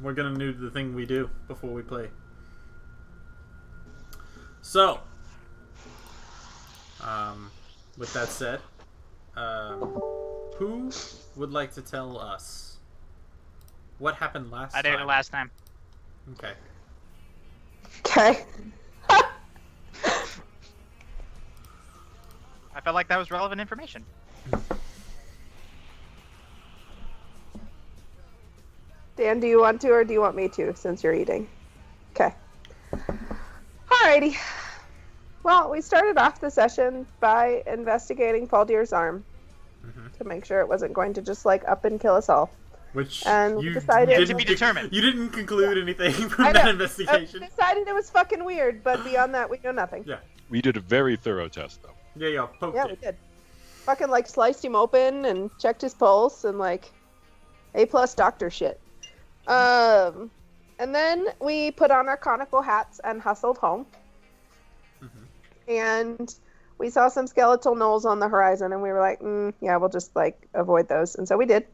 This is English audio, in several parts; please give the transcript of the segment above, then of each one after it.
we're gonna do the thing we do before we play. So, with that said, who would like to tell us what happened last time? I did it last time. Okay. Okay. I felt like that was relevant information. Dan, do you want to or do you want me to, since you're eating? Okay. Alrighty. Well, we started off the session by investigating Faldir's arm to make sure it wasn't going to just, like, up and kill us all. Which And you decided didn't to be determined. You didn't conclude anything I from know. that investigation. We decided it was fucking weird, but beyond that, we know nothing. Yeah. We did a very thorough test, though. Yeah, poked Yeah, we it. did. Fucking, like, sliced him open and checked his pulse and, like, A+ doctor shit. And then we put on our conical hats and hustled home. And we saw some skeletal gnolls on the horizon, and we were like, yeah, we'll just, like, avoid those. And so we did.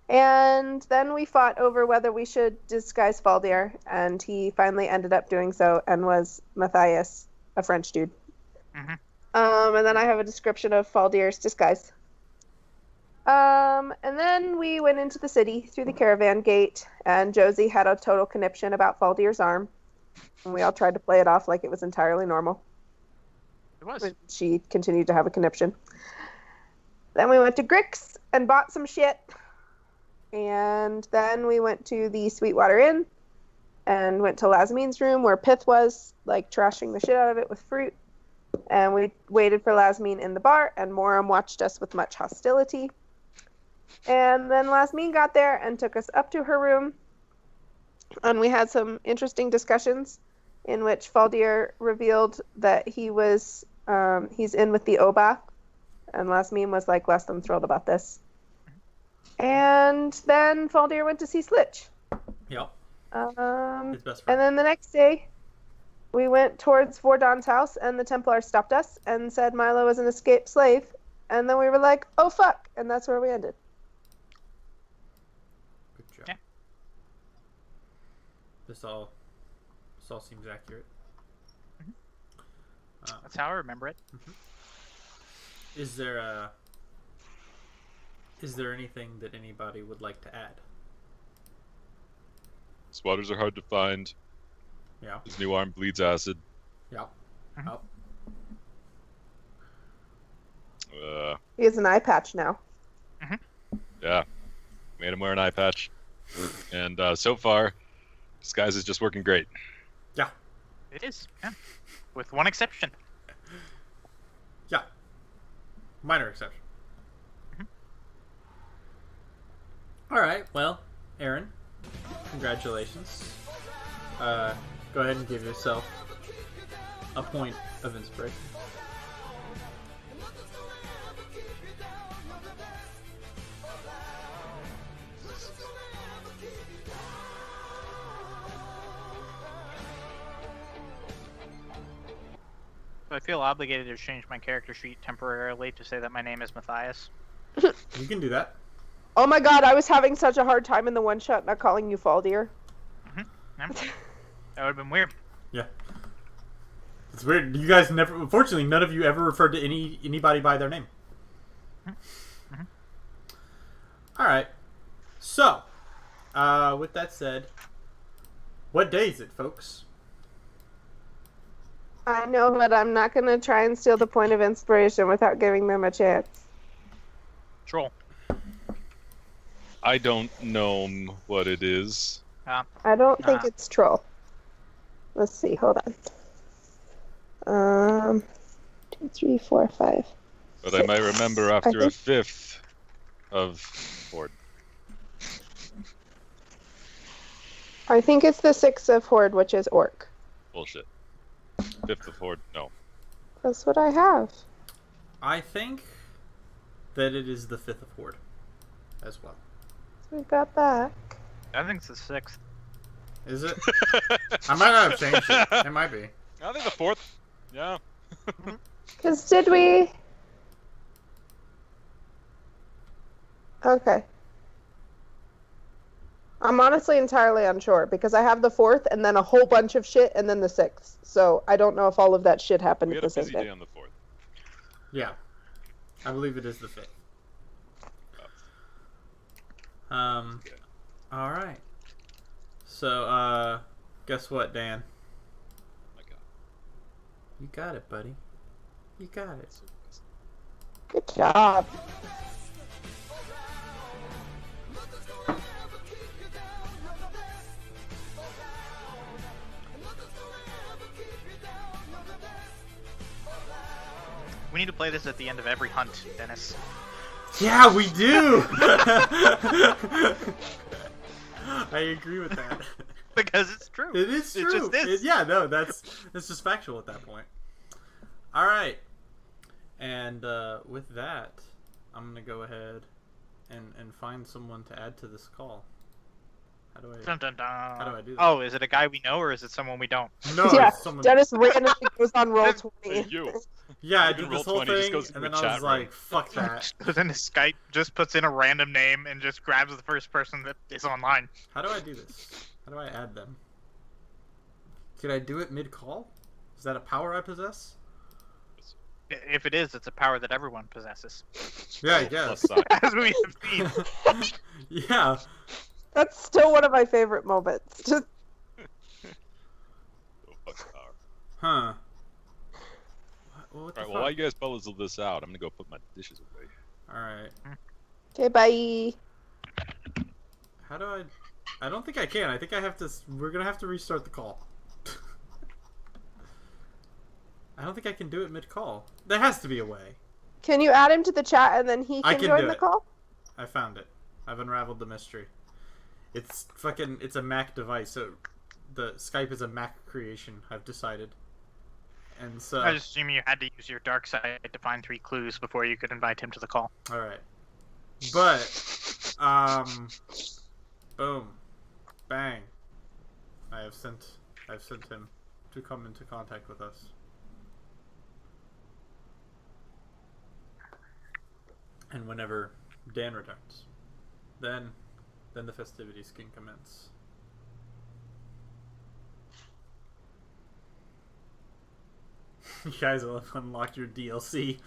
And then we fought over whether we should disguise Faldir, and he finally ended up doing so and was Matthias, a French dude. And then I have a description of Faldir's disguise. And then we went into the city through the caravan gate, and Josie had a total conniption about Faldir's arm. And we all tried to play it off like it was entirely normal. It was. But she continued to have a conniption. Then we went to Grix and bought some shit. And then we went to the Sweetwater Inn and went to Lasmine's room where Pith was, like, trashing the shit out of it with fruit. And we waited for Lasmine in the bar, and Moram watched us with much hostility. And then Lasmine got there and took us up to her room. And we had some interesting discussions in which Faldir revealed that he was, he's in with the Oba. And Lasmine was, like, less than thrilled about this. And then Faldir went to see Slitch. Yep. His best And friend. then the next day, we went towards Vordon's house, and the Templars stopped us and said Milo was an escaped slave. And then we were like, oh, fuck. And that's where we ended. Good job. Yeah. This all seems accurate. That's how I remember it. Is there anything that anybody would like to add? Swatters are hard to find. Yeah. His new arm bleeds acid. Yep. Mhm. Yep. He has an eye patch now. Yeah. Made him wear an eye patch. And so far, disguise is just working great. Yeah. It is, yeah. With one exception. Yeah. Minor exception. All right. Well, Aaron, congratulations. Go ahead and give yourself a point of inspiration. So I feel obligated to change my character sheet temporarily to say that my name is Matthias. You can do that. Oh my god, I was having such a hard time in the one-shot not calling you Faldir. Yeah. That would have been weird. Yeah. It's weird. You guys never. Unfortunately, none of you ever referred to anybody by their name. All right. So, with that said, what day is it, folks? I know, but I'm not going to try and steal the point of inspiration without giving them a chance. Troll. I don't know what it is. I don't think it's troll. Let's see, hold on. 2, 3, 4, 5. But 6. I might remember after a think- fifth of Horde. I think it's the 6 of Horde, which is Orc. Bullshit. Fifth of Horde, no. That's what I have. I think that it is the 5th of Horde as well. So we got that. I think it's the 6th. Is it? I might not have changed it. It might be. I think the fourth. Yeah. Because did we... Okay. I'm honestly entirely unsure because I have the 4th and then a whole bunch of shit and then the 6th. So I don't know if all of that shit happened We at had a the same busy day. day on the 4th. Yeah. I believe it is the 5th. Okay. Alright. So, guess what, Dan? My God. You got it, buddy. You got it. Good job. We need to play this at the end of every hunt, Dennis. Yeah, we do! I agree with that. Because it's true. It is It true. just is. Yeah, no, that's just factual at that point. All right, and with that, I'm gonna go ahead and find someone to add to this call. How do I? Dun, dun, dun. How do I do that? Oh, is it a guy we know or is it someone we don't? No, Yeah, it's someone. Dennis randomly goes on roll Hey, 20. Hey, you. Yeah, I You did can this roll whole 20, just thing, goes and into then a I chat was room. like, "Fuck that." Goes into Skype, just puts in a random name and just grabs the first person that is online. How do I do this? How do I add them? Could I do it mid-call? Is that a power I possess? If it is, it's a power that everyone possesses. Yeah, I Plus guess. side. As we have seen. Yeah. That's still one of my favorite moments. Just Oh, fuck power. Huh. What the Alright, well, fuck? while you guys puzzle this out, I'm gonna go put my dishes away. Alright. okay, bye. How do I don't think I can. I think I have to... We're gonna have to restart the call. I don't think I can do it mid-call. There has to be a way. Can you add him to the chat and then he I can can join do the it. call? I found it. I've unraveled the mystery. It's fucking... It's a Mac device, so... The Skype is a Mac creation, I've decided. And so... I just assume you had to use your dark side to find 3 clues before you could invite him to the call. Alright. But... Boom. Bang. I've sent him to come into contact with us. And whenever Dan returns, then the festivities can commence. You guys will have unlocked your DLC.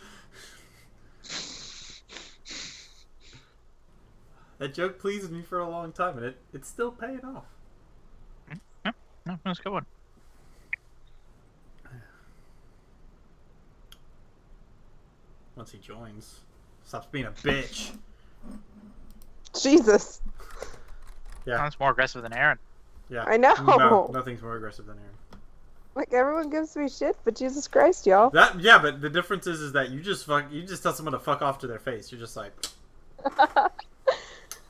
That joke pleased me for a long time, and it's still paying off. No, that's a good one. Once he joins, stops being a bitch. Jesus. Yeah, Sounds more aggressive than Aaron. yeah. I know. No, nothing's more aggressive than Aaron. Like, everyone gives me shit, but Jesus Christ, y'all. Yeah, but the difference is that you just tell someone to fuck off to their face. You're just like,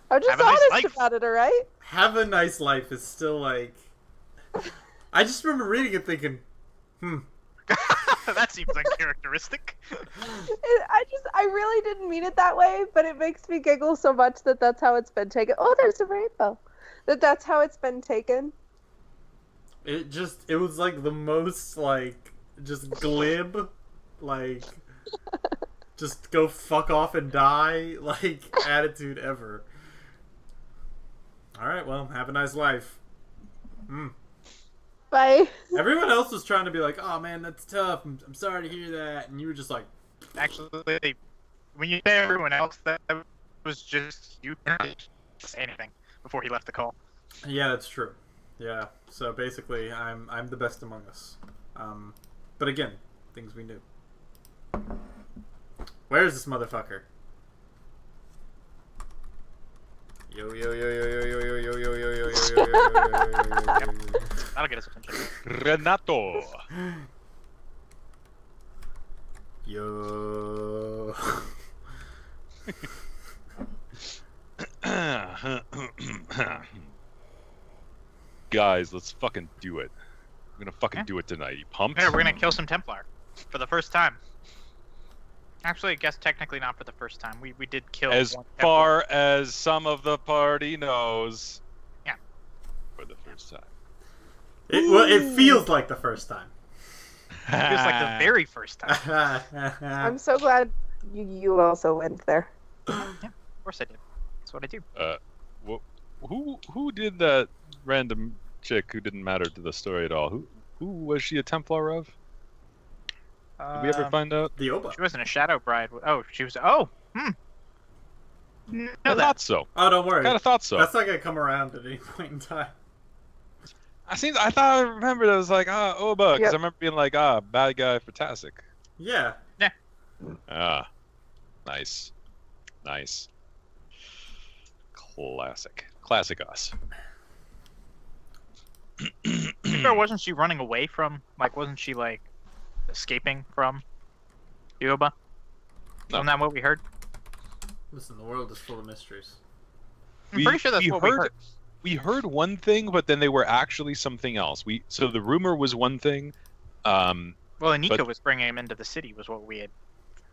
I'm just Have a nice honest life. about it, alright? have a nice life is still like. I just remember reading it thinking, That seems uncharacteristic. I really didn't mean it that way, but it makes me giggle so much that that's how it's been taken. Oh, there's a rainbow. That's how it's been taken. it was like the most like just glib, like just go fuck off and die like attitude ever. All right, well, have a nice life. Bye. Everyone else was trying to be like, "Oh man, that's tough. I'm sorry to hear that," and you were just like, Actually, when you say everyone else, that was just you. Didn't say anything before he left the call. "Yeah, that's true." Yeah. So basically, I'm the best among us. But again, things we knew. Where's this motherfucker? Yo yo yo yo yo yo yo yo yo yo yo yo yo yo. That'll get us attention. Renato! Yo. Guys, let's fucking do it. We're gonna fucking do it tonight. You pumped? Yeah, we're gonna kill some Templar for the first time. Actually, I guess technically not for the first time. We did kill As one Templar. far as some of the party knows. Yeah. For the first time. It feels like the first time. It was like the very first time. I'm so glad you also went there. Of course I did. That's what I do. who did that random chick who didn't matter to the story at all? Who was she a Templar of? Did we ever find out? The Oba. She wasn't a Shadow Bride. Oh, she was. Oh, No, I thought so. Oh, don't worry. Kind of thought so. That's not gonna come around at any point in time. I thought I remembered. I was like, Oba, because Yep. I remember being like, bad guy for Tasik. Yeah. Nice. Classic us. Or wasn't she running away from? Like, wasn't she like escaping from Yoba? No. Isn't that what we heard? Listen, the world is full of mysteries. I'm pretty sure that's what we heard. We heard one thing, but then they were actually something else. So the rumor was one thing. Well, Anika but- was bringing him into the city, was what we had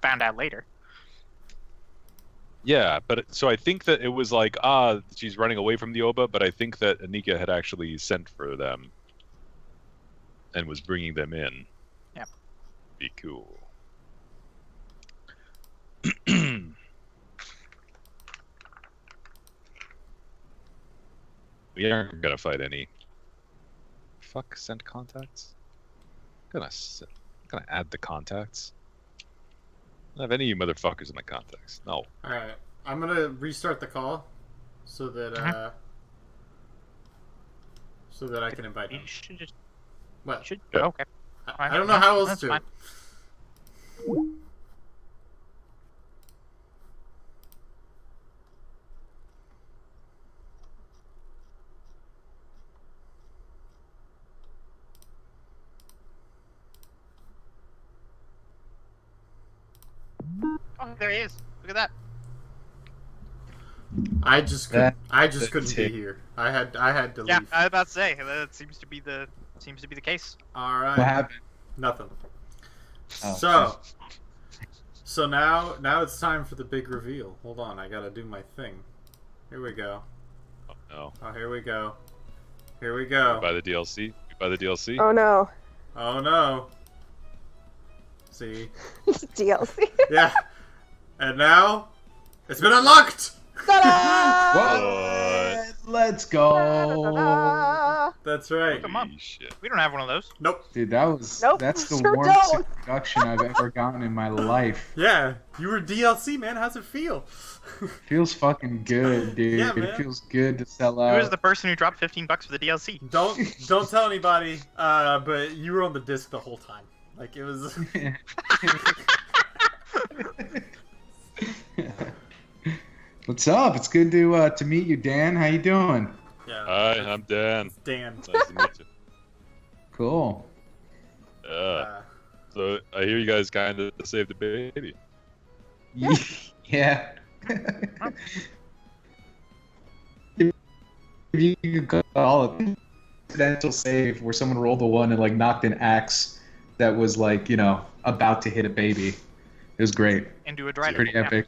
found out later. Yeah, but so I think that it was like, she's running away from the Oba, but I think that Anika had actually sent for them and was bringing them in. Yep. Be cool. We aren't gonna fight any. Fuck, send contacts. I'm gonna add the contacts. I don't have any of you motherfuckers in my contacts. No. Alright. I'm gonna restart the call so that I can invite You him. should just. What? Should. Yeah. Okay. I don't know how else That's to. fine. Oh, there he is. Look at that. I just couldn't. I just That's couldn't be it. here. I had to Yeah, leave. I was about to say that seems to be the case. All right. What happened? Nothing. Oh, So now it's time for the big reveal. Hold on, I gotta do my thing. Here we go. Oh, no. Oh, here we go. Here we go. Buy the DLC? You buy the DLC? Oh no. Oh no. See? DLC. Yeah. And now it's been unlocked. Ta-da! What? Let's go. Da-da-da-da! That's right. Come on. Holy shit. We don't have one of those. Nope. Dude, that's Nope, the sure warmest don't. introduction I've ever gotten in my life. Yeah, you were DLC, man. How's it feel? Feels fucking good, dude. Yeah, man. It feels good to sell Who was out. the person who dropped $15 for the DLC? Don't tell anybody. But you were on the disc the whole time. Like it was. What's up? It's good to meet you, Dan. How you doing? Yeah. Hi, I'm Dan. Dan. Nice to meet you. Cool. So I hear you guys kind of saved the baby. Yeah. If you could call it accidental save where someone rolled a one and like knocked an axe that was like, about to hit a baby. It was great. Into a dry Pretty yeah. epic.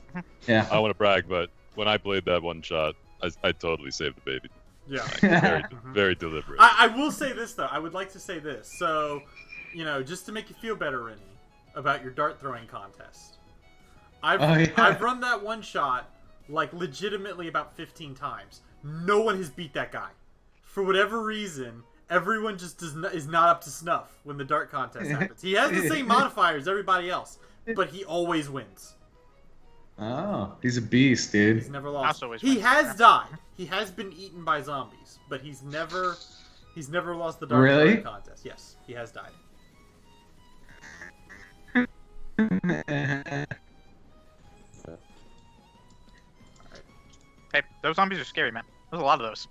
Yeah. I don't want to brag, but when I played that one shot, I totally saved the baby. Yeah. Very, very deliberate. I will say this though. I would like to say this. So, just to make you feel better, Rennie, about your dart throwing contest. I've run that one shot like legitimately about 15 times. No one has beat that guy. For whatever reason, everyone just is not up to snuff when the dart contest happens. He has the same modifiers as everybody else, but he always wins. Oh, he's a beast, He's dude. never lost. always He wins, has yeah. died. He has been eaten by zombies, but he's never lost the dart Really? throwing contest. Yes, he has died. Hey, those zombies are scary, man. There's a lot of those.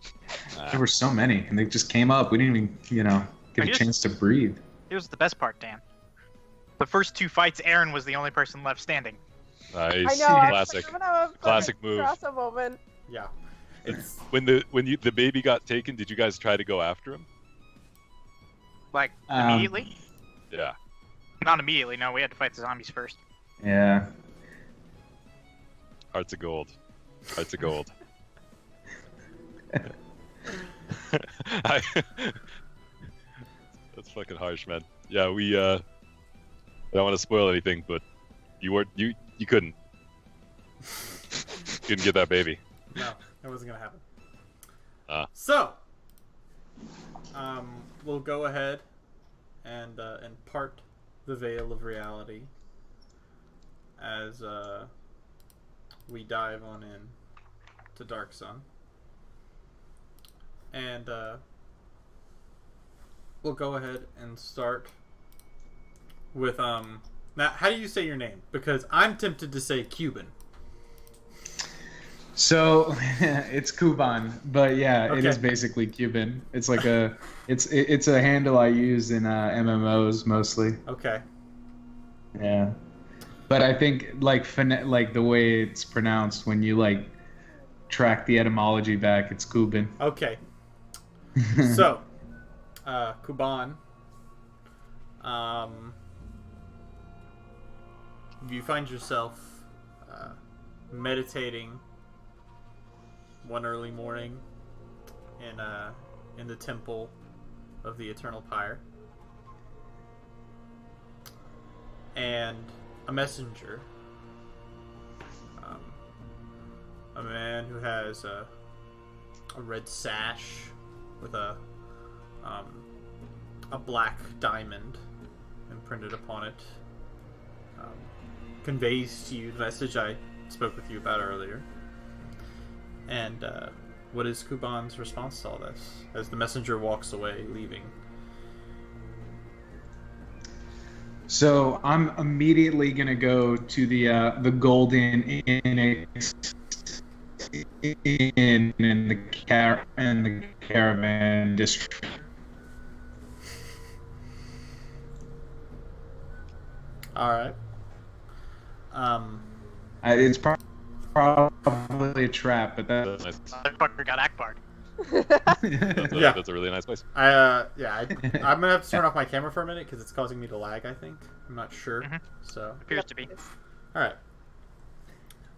There were so many, and they just came up. We didn't even, get a guess- chance to breathe. Here's the best part, Dan. The first two fights, Aaron was the only person left standing. Nice. I know. Classic. I'm gonna have a Classic fucking move. Cross a moment. Yeah. It's When the baby got taken, did you guys try to go after him? Like, Um, immediately? Yeah. Not immediately, no. We had to fight the zombies first. Yeah. Hearts of gold. Hearts of gold. That's fucking harsh, man. Yeah, we I don't want to spoil anything, but you couldn't get that baby. no, that wasn't gonna happen. So, we'll go ahead and part the veil of reality as we dive on in to Dark Sun, and we'll go ahead and start with now. How do you say your name? Because I'm tempted to say Cuban. So it's Kuban, but yeah, it Okay. is basically Cuban. It's like it's a handle I use in MMOs mostly. Okay. Yeah, but I think like the way it's pronounced when you like track the etymology back, it's Cuban. Okay. So, Kuban, you find yourself meditating one early morning in the temple of the Eternal Pyre, and a messenger, a man who has a red sash with a black diamond imprinted upon it, conveys to you the message I spoke with you about earlier. And what is Kuban's response to all this as the messenger walks away, leaving? So I'm immediately gonna go to the Golden Inn in the caravan district. All right. It's probably a trap, but that's Motherfucker got Akbar'd. Yeah. That's a really nice place. I'm gonna have to turn off my camera for a minute because it's causing me to lag. I think I'm not sure. Mhm. So, Appears to be. all right.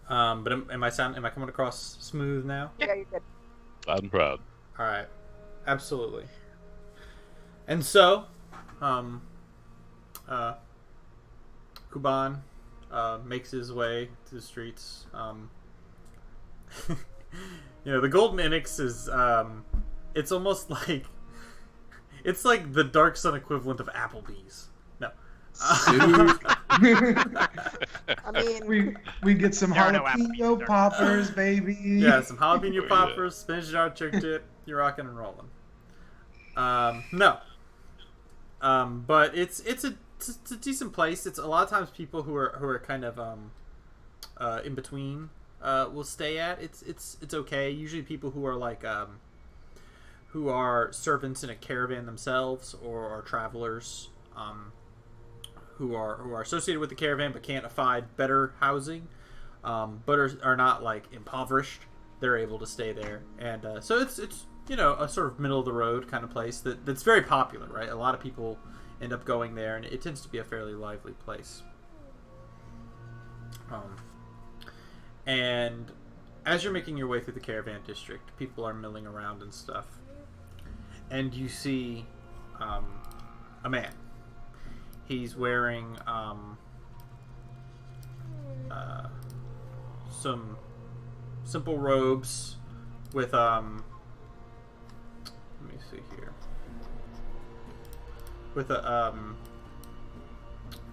But am I coming across smooth now? Yeah, you're good. Loud and proud. All right, absolutely. And so, Kuban makes his way to the streets. The Golden Inix is it's almost like it's like the Dark Sun equivalent of Applebee's. No. I mean, we get some There are no Applebee's in jalapeno Dark poppers, baby. Yeah, some jalapeno Oh, yeah. poppers, spinach jar chick dip. You're rocking and rolling. No. But it's a decent place. It's a lot of times people who are kind of in between will stay at. It's okay. Usually people who are like who are servants in a caravan themselves or are travelers who are associated with the caravan but can't afford better housing, but are not like impoverished. They're able to stay there, and so it's a sort of middle of the road kind of place that's very popular, right? A lot of people end up going there, and it tends to be a fairly lively place. And as you're making your way through the caravan district, people are milling around and stuff, and you see a man. He's wearing some simple robes with let me see here. With a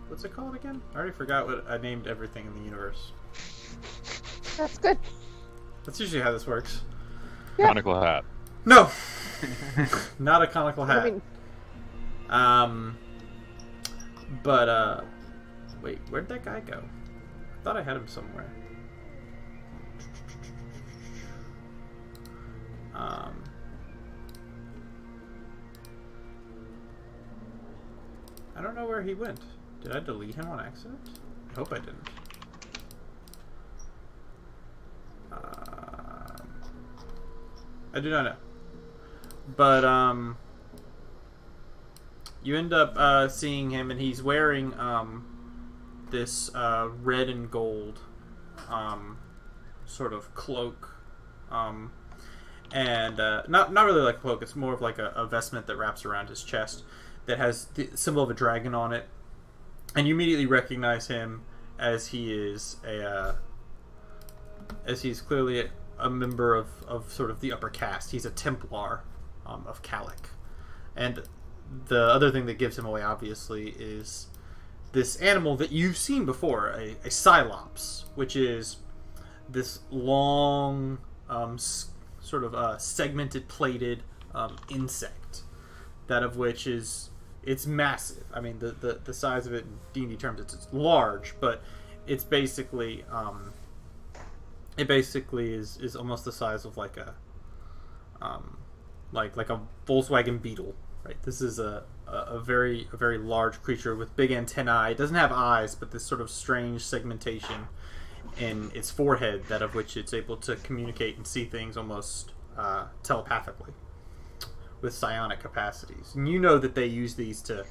what's it called again? I already forgot what I named everything in the universe. that's good. That's usually how this works. Yeah. Conical hat. No, not a conical I hat. mean, But wait, where'd that guy go? I thought I had him somewhere. I don't know where he went. Did I delete him on accident? I hope I didn't. I do not know. But you end up seeing him, and he's wearing this red and gold sort of cloak, and not really like a cloak. It's more of like a vestment that wraps around his chest that has the symbol of a dragon on it, and you immediately recognize him as he is as he's clearly a member of sort of the upper caste. He's a Templar of Calic. And the other thing that gives him away, obviously, is this animal that you've seen before, a Cylops, which is this long, sort of segmented, plated insect, that of which it's massive. I mean, the size of it in D&D terms, it's large, but it's basically is almost the size of like a like a Volkswagen Beetle, right? This is a very large creature with big antennae. It doesn't have eyes, but this sort of strange segmentation in its forehead, that of which it's able to communicate and see things almost telepathically with psionic capacities. And you know that they use these to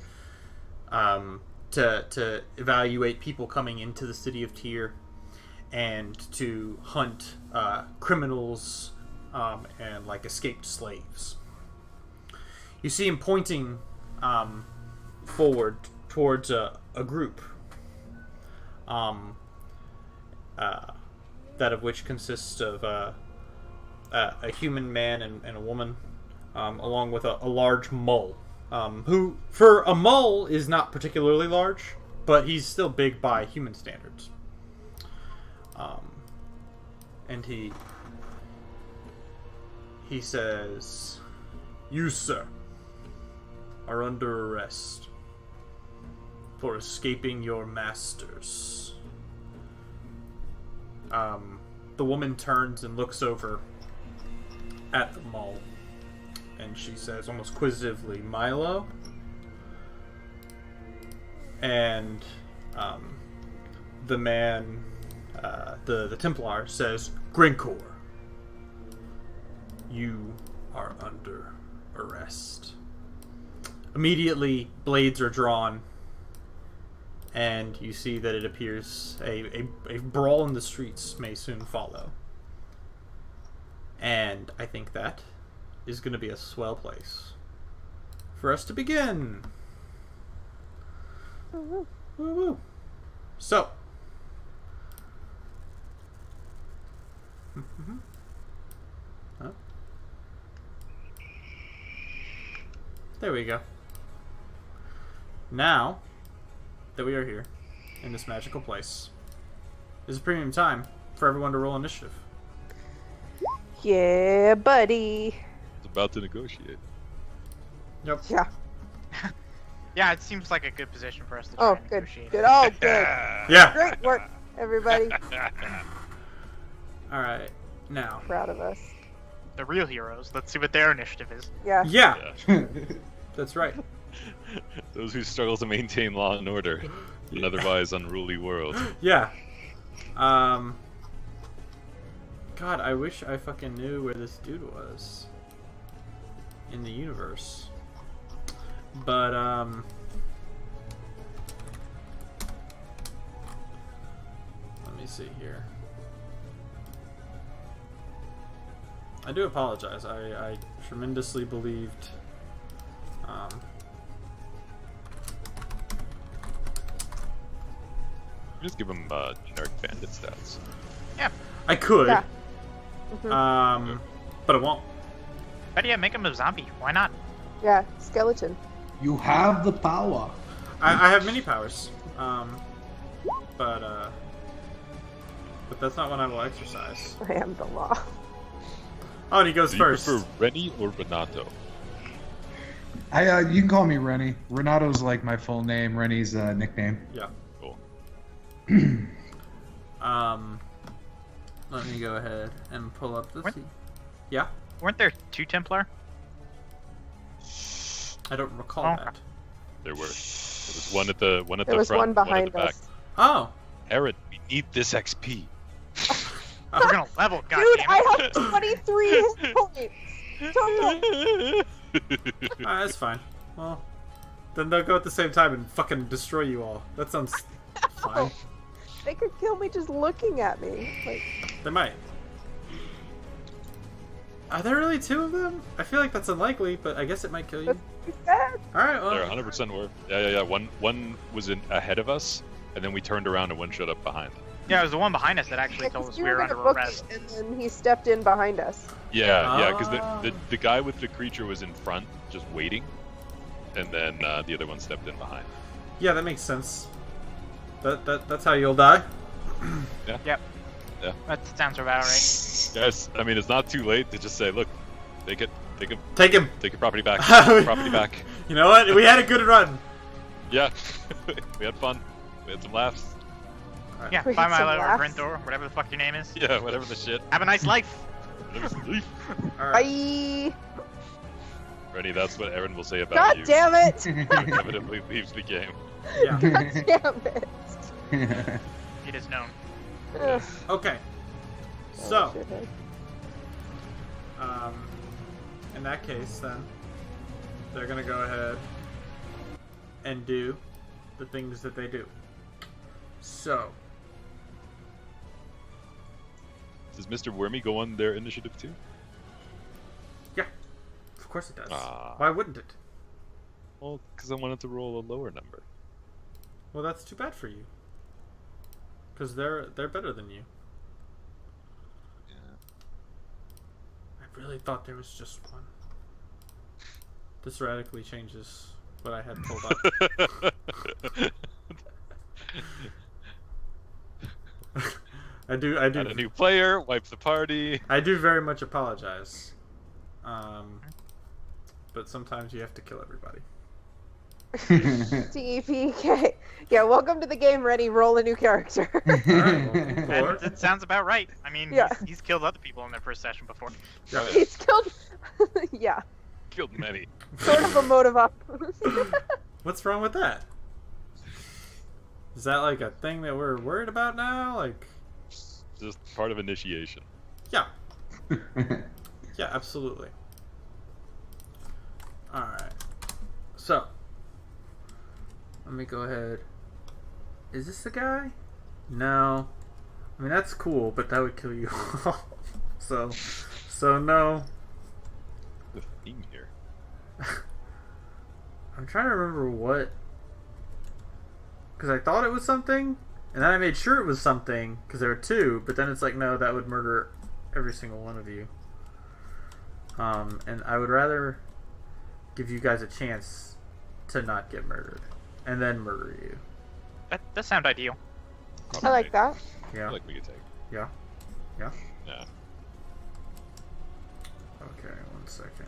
evaluate people coming into the city of Tyr and to hunt criminals and like escaped slaves. You see him pointing forward towards a group, that of which consists of a human man and a woman, along with a large mole, who, for a mole, is not particularly large, but he's still big by human standards. And he says, "You, sir, are under arrest for escaping your masters." The woman turns and looks over at the mole, and she says almost quizzitively, "Milo?" And the man, the Templar, says, "Grinkor, you are under arrest." Immediately, blades are drawn, and you see that it appears a brawl in the streets may soon follow. And I think that is going to be a swell place for us to begin. Woo-woo. Woo-woo. So. Huh? There we go. Now that we are here in this magical place, is a premium time for everyone to roll initiative. Yeah, buddy. It's about to negotiate. Yep. Yeah. Yeah, it seems like a good position for us to try Oh, and good. negotiate. Good. Oh, good. Yeah. Great work, everybody. All right. Now. Proud of us. The real heroes. Let's see what their initiative is. Yeah. Yeah, Yeah. that's right. Those who struggle to maintain law and order in an otherwise unruly world. Yeah. God, I wish I fucking knew where this dude was in the universe. But, let me see here. I do apologize. I tremendously believed, Just give them generic bandit stats. I could, Yeah. Mhm. but I won't. But yeah, make him a zombie. Why not? Yeah, skeleton. You have the power. I have many powers, but that's not one I will exercise. I am the law. Oh, and he goes Do you first. prefer Rennie or Renato? You can call me Rennie. Renato's like my full name. Rennie's nickname. Yeah. Cool. Let me go ahead and pull up the. What? Yeah, Weren't there two Templar? I don't recall Oh. that. There were. There was one at the There front, was one at behind the back. us. Oh, Aaron, we need this XP. We're gonna level, Dude, goddammit. I have 23 hit points. Total. that's fine. Well, then they'll go at the same time and fucking destroy you all. That sounds fine. They could kill me just looking at me. Like, They might. Are there really two of them? I feel like that's unlikely, but I guess it might kill you. that's what you said. All right, well. There 100% were. Yeah. One was ahead of us, and then we turned around and one showed up behind. Yeah, it was the one behind us that actually Yeah, told 'cause us we were gonna under book arrest. it, and then he stepped in behind us. Yeah, because Ah. the guy with the creature was in front, just waiting, and then the other one stepped in behind. Yeah, that makes sense. That's how you'll die. That sounds about right. Yes, I mean it's not too late to just say, look, take your Take him. property back, property back. You know what? We had a good run. Yeah, we had fun, we had some laughs. Yeah, We buy had my some little laughs. Rentor, whatever the fuck your name is. Yeah, whatever the shit. Have a nice life. All right. Bye. Rennie, that's what Aaron will say about God you. damn it! Inevitably leaves the game. Yeah. God damn it! It is known. Ugh. Okay. Oh, So, shit. in that case, then they're gonna go ahead and do the things that they do. So, Does Mr. Wormy go on their initiative too? yeah, of course it does. Ah. Why wouldn't it? Well, because I wanted to roll a lower number. Well, that's too bad for you. Because they're better than you. Yeah. I really thought there was just one. This radically changes what I had pulled up. I do Add a new player, wipe the party. I do very much apologize. But sometimes you have to kill everybody. TPK. Yeah, welcome to the game, Ready. Roll a new character. Alright, well, And that sounds about right. I mean, Yeah. he's killed other people in their first session before. yeah. He's killed. Yeah, Killed many. sort of a motive up. What's wrong with that? Is that like a thing that we're worried about now? Like, Just part of initiation. yeah. Yeah, absolutely. Alright. So, let me go ahead. Is this the guy? No. I mean, that's cool, but that would kill you. so no. The theme here. I'm trying to remember what. Because I thought it was something, and then I made sure it was something, because there were two, but then it's like, no, that would murder every single one of you. And I would rather give you guys a chance to not get murdered, and then murder you. That sounds ideal. I like that. Yeah? I like we could take. Yeah? Yeah? Yeah. Okay, 1 second.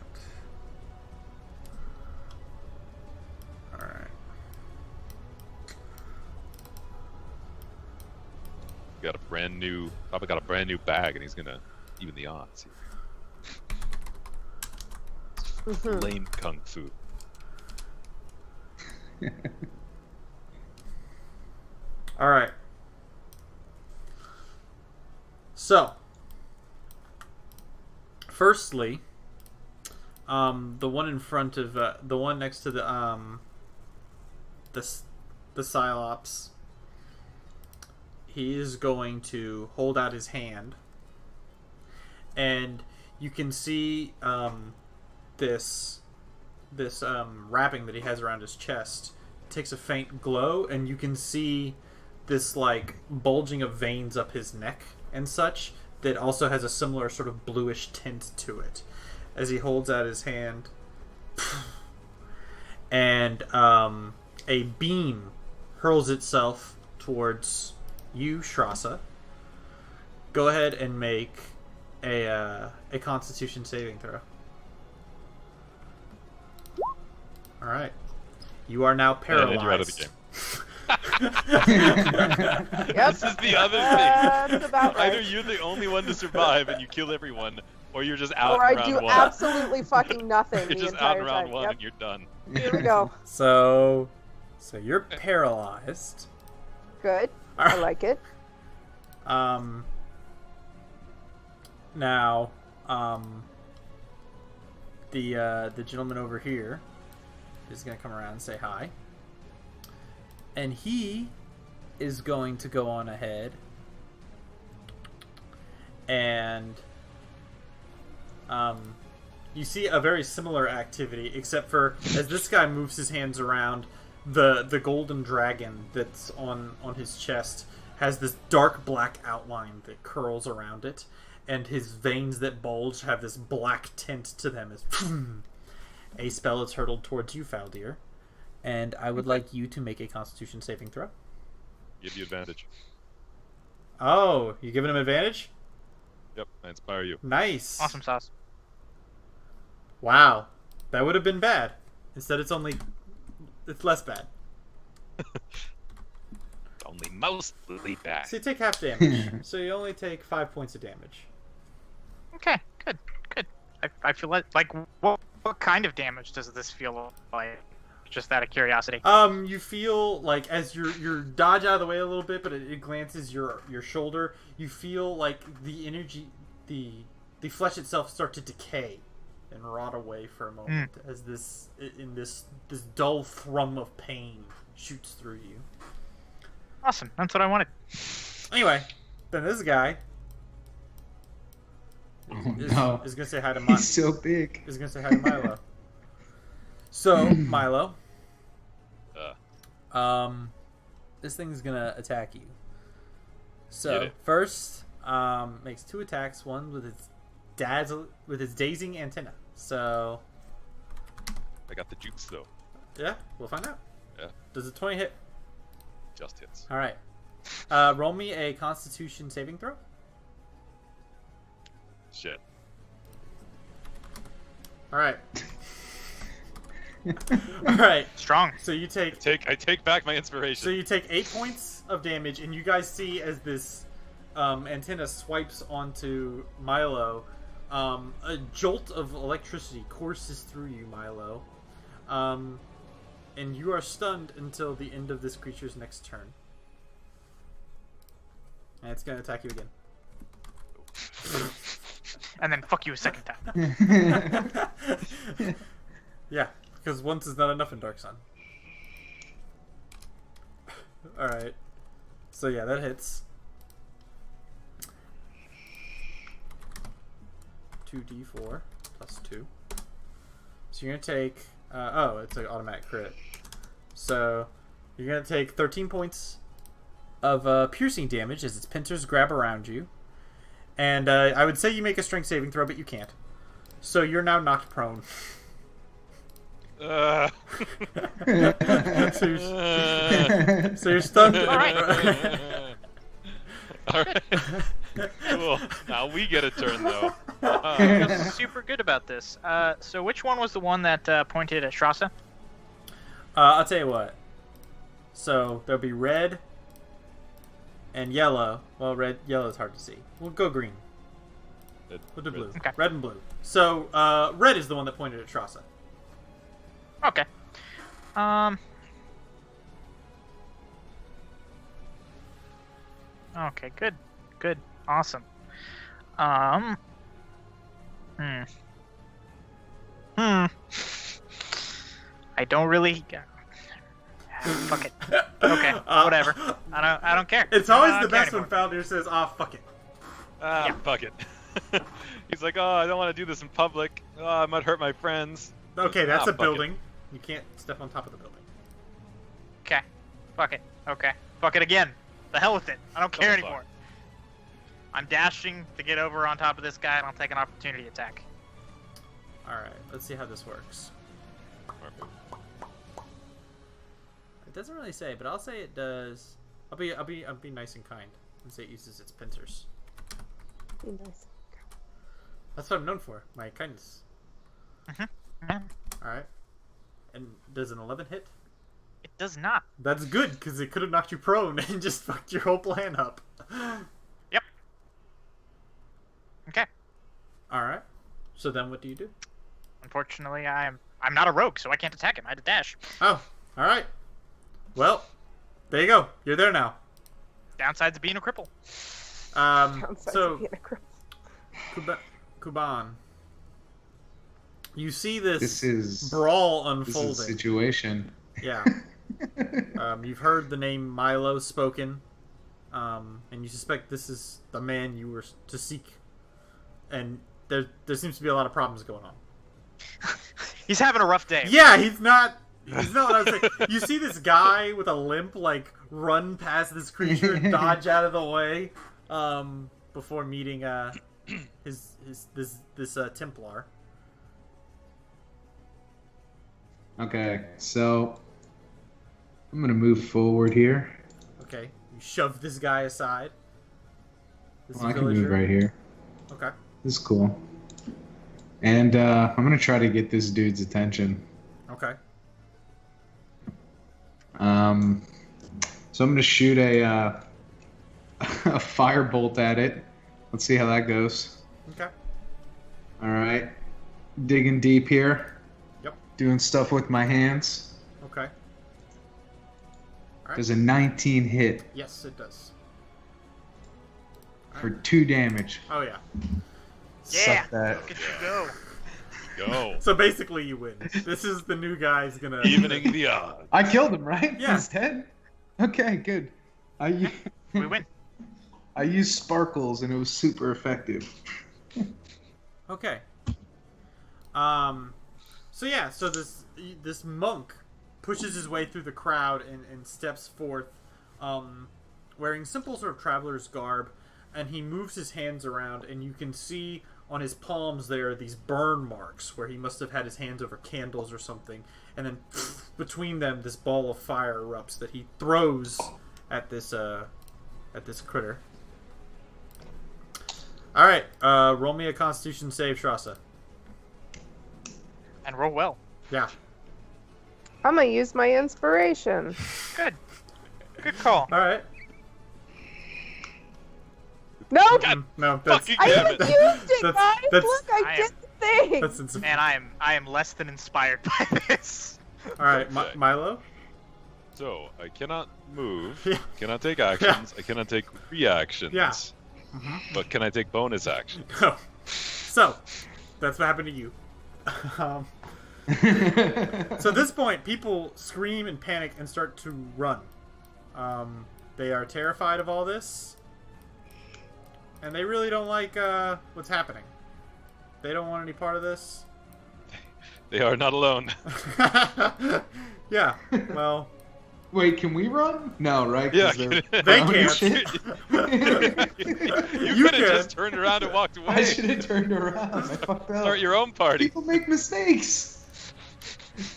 Alright. Got a brand new. Papa got a brand new bag, and he's gonna even the odds. Mhm. Lame kung fu. Alright. So, firstly, the one in front of, the one next to the Psyllops, he is going to hold out his hand, and you can see, this wrapping that he has around his chest takes a faint glow, and you can see this like bulging of veins up his neck and such that also has a similar sort of bluish tint to it as he holds out his hand. And a beam hurls itself towards you, Shrasa. Go ahead and make a Constitution saving throw. All right, you are now paralyzed. And you're out of the game. Yep. This is the other That's thing. about right. Either you're the only one to survive and you kill everyone, or you're just out Or I in round do one. absolutely fucking nothing You're the just out entire in round time. one Yep. and you're done. Here we go. So you're paralyzed. Good. I like it. Now, the gentleman over here is gonna come around and say hi, and he is going to go on ahead and you see a very similar activity, except for as this guy moves his hands around, the golden dragon that's on his chest has this dark black outline that curls around it, and his veins that bulge have this black tint to them. As a spell is hurtled towards you, Faldir, and I would like you to make a Constitution saving throw. Give you advantage. Oh, you giving him advantage? Yep, I inspire you. Nice. Awesome sauce. Wow, that would have been bad. Instead, it's less bad. Only mostly bad. So you take half damage. So you only take 5 points of damage. Okay, good. I feel like what kind of damage does this feel like? Just out of curiosity. You feel like as you're dodge out of the way a little bit, but it glances your shoulder. You feel like the energy, the flesh itself start to decay and rot away for a moment as this dull thrum of pain shoots through you. Awesome, that's what I wanted. Anyway, then this guy is gonna say hi to Milo. He's so big. Is gonna say hi to Milo. So Milo, this thing's gonna attack you. Get So it. first, makes 2 attacks. One with its dazing antenna. So I got the jukes though. yeah, we'll find out. Yeah. Does a 20 hit? Just hits. All right. Roll me a Constitution saving throw. Shit. All right. All right. Strong. So you take I take back my inspiration. So you take 8 points of damage, and you guys see as this antenna swipes onto Milo, a jolt of electricity courses through you, Milo, and you are stunned until the end of this creature's next turn. And it's going to attack you again. And then fuck you a second time. Yeah, because once is not enough in Dark Sun. Alright. So yeah, that hits. 2d4 plus 2. So you're going to take... it's an automatic crit. So you're going to take 13 points of piercing damage as its pincers grab around you. And I would say you make a strength saving throw, but you can't. So you're now knocked prone. Uh. so you're stunned. All right. All right. Cool. Now we get a turn though. I feel super good about this. So which one was the one that pointed at Strasza? I'll tell you what. So there'll be red and yellow. Well, yellow is hard to see. We'll go green. We'll do blue. Okay. Red and blue. So red is the one that pointed at Strasza. Okay. Okay, good. Awesome. I don't really. Fuck it. Okay, whatever. I don't care. It's always I the don't care best when anymore. Faldir says, "Ah, fuck it." Yeah. Fuck it. He's like, oh, I don't want to do this in public. Oh, I might hurt my friends. Okay, that's a fuck it. building. You can't step on top of the building. Okay. Fuck it. Okay. Fuck it again. The hell with it. I don't care Oh, fuck. anymore. I'm dashing to get over on top of this guy, and I'll take an opportunity attack. All right, let's see how this works. It doesn't really say, but I'll say it does. I'll be nice and kind and say it uses its pincers. Be nice. That's what I'm known for, my kindness. Yeah. All right, and does an 11 hit? It does not. That's good because it could have knocked you prone and just fucked your whole plan up. Yep. Okay. All right. So then, what do you do? Unfortunately, I'm not a rogue, so I can't attack him. I had to dash. Oh, all right. Well, there you go. You're there now. Downsides of being a cripple. Downsides So of being a cripple. Kuban, you see this is brawl This is unfolding. a situation. Yeah. You've heard the name Milo spoken, and you suspect this is the man you were to seek. And there seems to be a lot of problems going on. He's having a rough day. Yeah, he's not He's not what I was saying. You see this guy with a limp, like, run past this creature and dodge out of the way, before meeting this Templar. Okay, so I'm gonna move forward here. Okay, you shove this guy aside. This Well, I can move right here. Okay. This is cool. And I'm gonna try to get this dude's attention. Okay. So I'm gonna shoot a a firebolt at it. Let's see how that goes. Okay. All right, digging deep here. Yep. Doing stuff with my hands. Okay. All right. Does a 19 hit Yes, it does. for 2 damage. Oh yeah. Yeah. Suck that. Look at you go. Go. So basically, you win. This is the new guy's gonna. Evening the odds. I killed him, right? Yeah. He's dead. Okay, good. We win. I used sparkles and it was super effective. Okay. So yeah, so this monk pushes his way through the crowd and steps forth, wearing simple sort of traveler's garb, and he moves his hands around, and you can see on his palms there are these burn marks where he must have had his hands over candles or something, and then between them this ball of fire erupts that he throws at this critter. All right, roll me a Constitution save, Shrasa. And roll well. Yeah. I'm gonna use my inspiration. Good. Good call. All right. Nope! No, that's Fucking I damn haven't it. used it, That's- guys! that's- Look, I did the thing! that's insufficient. And I am less than inspired by this. All right, Okay. Milo. So I cannot move. Yeah. Cannot take actions. I cannot take reactions. Yeah. But can I take bonus actions? No. So, that's what happened to you. Um, so at this point, people scream and panic and start to run. They are terrified of all this, and they really don't like what's happening. They don't want any part of this. They are not alone. Yeah. Well, Wait, can we run? No, right? 'Cause Yeah, they're they throwing can't. shit. you You could have can. just turned around and walked away. I should have turned around. I fucked up. Start your own party. People make mistakes.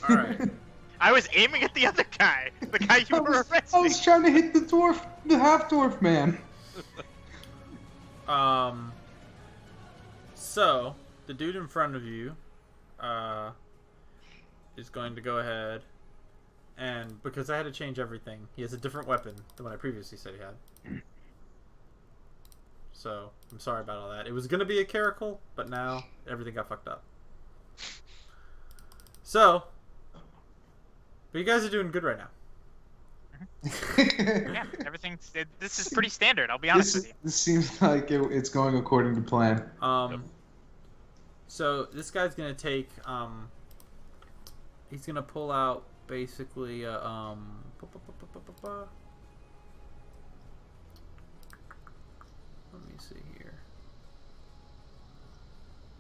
all right. I was aiming at the other guy. The guy you I were was arresting. trying to hit the half dwarf man. So the dude in front of you, is going to go ahead, and because I had to change everything, he has a different weapon than what I previously said he had. So I'm sorry about all that. It was gonna be a caracal, but now everything got fucked up. So, but you guys are doing good right now. Yeah, everything's. This is pretty standard. I'll be honest with you. This seems like it's going according to plan. So this guy's gonna take he's gonna pull out basically let me see here.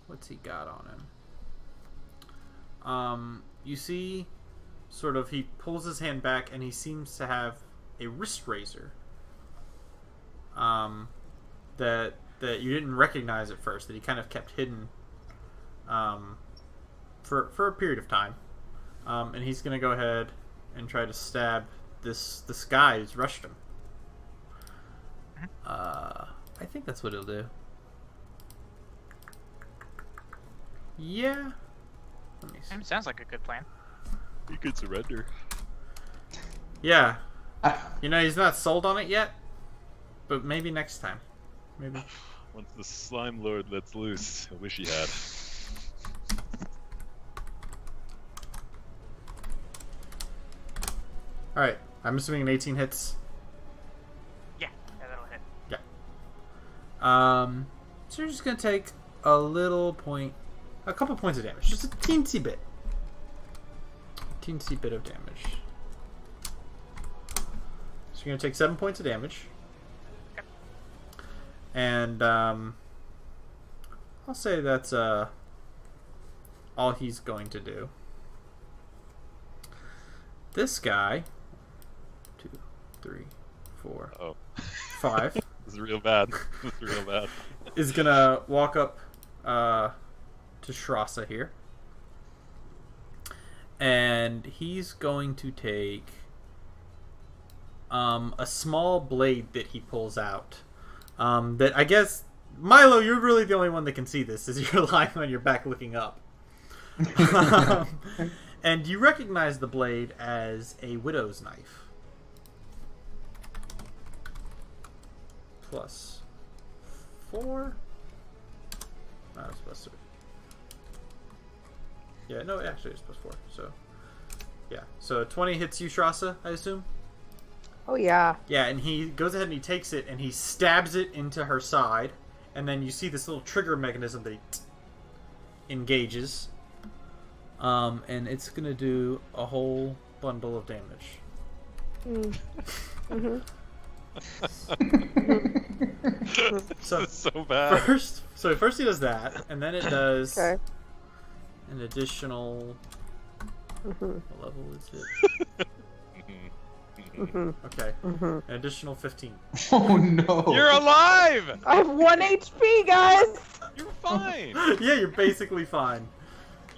What's he got on him? You see sort of he pulls his hand back and he seems to have a wrist razor. That you didn't recognize at first, that he kind of kept hidden for a period of time. And he's gonna go ahead and try to stab this guy who's rushed him. I think that's what he'll do. Yeah. Let me see. Sounds like a good plan. You could surrender. Yeah. I, You know, he's not sold on it yet, but maybe next time. Maybe. Once the slime lord lets loose, I wish he had. Alright. I'm assuming an 18 hits. Yeah, that'll hit. So you're just gonna take a couple points of damage. Just a teensy bit. Teensy bit of damage. So you're gonna take 7 points of damage. Okay. And, I'll say that's, all he's going to do. this guy, 2, 3, 4, Oh, 5, this is real bad. This is real bad. is gonna walk up to Shrasa here. And he's going to take a small blade that he pulls out. That I guess, Milo, you're really the only one that can see this, as you're lying on your back looking up. And you recognize the blade as a widow's knife. Plus 4. No, it's plus 3. Yeah, no, actually it's plus 4. So, yeah. So 20 hits you, Shrasa, I assume? Oh yeah. Yeah, and he goes ahead and he takes it and he stabs it into her side. And then you see this little trigger mechanism that he engages. And it's going to do a whole bundle of damage. So, This is so bad. first he does that, and then it does Okay. an additional. What level is it? Okay, an additional 15. Oh no! You're alive! I have 1 HP, guys. You're fine. Yeah, you're basically fine.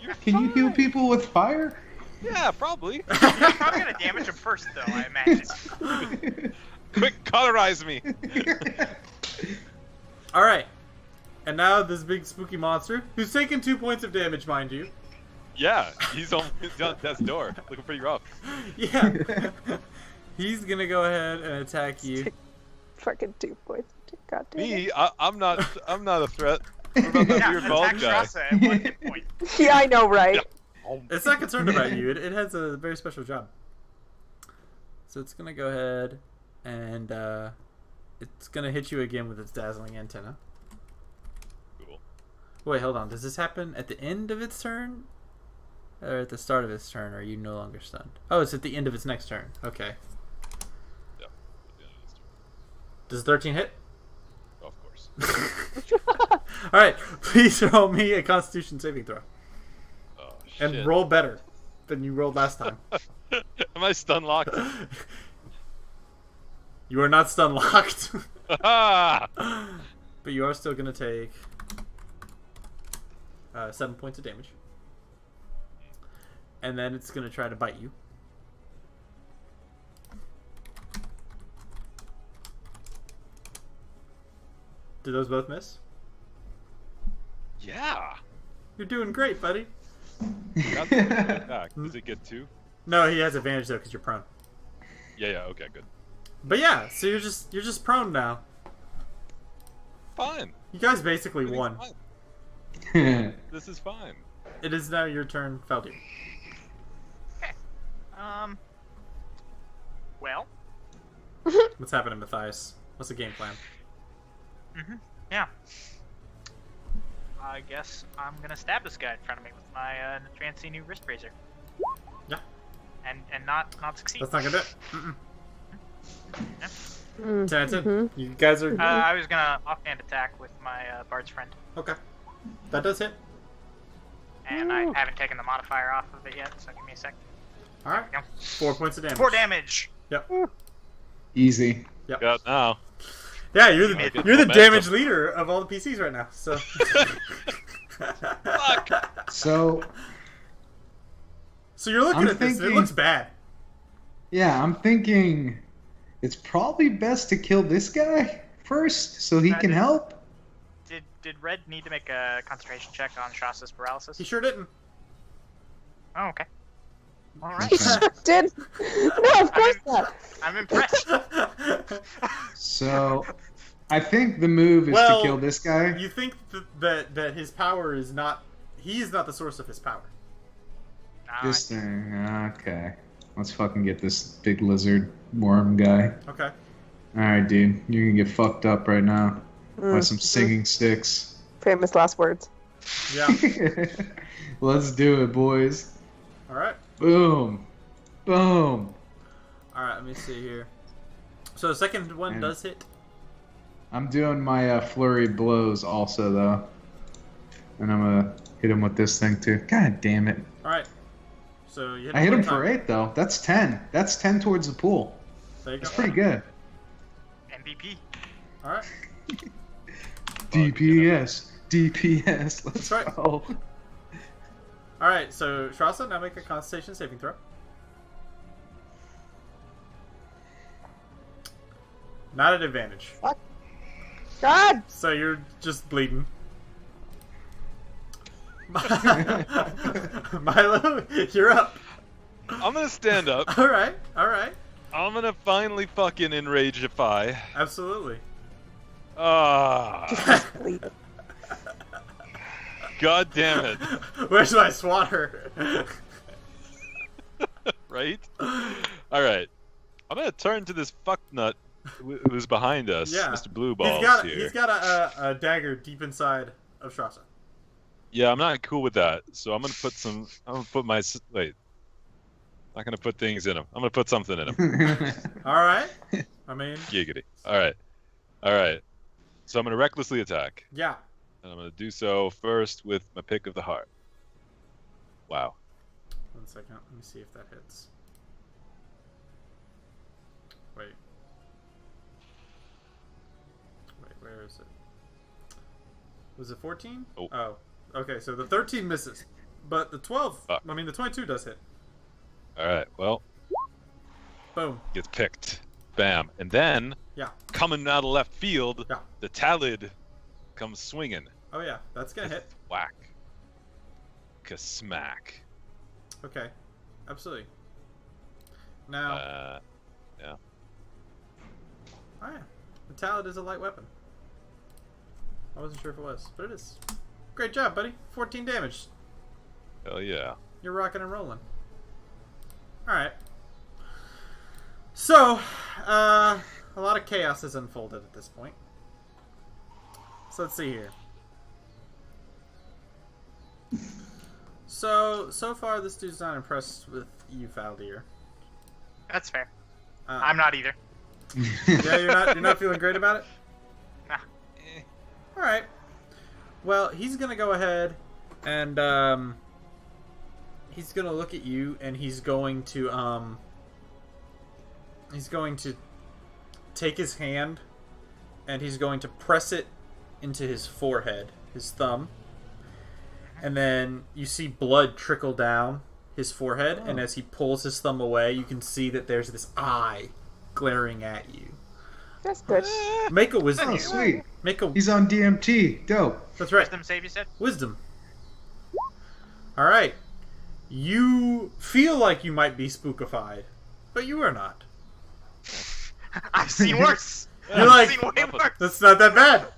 You're Can you heal fine. people with fire? Yeah, probably. You're probably gonna damage him first, though. I imagine. Quick, cauterize me. All right, and now this big spooky monster, who's taken 2 points of damage, mind you. Yeah, he's on death's door. Looking pretty rough. Yeah, he's gonna go ahead and attack you. Fucking 2 points. God damn it. Me, I'm not a threat. What about that Yeah, weird bald attack guy? Shrasa at 1 hit point. Yeah, I know, right? It's not concerned about you. It has a very special job. So it's gonna go ahead and it's gonna hit you again with its dazzling antenna. Cool. Wait, hold on. Does this happen at the end of its turn? Or at the start of its turn? Or are you no longer stunned? Oh, it's at the end of its next turn. Okay. Yeah. Does 13 hit? Of course. Alright, please roll me a Constitution saving throw. Oh shit. And roll better than you rolled last time. Am I stun locked? You are not stun locked. Ah! But you are still going to take 7 points of damage. And then it's going to try to bite you. Did those both miss? Yeah. You're doing great, buddy. Got the attack. Does it get 2? No, he has advantage though because you're prone. Yeah. Okay. Good. But yeah, so you're just prone now. Fine. You guys basically Everything's won. fine. This is fine. It is now your turn, Feldir. Okay. Well. What's happening, Matthias? What's the game plan? Yeah. I guess I'm gonna stab this guy in front of me with my fancy new wrist razor. Yeah. And not succeed. That's not gonna do it. Mm-mm. Yeah. 10 out of 10. You guys are I was gonna offhand attack with my Bard's friend, okay. That does hit. and I haven't taken the modifier off of it yet, so give me a sec. All right. Go. 4 points of damage. 4 damage. Yep. Easy. Yep. Got now. Yeah, you're the Mid- you're the momentum. damage leader of all the PCs right now. So. Fuck. So So you're looking I'm at this. And it thinking- looks bad. yeah, I'm thinking it's probably best to kill this guy first so he can help. Did Red need to make a concentration check on Shasa's paralysis? He sure didn't. Oh, okay. All right. He sure did. No, of course not. I'm impressed. So I think the move is Well, to kill this guy. You think that his power is not. He is not the source of his power. Nah, This thing. Okay. Let's fucking get this big lizard worm guy. Okay. Alright, dude. You're gonna get fucked up right now by some singing sticks. Famous last words. Yeah. Let's do it, boys. All right. Boom. Boom. All right. Let me see here. So the second one And- does hit. I'm doing my flurry blows also, though. And I'm gonna hit him with this thing, too. God damn it. All right. So you hit I hit one him for time. 8 though. That's 10. That's 10 towards the pool. There you go. That's pretty good. MVP. All right. DPS. DPS. Let's That's right. go. All right. So Shrasa, now make a Constitution saving throw. Not at advantage. God! So you're just bleeding. Milo, you're up. I'm gonna stand up. All right. All right. I'm gonna finally fucking enrageify. Absolutely. Ah, god damn it! Where's my swatter? Right? All right. I'm gonna turn to this fucknut who's behind us, Yeah. Mr. Blue Balls here. He's got a dagger deep inside of Shrasa. Yeah, I'm not cool with that. So I'm gonna put some. I'm gonna put my. Wait. I'm not gonna put things in him. I'm gonna put something in him. All right. I mean, Giggity. All right. All right. So I'm gonna recklessly attack, yeah. and I'm gonna do so first with my pick of the heart. Wow. 1 second. Let me see if that hits. Wait. Wait, where is it? Was it 14? Oh. Okay, so the 13 misses. But the 12, Fuck. I mean, the 22 does hit. All right. Well, Boom. gets picked. Bam. And then, Yeah. coming out of left field, Yeah. the Talid comes swinging. Oh, yeah. That's going to hit. Whack. Ka-smack. Okay. Absolutely. Now, Yeah. oh, yeah. The Talid is a light weapon. I wasn't sure if it was, but it is. Great job, buddy. 14 damage. Hell yeah. You're rocking and rolling. Alright. So, a lot of chaos has unfolded at this point. So let's see here. So far this dude's not impressed with you, Faldir. That's fair. Uh, I'm not either. Yeah, you're not feeling great about it? Nah. Alright. Well, he's gonna go ahead and he's gonna look at you and he's going to take his hand and he's going to press it into his forehead, his thumb. And then you see blood trickle down his forehead, and as he pulls his thumb away, you can see that there's this eye glaring at you. That's good. Make a wisdom. Oh, sweet. Make a. He's on DMT. Dope. That's right. Wisdom save, you said? Wisdom. All right. You feel like you might be spookified, but you are not. I've seen worse. You're like, I've seen way worse. that's not that bad.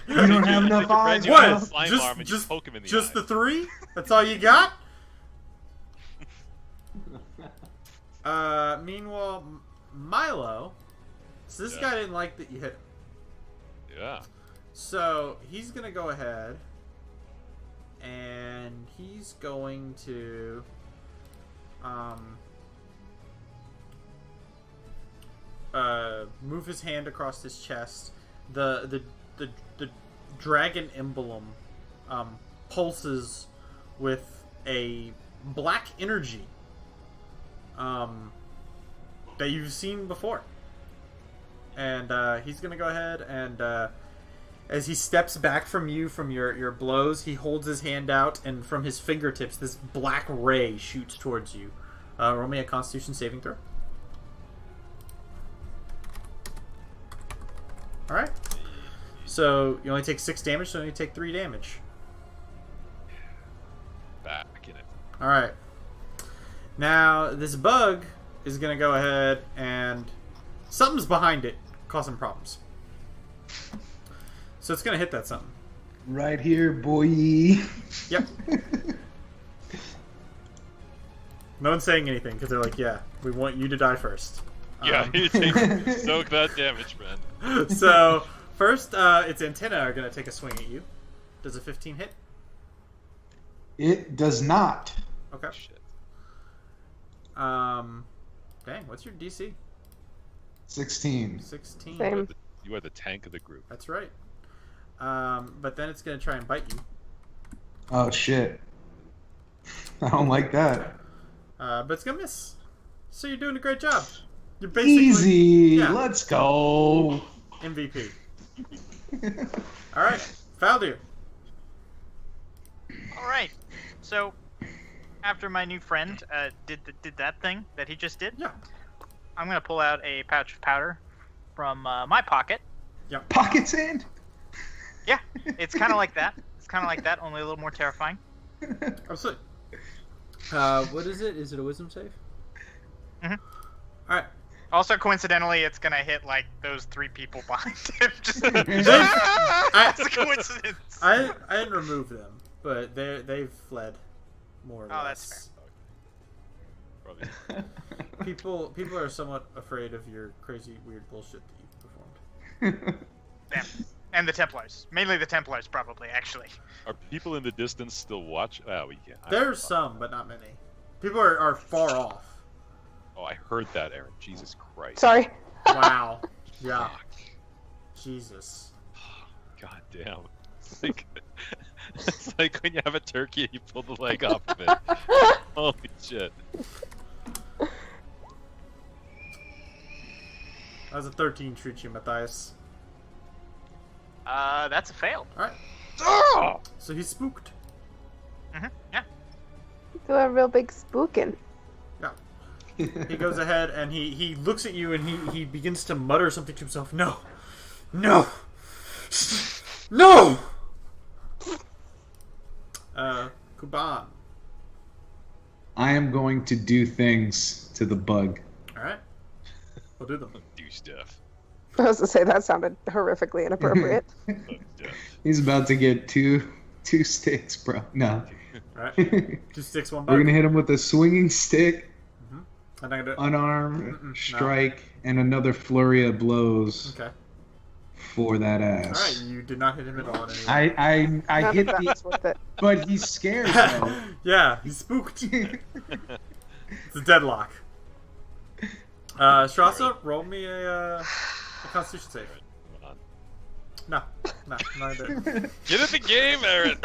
You don't have enough eyes. You What? have a slime arm and you Just poke him in the just eye. the 3? That's all you got? Meanwhile, Milo. So this Yeah. guy didn't like that you hit him. Yeah. So he's gonna go ahead and he's going to move his hand across his chest. The dragon emblem pulses with a black energy that you've seen before. And he's gonna go ahead and as he steps back from you from your blows, he holds his hand out, and from his fingertips, this black ray shoots towards you. Roll me a Constitution saving throw. All right. So you only take 6 damage, so you only take 3 damage. Back in it. All right. Now this bug is gonna go ahead and something's behind it, causing problems. So it's gonna hit that something. Right here, boy. Yep. No one's saying anything because they're like, "Yeah, we want you to die first." Yeah, you take soak that damage, man. So first, its antennae are gonna take a swing at you. Does a 15 hit? It does not. Okay. Shit. Dang, what's your DC? 16. 16. Same. You are the tank of the group. That's right. But then it's gonna try and bite you. Oh shit. I don't like that. But it's gonna miss. So you're doing a great job. You're basically Easy. yeah. Let's go. MVP. All right, Faldir. All right. So, after my new friend did that thing that he just did, Yeah. I'm gonna pull out a pouch of powder from my pocket. Pockets in. Yeah, it's kind of like that. It's kind of like that, only a little more terrifying. Absolutely. What is it? Is it a wisdom save? Mhm. All right. Also, coincidentally, it's gonna hit like those 3 people behind him. Just I- it's a coincidence. I didn't remove them, but they've fled more or Oh, less. that's Probably. People are somewhat afraid of your crazy, weird bullshit that you've performed. Damn. And the Templars, mainly the Templars, probably actually. Are people in the distance still watch? Oh, we can't. There's some, but not many. People are far off. Oh, I heard that, Aaron. Jesus Christ. Sorry. Wow. Yeah. Fuck. Jesus. God damn. It's like when you have a turkey and you pull the leg off of it. Holy shit. That was a 13 treat you, Matthias. That's a fail. All right. Oh! So he's spooked. Yeah. Do a real big spooking. He goes ahead and he looks at you and he begins to mutter something to himself. No. No. No. Kuban. I am going to do things to the bug. All right. We'll do them. Do stuff. I was to say that sounded horrifically inappropriate. Love stuff. He's about to get two sticks, bro. No. All right. We're 2 sticks, 1 bug. gonna hit him with a swinging stick, I'm not gonna do unarmed no. strike, and another flurry of blows Okay. for that All ass. right. You did not hit him at all. In any way. I None hit of that the, was worth it. but he's scared though. Yeah, he's spooked. It's a deadlock. Strasza, roll me a Constitution save. Come on. No, not a bit. Get in the game, Aaron!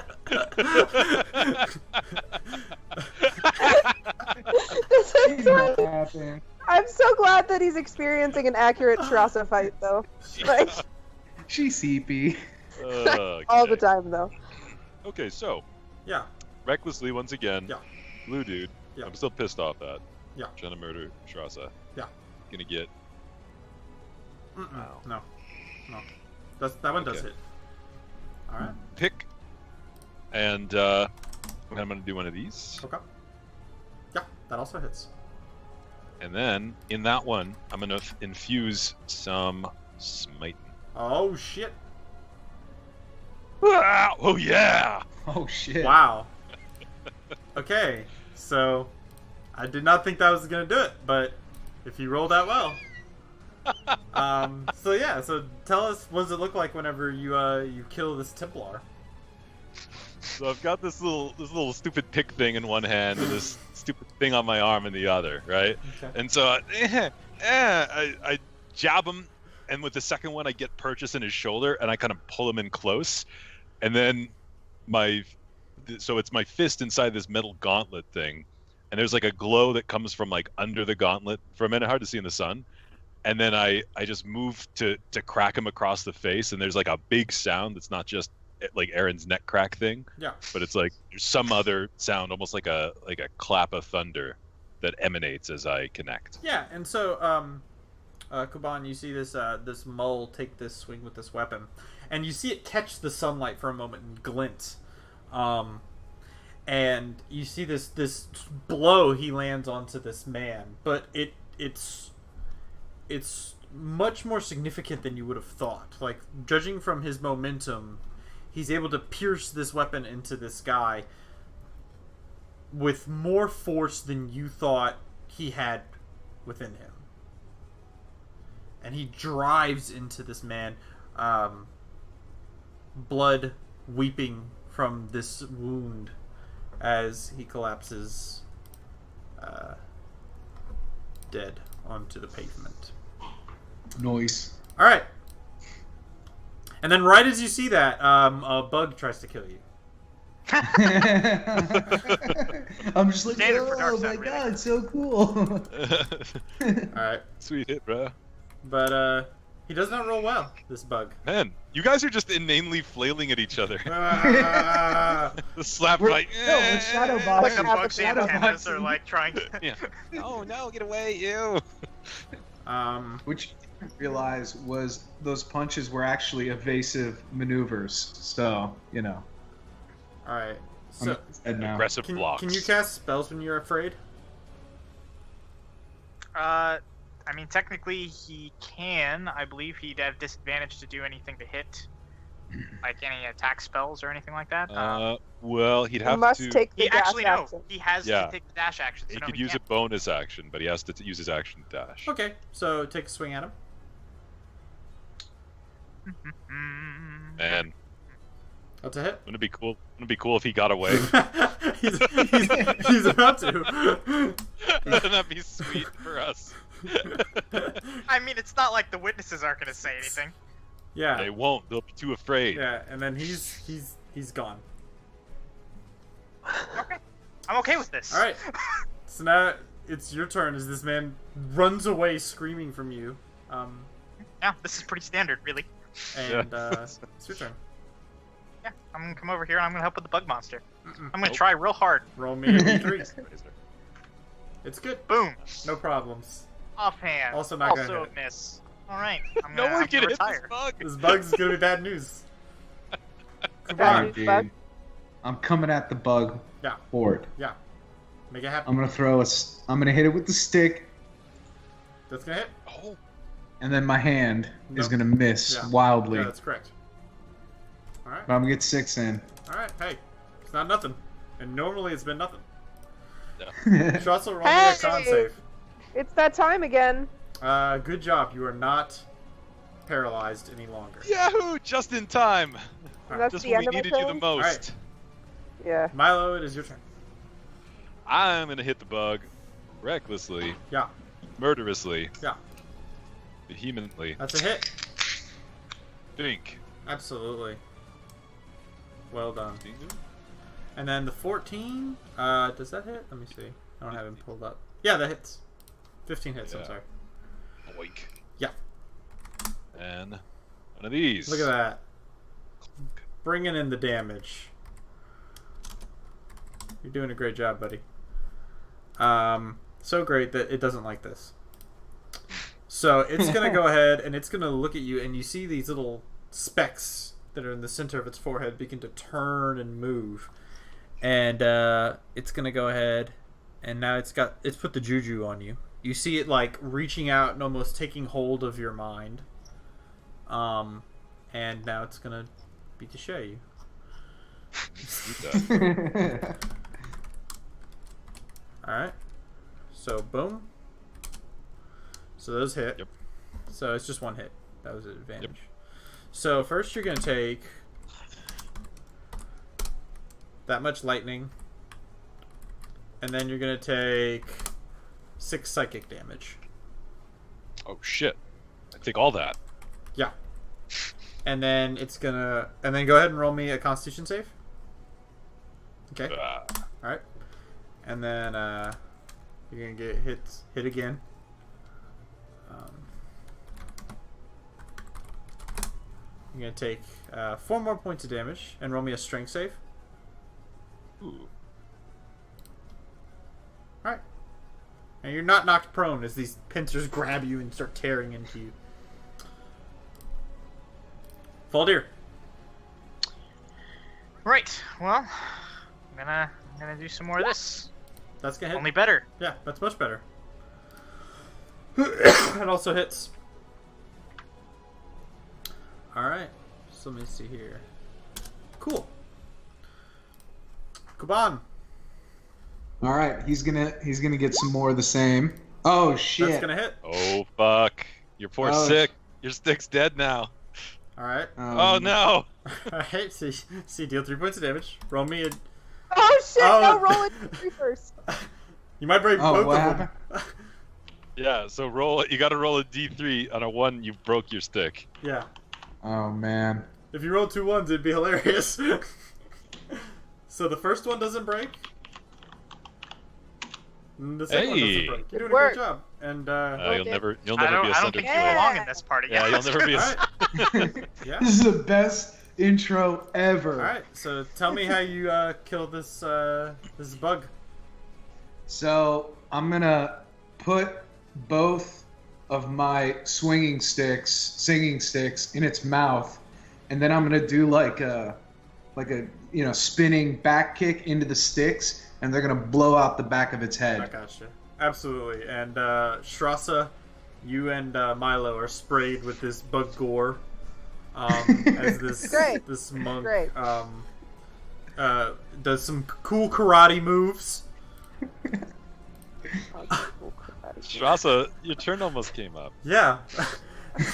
This is Ain't not like- happen. I'm so glad that he's experiencing an accurate Shirasa fight, though. Like, She's CP. all the Okay. time, though. Okay, so Yeah. recklessly once again. Yeah. Blue dude. Yeah. I'm still pissed off at. Yeah. Trying to murder Strasza. Yeah. Gonna get. Mm-mm. Wow. No. That one does Okay. hit. All right. Pick. And I'm gonna do one of these. Okay. Yeah, that also hits. And then in that one, I'm gonna infuse some smite. Oh shit! Ah, oh yeah! Oh shit. Wow. Okay, so I did not think that was gonna do it, but if you rolled that well. So yeah, so tell us, what does it look like whenever you kill this Templar? So I've got this little stupid pick thing in one hand and this stupid thing on my arm in the other, right? Okay. And so I jab him, and with the second one I get purchase in his shoulder, and I kind of pull him in close, and then so it's my fist inside this metal gauntlet thing, and there's like a glow that comes from like under the gauntlet for a minute, hard to see in the sun, and then I just move to crack him across the face, and there's like a big sound that's not just like Aaron's neck crack thing, Yeah. but it's like there's some other sound, almost like a clap of thunder that emanates as I connect. Yeah, and so Kuban, you see this this mole take this swing with this weapon, and you see it catch the sunlight for a moment and glint, and you see this blow he lands onto this man, but it's much more significant than you would have thought. Like, judging from his momentum, he's able to pierce this weapon into this guy with more force than you thought he had within him. And he drives into this man, blood weeping from this wound as he collapses dead onto the pavement. Noise. All right. And then right as you see that, a bug tries to kill you. I'm just like, Standard for oh Darkseid, my really. god, so cool. Alright. Sweet hit, bro. But, he does not roll well, this bug. Man, you guys are just inanely flailing at each other. Ah, The slap We're- fight. no, we're shadow Like boxing. the Like Bugsy shadow antennas are boxing. like trying to. Yeah. No, no, get away, you. Which you didn't realize was those punches were actually evasive maneuvers. So, you know. alright. I'm So, dead now. Aggressive blocks. can you cast spells when you're afraid? I mean, technically he can. I believe he'd have disadvantage to do anything to hit, like any attack spells or anything like that. Well, he'd You have must to. take the He dash actually no. action. He has Yeah. to take the dash action. So He no, could he use a can't. bonus action, but he has to use his action to dash. Okay, so take a swing at him. Man, That's a hit. wouldn't it be cool? Wouldn't it be cool if he got away? he's about to. Wouldn't that be sweet for us? I mean, it's not like the witnesses aren't going to say anything. Yeah. They won't. They'll be too afraid. Yeah, and then he's gone. Okay, I'm okay with this. All right. So now it's your turn as this man runs away screaming from you. Yeah, this is pretty standard, really. And it's your turn. Yeah, I'm gonna come over here and I'm gonna help with the bug monster. Mm-mm. I'm gonna Nope. try real hard. Roll me a d3. It's good. Boom. No problems. Offhand. Also not gonna Also hit. a miss. All right. I'm No gonna, one I'm can gonna hit this retire. bug. This bug's gonna be bad news. Come Bad on. news. Dude, Bug. I'm coming at the bug Yeah. hard. Yeah. Make it happen. I'm gonna I'm gonna hit it with the stick, That's gonna hit. Oh, and then my hand is Nope. gonna miss Yeah. wildly. Yeah, that's correct. All right. But I'm gonna get 6 in. All right. Hey, it's not nothing. And normally it's been nothing. Hey! Should also roll me a con Hey! save. It's that time again. Good job. You are not paralyzed any longer. Yahoo! Just in time. That's Just the when end we of my needed you the turn? most. Alright. Yeah. Milo, it is your turn. I'm gonna hit the bug recklessly, Yeah. murderously, Yeah. vehemently. That's a hit. Think. Absolutely. Well done. And then the 14, does that hit? Let me see. I don't have him pulled up. Yeah, that hits. 15 hits, I'm Yeah. sorry. Oink. Yeah. And one of these. Look at that. Bringing in the damage. You're doing a great job, buddy. So great that it doesn't like this. So it's going to go ahead and it's going to look at you, and you see these little specks that are in the center of its forehead begin to turn and move. And it's going to go ahead, and now it's put the juju on you. You see it like reaching out and almost taking hold of your mind. And now it's going to beat the shit out of you. Eat that. Alright. So, boom. So those hit. Yep. So it's just one hit. That was an advantage. So first you're going to take that much lightning. And then you're going to take 6 psychic damage. Oh shit! I take all that. Yeah. And then it's going to... And then go ahead and roll me a Constitution save. Okay. Alright. And then you're going to get hit again. You're going to take 4 more points of damage and roll me a strength save. Ooh. Alright. And you're not knocked prone as these pincers grab you and start tearing into you. Faldir. Right. Well, I'm gonna do some more of this. That's going to hit. Only better. Yeah, that's much better. That also hits. Alright. So let me see here. Cool. Kuban. All right, he's gonna get some more of the same. Oh shit! That's going to hit. Oh fuck! Your poor Oh. sick. Your stick's dead now. Alright. Oh no! Alright, see, deal 3 points of damage. Roll me a... Oh shit! Oh. No, roll it first. You might break Oh, both what of them. Yeah. So roll. You got to roll a d3. On a 1, you broke your stick. Yeah. Oh man. If you roll 2 1s, it'd be hilarious. So the first one doesn't break. And the second one Hey. doesn't break. You're doing a Work. great job. And You'll never be a I don't center think killer. you belong in this party. Yeah, you'll never be a. Alright. Yeah. This is the best intro ever. All right. So tell me how you kill this this bug. So I'm gonna put both of my singing sticks in its mouth, and then I'm gonna do like a spinning back kick into the sticks, and they're gonna blow out the back of its I head. gotcha. Absolutely. And Strassa, you and Milo are sprayed with this bug gore. As this Great. this monk Great. does some cool karate moves. Strassa, your turn almost came up. Yeah.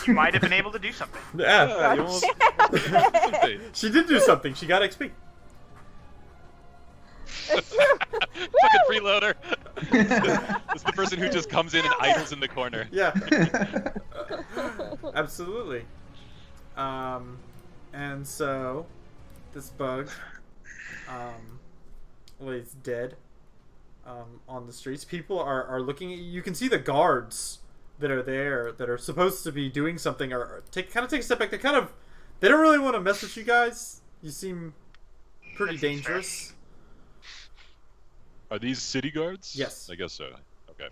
You might have been able to do something. Yeah. You almost something. She did do something. She got XP. Fucking freeloader. It's the person who just comes in and idles in the corner. Yeah. Absolutely. And so this bug lays dead on the streets. People are looking at you. You can see the guards that are there that are supposed to be doing something or take a step back. They don't really want to mess with you guys. You seem pretty That seems fair. dangerous. Are these city guards? Yes. I guess so. Okay.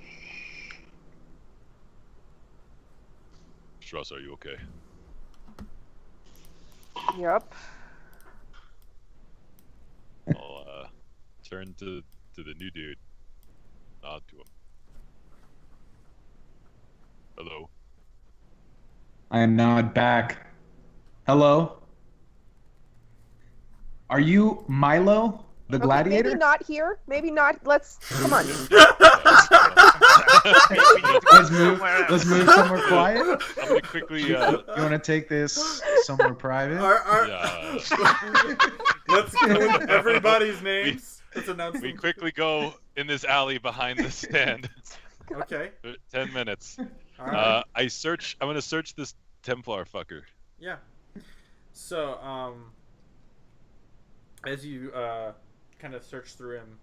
Strauss, are you okay? Yep. I'll turn to the new dude. Nod to him. Hello. I nod back. Hello? Are you Milo, the Okay, gladiator? maybe not here. Maybe not. Let's come on. Let's move somewhere quiet. I'm gonna quickly. You want to take this somewhere private? Yeah. Let's go with everybody's names. Let's announce We them. quickly go in this alley behind the stand. Okay. 10 minutes. All right. I'm gonna search this Templar fucker. Yeah. So, as you kind of search through him,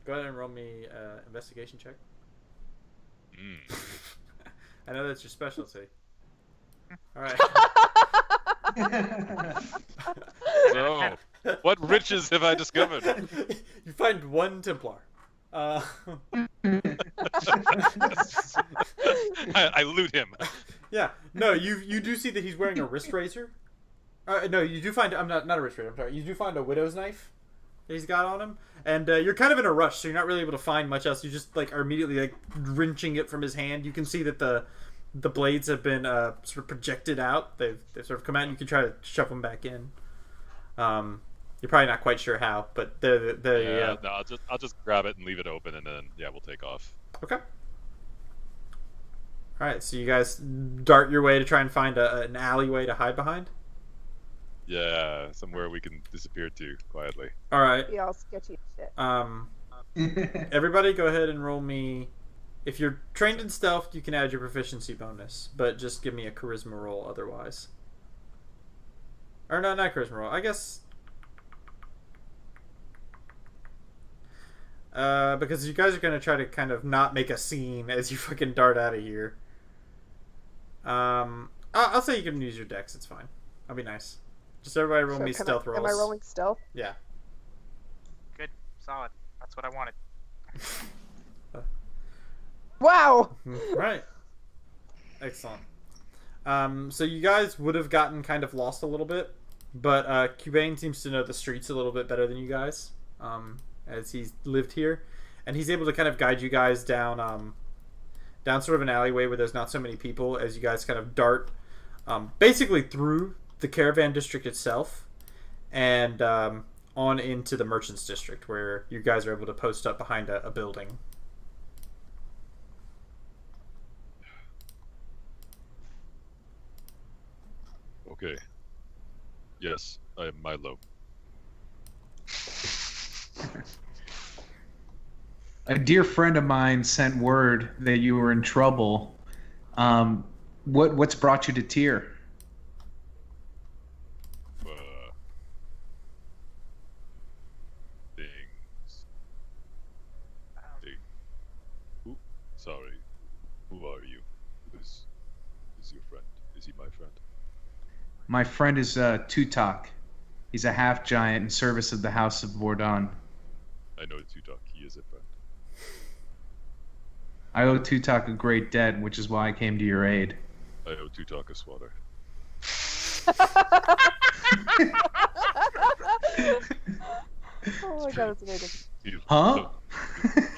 go ahead and roll me investigation check. Mm. I know that's your specialty. All right. So, what riches have I discovered? You find one Templar. I loot him. Yeah. No, you do see that he's wearing a wrist razor. No, you do find. I'm not a wrist razor. I'm sorry. You do find a widow's knife that he's got on him, and you're kind of in a rush, so you're not really able to find much else. You just are immediately wrenching it from his hand. You can see that the blades have been sort of projected out. They've sort of come out, and you can try to shove them back in. You're probably not quite sure how, but Yeah, no, I'll just grab it and leave it open, and then we'll take off. Okay. All right, so you guys dart your way to try and find an alleyway to hide behind. Yeah, somewhere we can disappear to quietly. All right. Be all sketchy shit. Everybody, go ahead and roll me. If you're trained in stealth, you can add your proficiency bonus, but just give me a charisma roll otherwise. Or no, not charisma roll. I guess. Because you guys are gonna try to kind of not make a scene as you fucking dart out of here. I'll say you can use your dex. It's fine. I'll be nice. Just everybody roll So me stealth rolls. Am I rolling stealth? Yeah. Good, solid. That's what I wanted. Wow. Right. Excellent. So you guys would have gotten kind of lost a little bit, but Cubane seems to know the streets a little bit better than you guys, as he's lived here, and he's able to kind of guide you guys down sort of an alleyway where there's not so many people as you guys kind of dart basically through the caravan district itself and on into the merchants district where you guys are able to post up behind a building. Okay. Yes, I am Milo. A dear friend of mine sent word that you were in trouble. What's brought you to Tyr? Sorry. Who are you? Is your friend? Is he my friend? My friend is Tutok. He's a half giant in service of the House of Vordon. I know Tutok. He is a friend. I owe Tutok a great debt, which is why I came to your aid. I owe Tutok a swatter. Oh my god, that's amazing. Huh?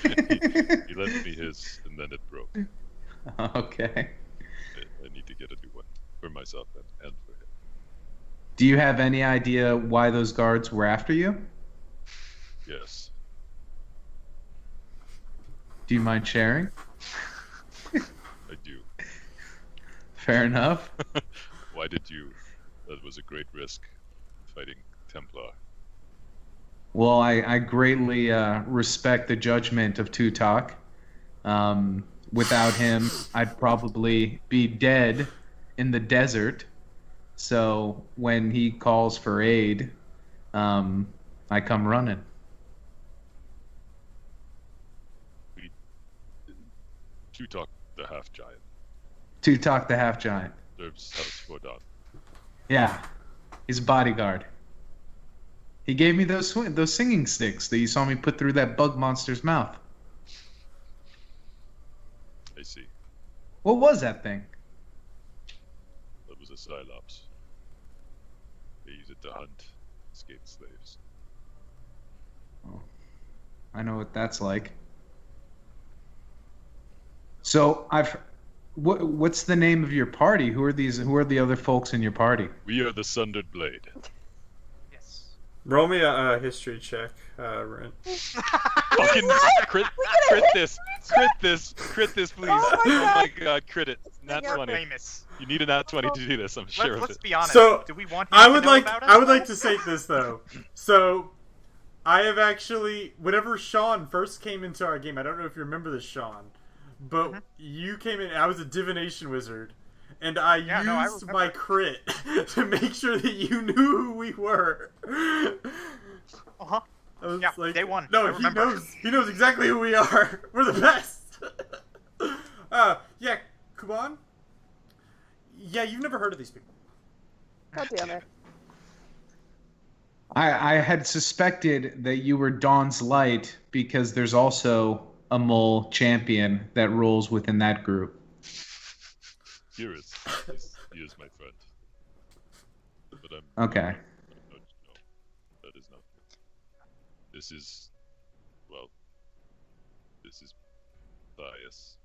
He lent me his, and then it broke. Okay. I need to get a new one for myself and for him. Do you have any idea why those guards were after you? Yes. Do you mind sharing? I do. Fair enough. Why did you? That was a great risk, fighting Templar. Well, I greatly respect the judgment of Tutok. Without him, I'd probably be dead in the desert. So when he calls for aid, I come running. Tutok, the half giant, Tutok the half giant. serves House Vordon. Yeah, he's a bodyguard. He gave me those singing sticks that you saw me put through that bug monster's mouth. I see. What was that thing? That was a Cylops. They use it to hunt escaped slaves. I know what that's like. So what's the name of your party? Who are the other folks in your party? We are the Sundered Blade. Yes. Roll me a history check, Ren. Fucking crit this, please. Oh my God. God, crit it. Nat You're 20. Famous. You need a nat 20 to do this, I'm sure of Let's it. be honest. So, do we want him I to would know like about I would us? like to say this though. So I have actually, whenever Sean first came into our game, I don't know if you remember this, Sean, but you came in. I was a divination wizard, and I Yeah, no, I used remember. my crit to make sure that you knew who we were. Uh-huh. I was Yeah, day one, No, I he remember. knows. He knows exactly who we are. We're the best. Yeah, Kuban. Yeah, you've never heard of these people. God damn it. I had suspected that you were Dawn's Light because there's also a mole champion that rolls within that group. Here is he is my friend. But Okay. no, that is not. This is Thias.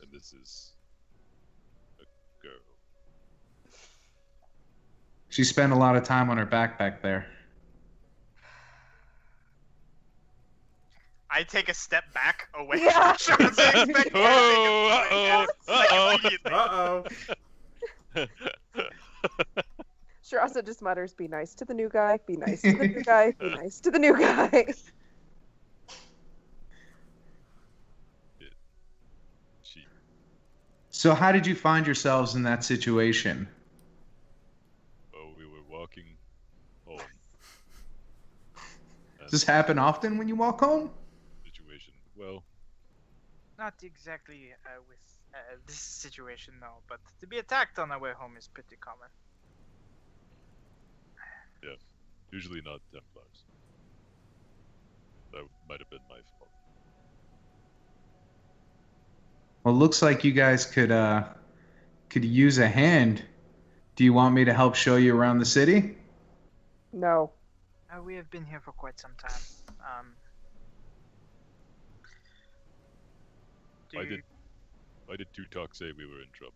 And this is a girl. She spent a lot of time on her backpack there. I take a step back away. Yeah. from Sean's expectation. Oh, uh-oh, Immediately. Uh-oh. Shirasa just mutters, be nice to the new guy, be nice to the new guy, be nice to the new guy. She, So how did you find yourselves in that situation? we were walking home. Does this happen often when you walk home? Situation. Well, Not exactly with this situation, no, but to be attacked on our way home is pretty common. usually not Templars. That might have been my fault. Well, it looks like you guys could use a hand. Do you want me to help show you around the city? No. We have been here for quite some time. Why did Tutok say we were in trouble?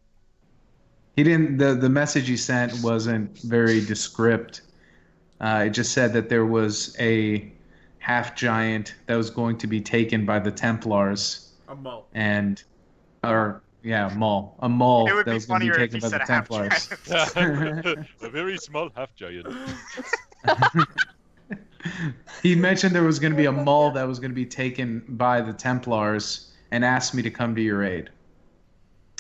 He didn't. The message he sent wasn't very descript. It just said that there was a half giant that was going to be taken by the Templars, A mole. and a mole It would that be was going to be funnier if taken he by the said a half Templars. giant. A very small half giant. He mentioned there was going to be a mole that was going to be taken by the Templars and asked me to come to your aid.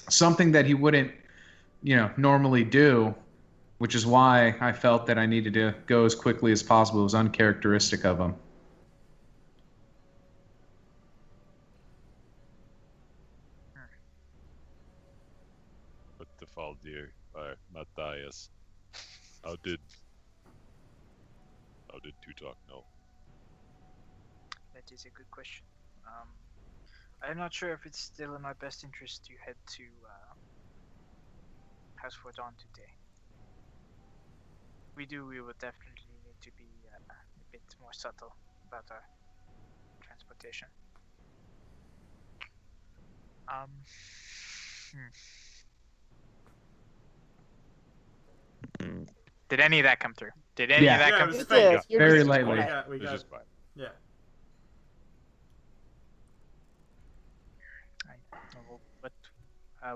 Something that he wouldn't, normally do, which is why I felt that I needed to go as quickly as possible. It was uncharacteristic of him. to Faldir by Matthias. How did Tutok know? That is a good question. I'm not sure if it's still in my best interest to head to House Fordon today. We will definitely need to be a bit more subtle about our transportation. Did any of that come through? Did any Yeah. of that Yeah, come it was through? You did. fake. You're Very just- lightly. We It's got just fine. yeah.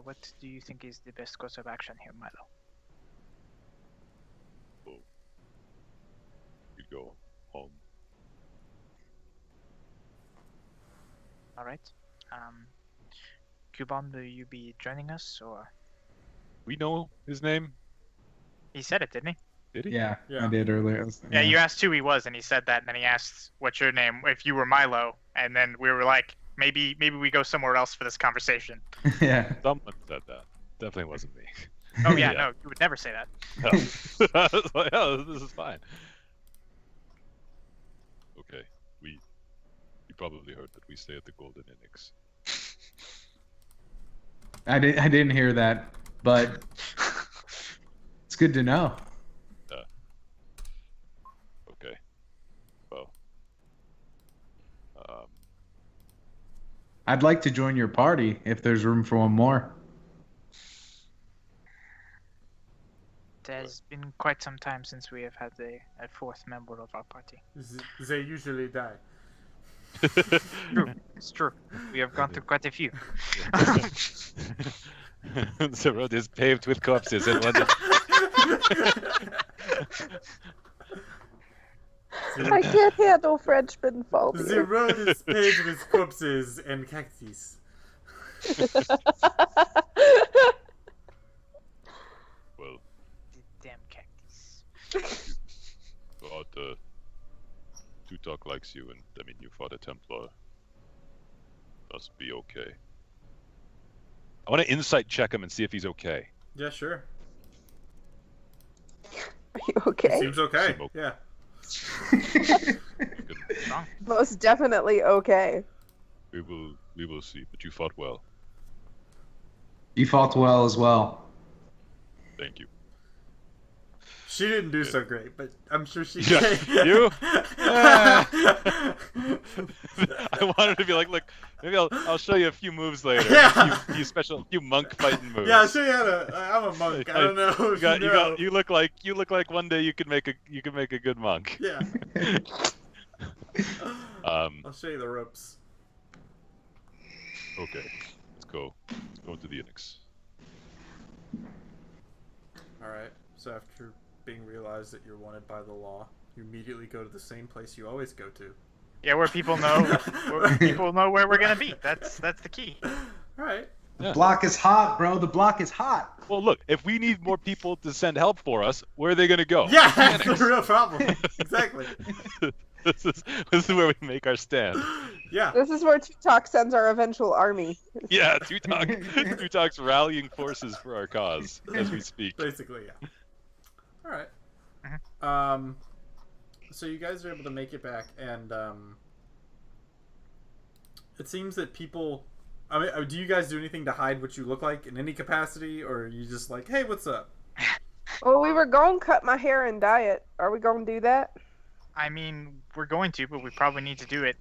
What do you think is the best course of action here, Milo? You go home. All right. Kuban, will you be joining us, or We know his name. he said it, didn't he? Did he? Yeah, Yeah. I did earlier. Yeah, you asked who he was, and he said that, and then he asked, "What's your name?" If you were Milo, and then we were like, maybe we go somewhere else for this conversation. Yeah. Someone said that. Definitely wasn't me. Oh yeah, Yeah. no, you would never say that. No. I was like, oh, this is fine. Okay, you probably heard that we stay at the Golden Index. I didn't hear that, but it's good to know. Okay. Well. I'd like to join your party if there's room for one more. It has been quite some time since we have had a fourth member of our party. They usually die. True, it's true. We have gone through quite a few. The road is paved with corpses and one. I can't handle Frenchman Faldi. The road is paved with corpses and cactus. Well, The damn cactus. but Tutok likes you, and I mean, you fought a Templar. Must be okay. I want to insight check him and see if he's okay. Yeah, sure. Are you okay? Seems okay. Seem okay. Yeah. Wrong. Most definitely okay. We will see. But you fought well. You fought well as well. Thank you. She didn't do so great, but I'm sure she Yeah, did. you? I wanted to be like, look, maybe I'll show you a few moves later. Yeah. A few monk fighting moves. Yeah, she had I'm a monk. I don't know if you know. You look like one day you could make a good monk. Yeah. Um. I'll show you the ropes. Okay. Let's go. Let's go into the Unix. Alright, so after being realized that you're wanted by the law, you immediately go to the same place you always go to. Yeah, where people know where we're gonna be. That's the key. Alright. The block is hot, bro. The block is hot. Well, look, if we need more people to send help for us, where are they gonna go? Yeah, that's the real problem. Exactly. This is where we make our stand. Yeah. This is where Tutok sends our eventual army. Yeah, Tutok's rallying forces for our cause as we speak. Basically, yeah. Alright. So you guys are able to make it back, and it seems that people. I mean, do you guys do anything to hide what you look like in any capacity, or are you just like, hey, what's up? Well, we were going to cut my hair and dye it. Are we going to do that? I mean, we're going to, but we probably need to do it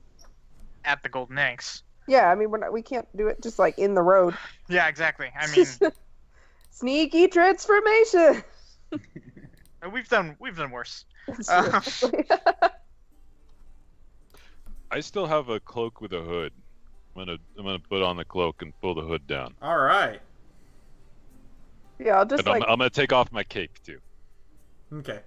at the Golden Eggs. Yeah, I mean, we can't do it just like in the road. Yeah, exactly. I mean, Sneaky transformation. we've done worse. Seriously. I still have a cloak with a hood. I'm gonna put on the cloak and pull the hood down. Alright. Yeah, I'll just And like. I'm gonna take off my cape too. Okay.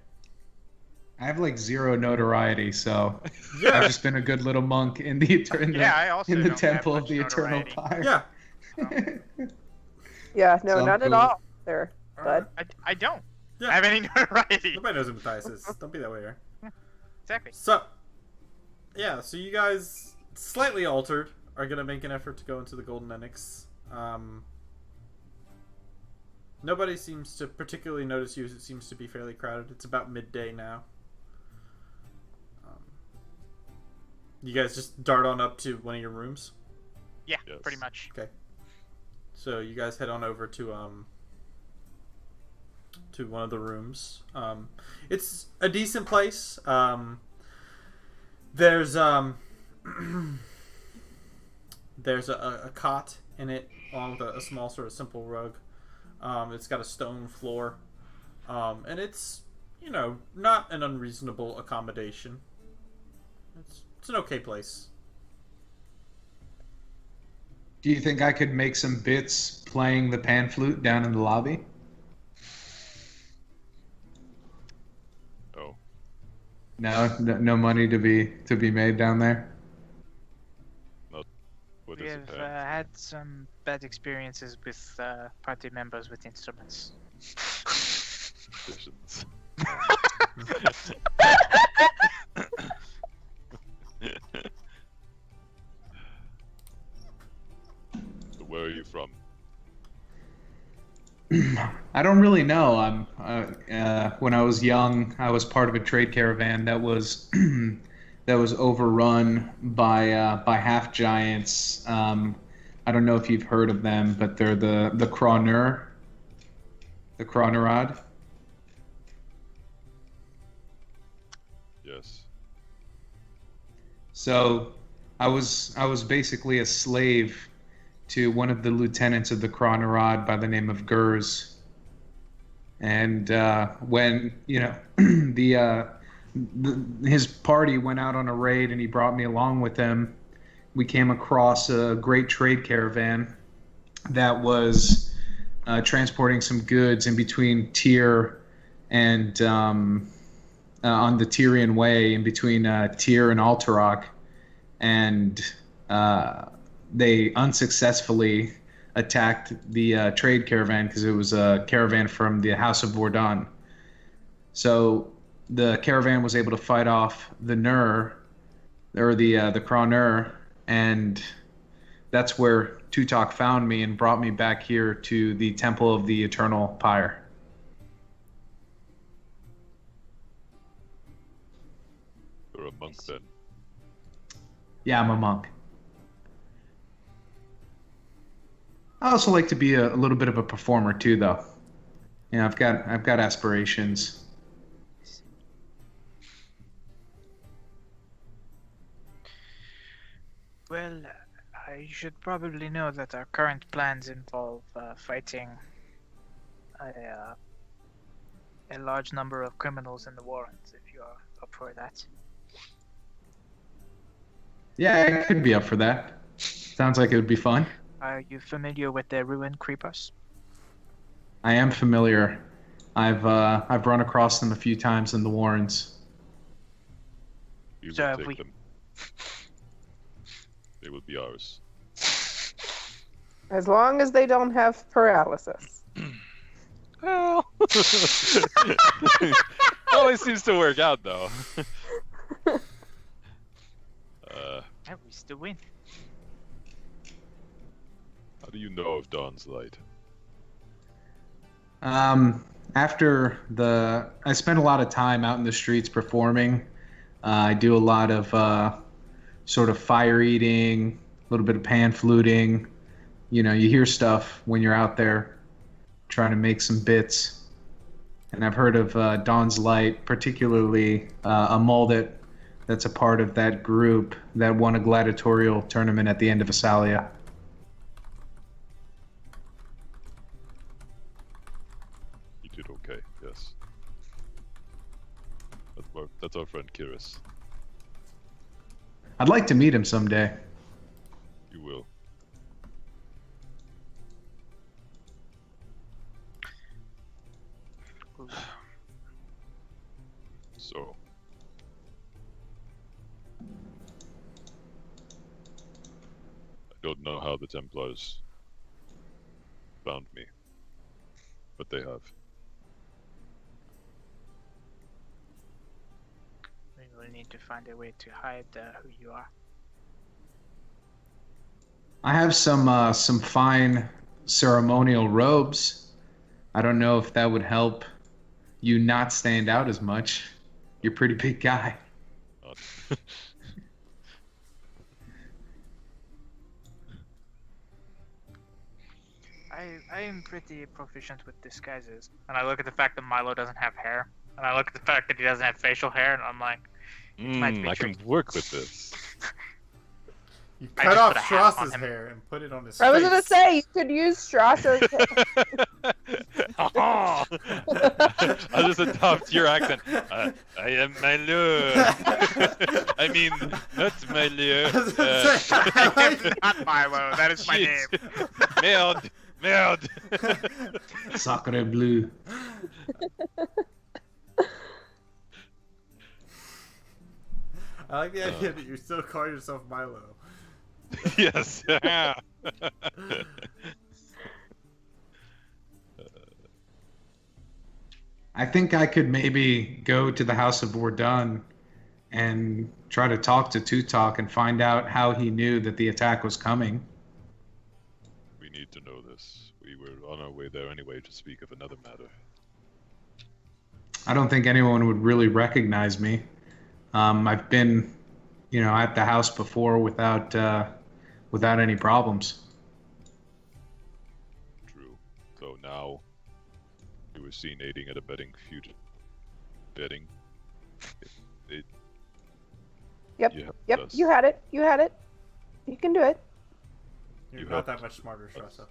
I have like zero notoriety, so Yeah. I've just been a good little monk in the Yeah, I also in the don't have temple of much the Eternal notoriety. Fire. Yeah. Yeah, no, Sounds not at cool. all. There, bud. I don't Yeah. have any notoriety. Nobody knows who Matthias is. Don't be that way here. Exactly. So, yeah, so you guys, slightly altered, are going to make an effort to go into the Golden Enix. Nobody seems to particularly notice you. It seems to be fairly crowded. It's about midday now. You guys just dart on up to one of your rooms? Yeah, Yes. pretty much. Okay. So you guys head on over to one of the rooms. It's a decent place. There's there's a cot in it along with a small sort of simple rug. It's got a stone floor, and it's not an unreasonable accommodation. It's an okay place. Do you think I could make some bits playing the pan flute down in the lobby? Oh, No money to be made down there. what We is have it? had some bad experiences with party members with instruments. Visions. So where are you from? I don't really know. When I was young, I was part of a trade caravan that was that was overrun by half giants. I don't know if you've heard of them, but they're the Cronur, the Cronerad. Yes. So I was basically a slave to one of the lieutenants of the Cronerad by the name of Gurs. And when his party went out on a raid and he brought me along with him, we came across a great trade caravan that was transporting some goods in between Tyr and on the Tyrian Way, in between Tyr and Alterok, and they unsuccessfully attacked the trade caravan because it was a caravan from the House of Vordon. So the caravan was able to fight off the Nur, or the Cronur, and that's where Tutok found me and brought me back here to the Temple of the Eternal Pyre. You're a monk then. Yeah, I'm a monk. I also like to be a little bit of a performer too, though. Yeah, I've got aspirations. Well, you should probably know that our current plans involve fighting a large number of criminals in the Warrens, if you are up for that. Yeah, I could be up for that. Sounds like it would be fun. Are you familiar with the Ruin Creepers? I am familiar. I've run across them a few times in the Warrens. We will So have take we. them. They will be ours. As long as they don't have paralysis. Well, Always seems to work out though. at least to win. How do you know of Dawn's Light? I spend a lot of time out in the streets performing. I do a lot of sort of fire eating, a little bit of pan fluting. You hear stuff when you're out there trying to make some bits. And I've heard of Dawn's Light, particularly a mole that's a part of that group that won a gladiatorial tournament at the end of Asalia. You did okay, yes. That's our friend Kiris. I'd like to meet him someday. You will. So. I don't know how the Templars found me, but they have. We will need to find a way to hide who you are. I have some fine ceremonial robes. I don't know if that would help you not stand out as much. You're a pretty big guy. Uh, I am pretty proficient with disguises. And I look at the fact that Milo doesn't have hair. And I look at the fact that he doesn't have facial hair, and I'm like, might be I can tricky. work with this. You I cut just off put a hat on Strauss's him. hair and put it on his I was face. gonna say you could use Strasser's. I'll just adopt your accent. I am Milo. I mean, not Milo. Not Milo, that is my name. Merde. Merde. Sacre bleu. I like the idea that you still call yourself Milo. Yes. I think I could maybe go to the House of Vordun and try to talk to Tutok and find out how he knew that the attack was coming. We need to know this. We were on our way there anyway to speak of another matter. I don't think anyone would really recognize me. I've been, at the house before without any problems. True. So now you were seen aiding and abetting fugitive betting. Yep, You helped Yep, us. you had it. You had it. You can do it. You're You not helped that much smarter, Straussa.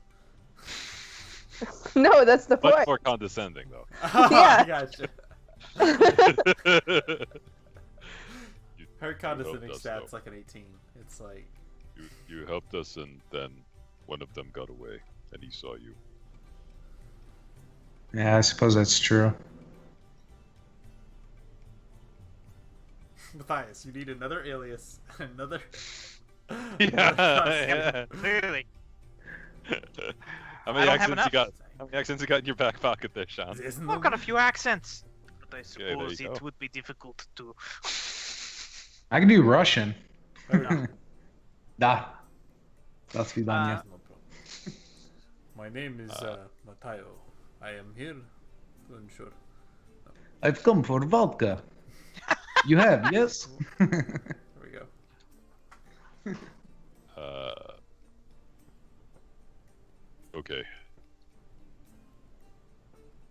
No, that's the Much point. more condescending, though. Oh, Yeah. I gotcha. Her condescending helped us, stats though. like an 18. It's like, You helped us, and then one of them got away, and he saw you. Yeah, I suppose that's true. Matthias, you need another alias, another. Yeah. Clearly. How many I don't have accents you enough. got? How many accents you got in your back pocket there, Sean? Isn't I've got a few accents. But I there you suppose go. it would be difficult to. I can do Russian. No. Da. До свидания. My name is Matteo. I am here to ensure. I've come for vodka. You have, yes? There we go. Okay.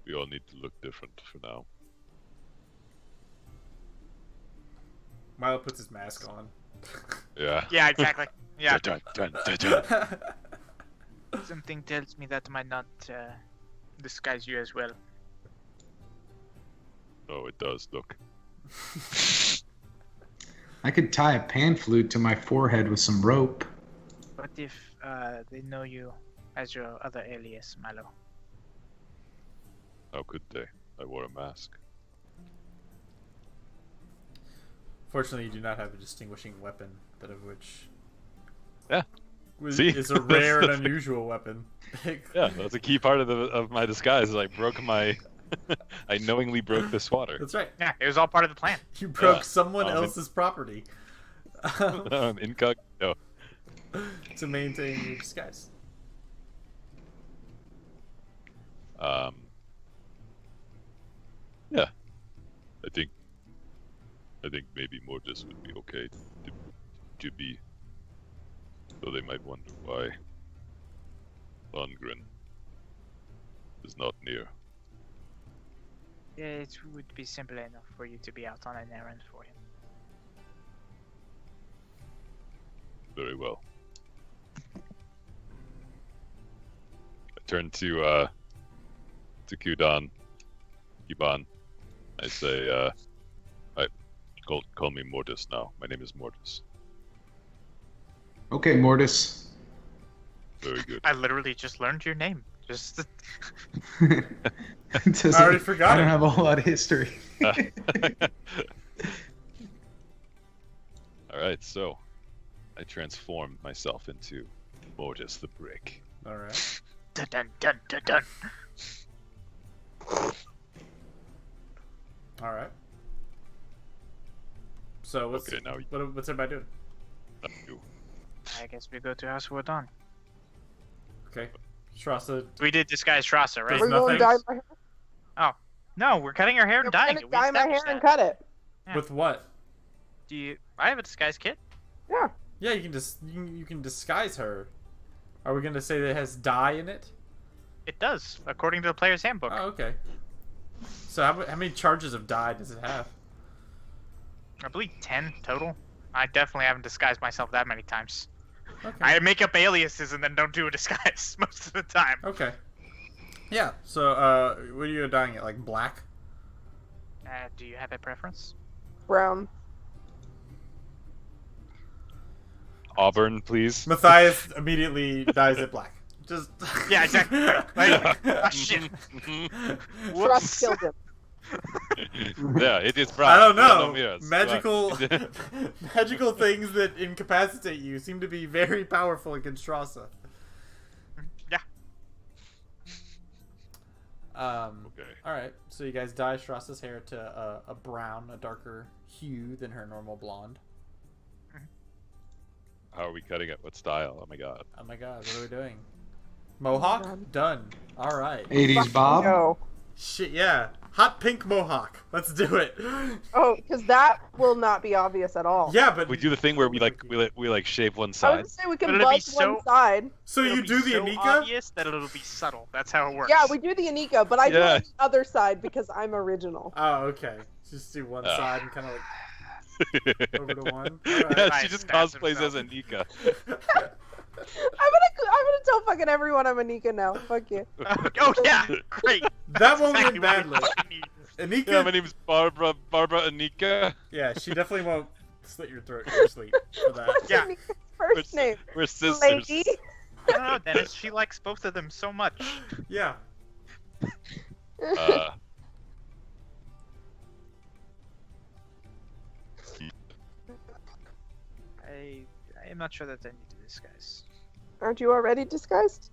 We all need to look different for now. Milo puts his mask on. Yeah. Yeah, exactly. Yeah. Dun, dun, dun, dun, dun. Something tells me that might not disguise you as well. Oh, it does. Look. I could tie a pan flute to my forehead with some rope. What if they know you as your other alias, Milo? How could they? I wore a mask. Fortunately, you do not have a distinguishing weapon, that of which Yeah. was, See? is a rare and unusual weapon. Yeah, that's a key part of my disguise. Is I broke my. I knowingly broke the swatter. That's right. Yeah, it was all part of the plan. You broke Yeah. someone It- else's property Incognito. to maintain your disguise. Yeah. I think maybe Mortis would be okay to be. Though they might wonder why Lundgren is not near. Yeah, it would be simple enough for you to be out on an errand for him. Very well. I turn to Kudan, Iban. I say, call me Mortis now. My name is Mortis. Okay, Mortis. Very good. I literally just learned your name. Just Doesn't- I already forgot I don't it. have a whole lot of history. Alright, so I transform myself into Mortis the Brick. All right. dun dun dun dun dun. All right. So what's Okay, now what's everybody doing? you. I guess we go to House Wardon. Okay. Strasza. We did disguise Strasza, right? Does We're going to nothing? dye my hair. No, we're cutting her hair and We're dyeing gonna it. We dye my hair established and that. cut it. Yeah. With what? Do you? I have a disguise kit. Yeah. Yeah, you can you can disguise her. Are we gonna say that it has dye in it? It does, according to the player's handbook. Oh, okay. So how many charges of dye does it have? I believe 10 total. I definitely haven't disguised myself that many times. Okay. I make up aliases and then don't do a disguise most of the time. Okay. Yeah. So what are you dyeing it, like black? Do you have a preference? Brown. Auburn, please. Matthias immediately dyes it black. Just Yeah, exactly. Like, ah, shit. Frost Whoops. killed him. Yeah, it is brown. I don't There are know. no mirrors. Magical, Right. magical things that incapacitate you seem to be very powerful against Strasza. Yeah. Okay. All right. So you guys dye Strasza's hair to a brown, a darker hue than her normal blonde. How are we cutting it? What style? Oh my god. Oh my god, what are we doing? Mohawk? God. Done. All right. 80s Bob. No. Shit, yeah. Hot pink mohawk. Let's do it. Oh, because that will not be obvious at all. Yeah, but We do the thing where we like shave one I side. would say we But can it'll be buzz one so- side. so It'll you be do the so Anika? obvious that it'll be subtle. That's how it works. Yeah, we do the Anika, but I do Yeah. it on the other side because I'm original. Oh, okay. Just do one side and kind of like over to one. All Yeah, right. she Nice, just that's cosplays as himself. Anika. I'm gonna tell fucking everyone I'm Anika now. Fuck you. Oh yeah, great. That won't Exactly end what badly. I need. Anika? Yeah, my name's Barbara Anika. Yeah, she definitely won't slit your throat in your sleep for that. Yeah. Anika's first name. We're sisters. Lady. I don't know, Dennis. She likes both of them so much. Yeah. Uh, I am not sure that I need to disguise. Aren't you already disguised?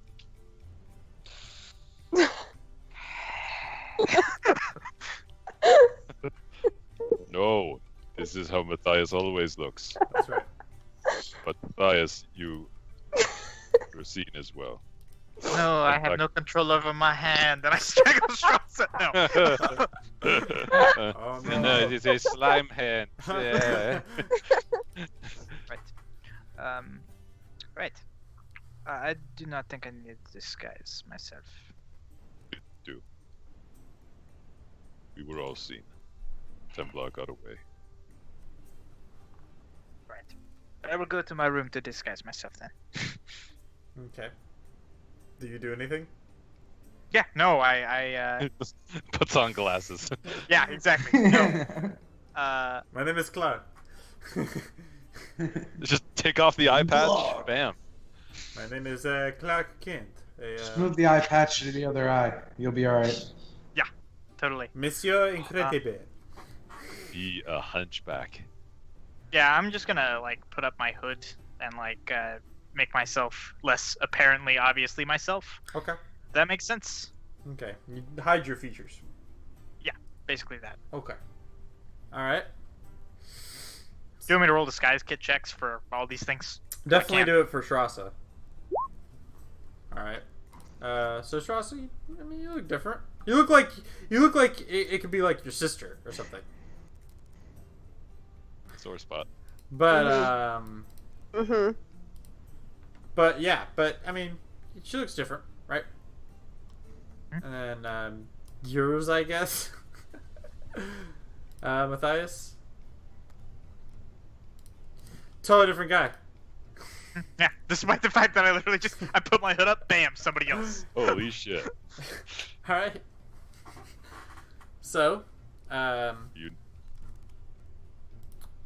no, this is how Matthias always looks. That's right. But Matthias, you're seen as well. No, I have no control over my hand, and I strangle Strasza. No. Oh, no, no. it is a slime hand. Yeah. Right. I do not think I need to disguise myself. We were all seen. Templar got away. Right. I will go to my room to disguise myself then. Okay. Do you do anything? Yeah, no, I Puts on glasses. yeah, exactly. No. My name is Clark. Just take off the eye patch. Bam. My name is Clark Kent. Just move the eye patch to the other eye. You'll be alright. Totally. Monsieur Incredible. Be a hunchback. Yeah, I'm just gonna like put up my hood and like make myself less apparently obviously myself. Okay. That makes sense. Okay. You hide your features. Basically that. Okay. All right. Do you want me to roll disguise kit checks for all these things? Definitely can't. do it for Strasza. All right. So Strasza, I mean, you look different. You look like it could be like your sister or something. Sore spot. But Mm-hmm. but yeah, but I mean, she looks different, right? Hmm. And then yours, I guess. Matthias. Totally different guy. Yeah, despite the fact that I literally just I put my hood up, bam, somebody else. Holy shit. All right. So, You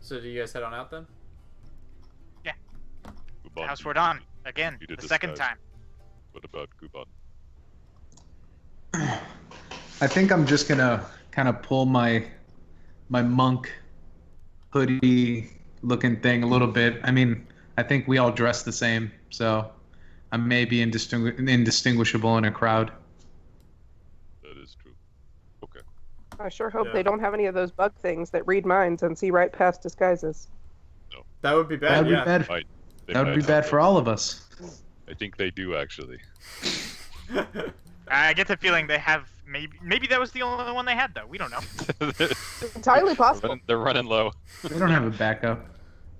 so do you guys head on out then? Guban, House you- we're on again, you did the second disguise. time. What about Guban? I think I'm just gonna kind of pull my monk hoodie looking thing a little bit. I mean, I think we all dress the same, so I may be indistinguishable in a crowd. That is true. Okay. I sure hope Yeah. they don't have any of those bug things that read minds and see right past disguises. That would be bad. That would Yeah. be bad. Might- they That would might be have bad to. for all of us. I think they do actually. I get the feeling they have maybe that was the only one they had though. We don't know. Entirely possible. They're running low. They don't have a backup.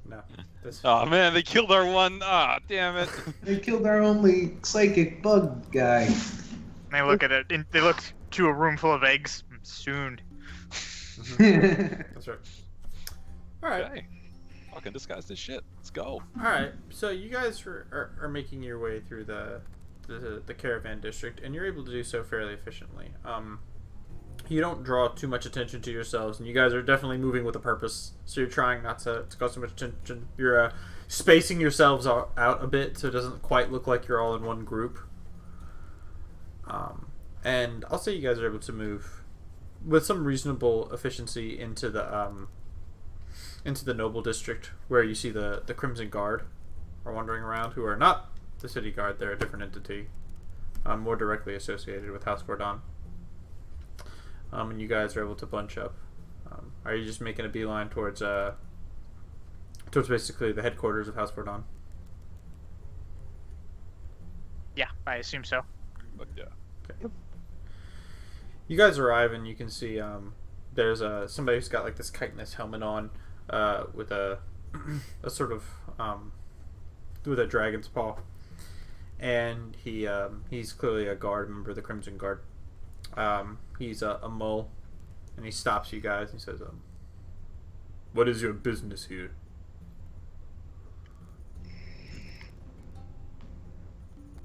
No. This, Oh man, they killed our one. Ah, damn it. They killed our only psychic bug guy. And they look at it. And they look to a room full of eggs. Soon. that's right. All right. Okay. Fucking disguise this shit. Let's go. All right. So you guys are making your way through the caravan district, and you're able to do so fairly efficiently. You don't draw too much attention to yourselves, and you guys are definitely moving with a purpose. So you're trying not to cause too much attention. You're spacing yourselves out a bit, so it doesn't quite look like you're all in one group. And I'll say you guys are able to move with some reasonable efficiency into the Noble District, where you see the Crimson Guard are wandering around, who are not the City Guard. They're a different entity, more directly associated with House Gordon. And you guys are able to bunch up. Are you just making a beeline towards basically the headquarters of House Gordon? Yeah, I assume so. But yeah. Okay. You guys arrive, and you can see there's somebody who's got like this chitinous helmet on, with a sort of with a dragon's paw, and he's clearly a guard, member of the Crimson Guard. He's a mole, and he stops you guys and he says, "What is your business here?"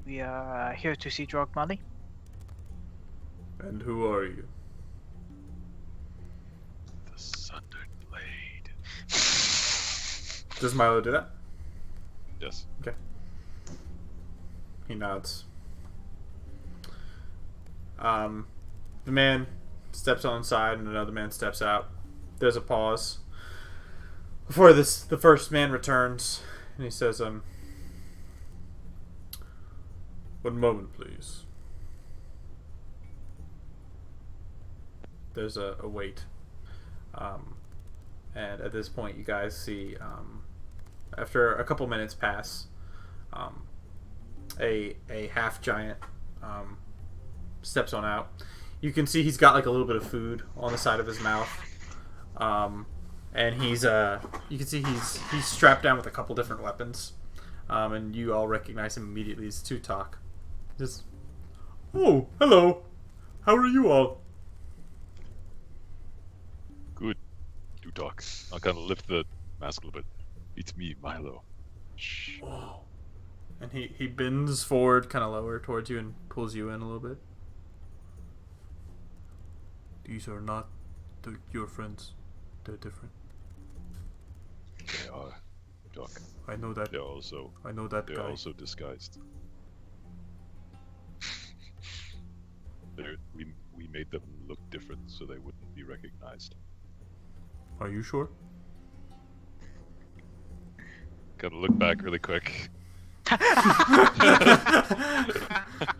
We are here to see Drog Molly. And who are you? The Sundered Blade. Does Milo do that? Yes. Okay. He nods. The man steps on side and another man steps out. There's a pause before the first man returns, and he says, "One moment, please." There's a wait. And at this point, you guys see, after a couple minutes pass, a half giant steps on out. You can see he's got like a little bit of food on the side of his mouth, and he's you can see he's strapped down with a couple different weapons, and you all recognize him immediately as Tutok. Just, "Oh, hello, how are you all?" Good. Do talk. I'll kind of lift the mask a little bit. It's me, Milo. Shh. Oh. And he bends forward, kind of lower towards you, and pulls you in a little bit. "These are not your friends. They're different. They are. Doc. I know that. They're also. I know that They're guy." also disguised. We made them look different so they wouldn't be recognized. Are you sure? Gotta look back really quick.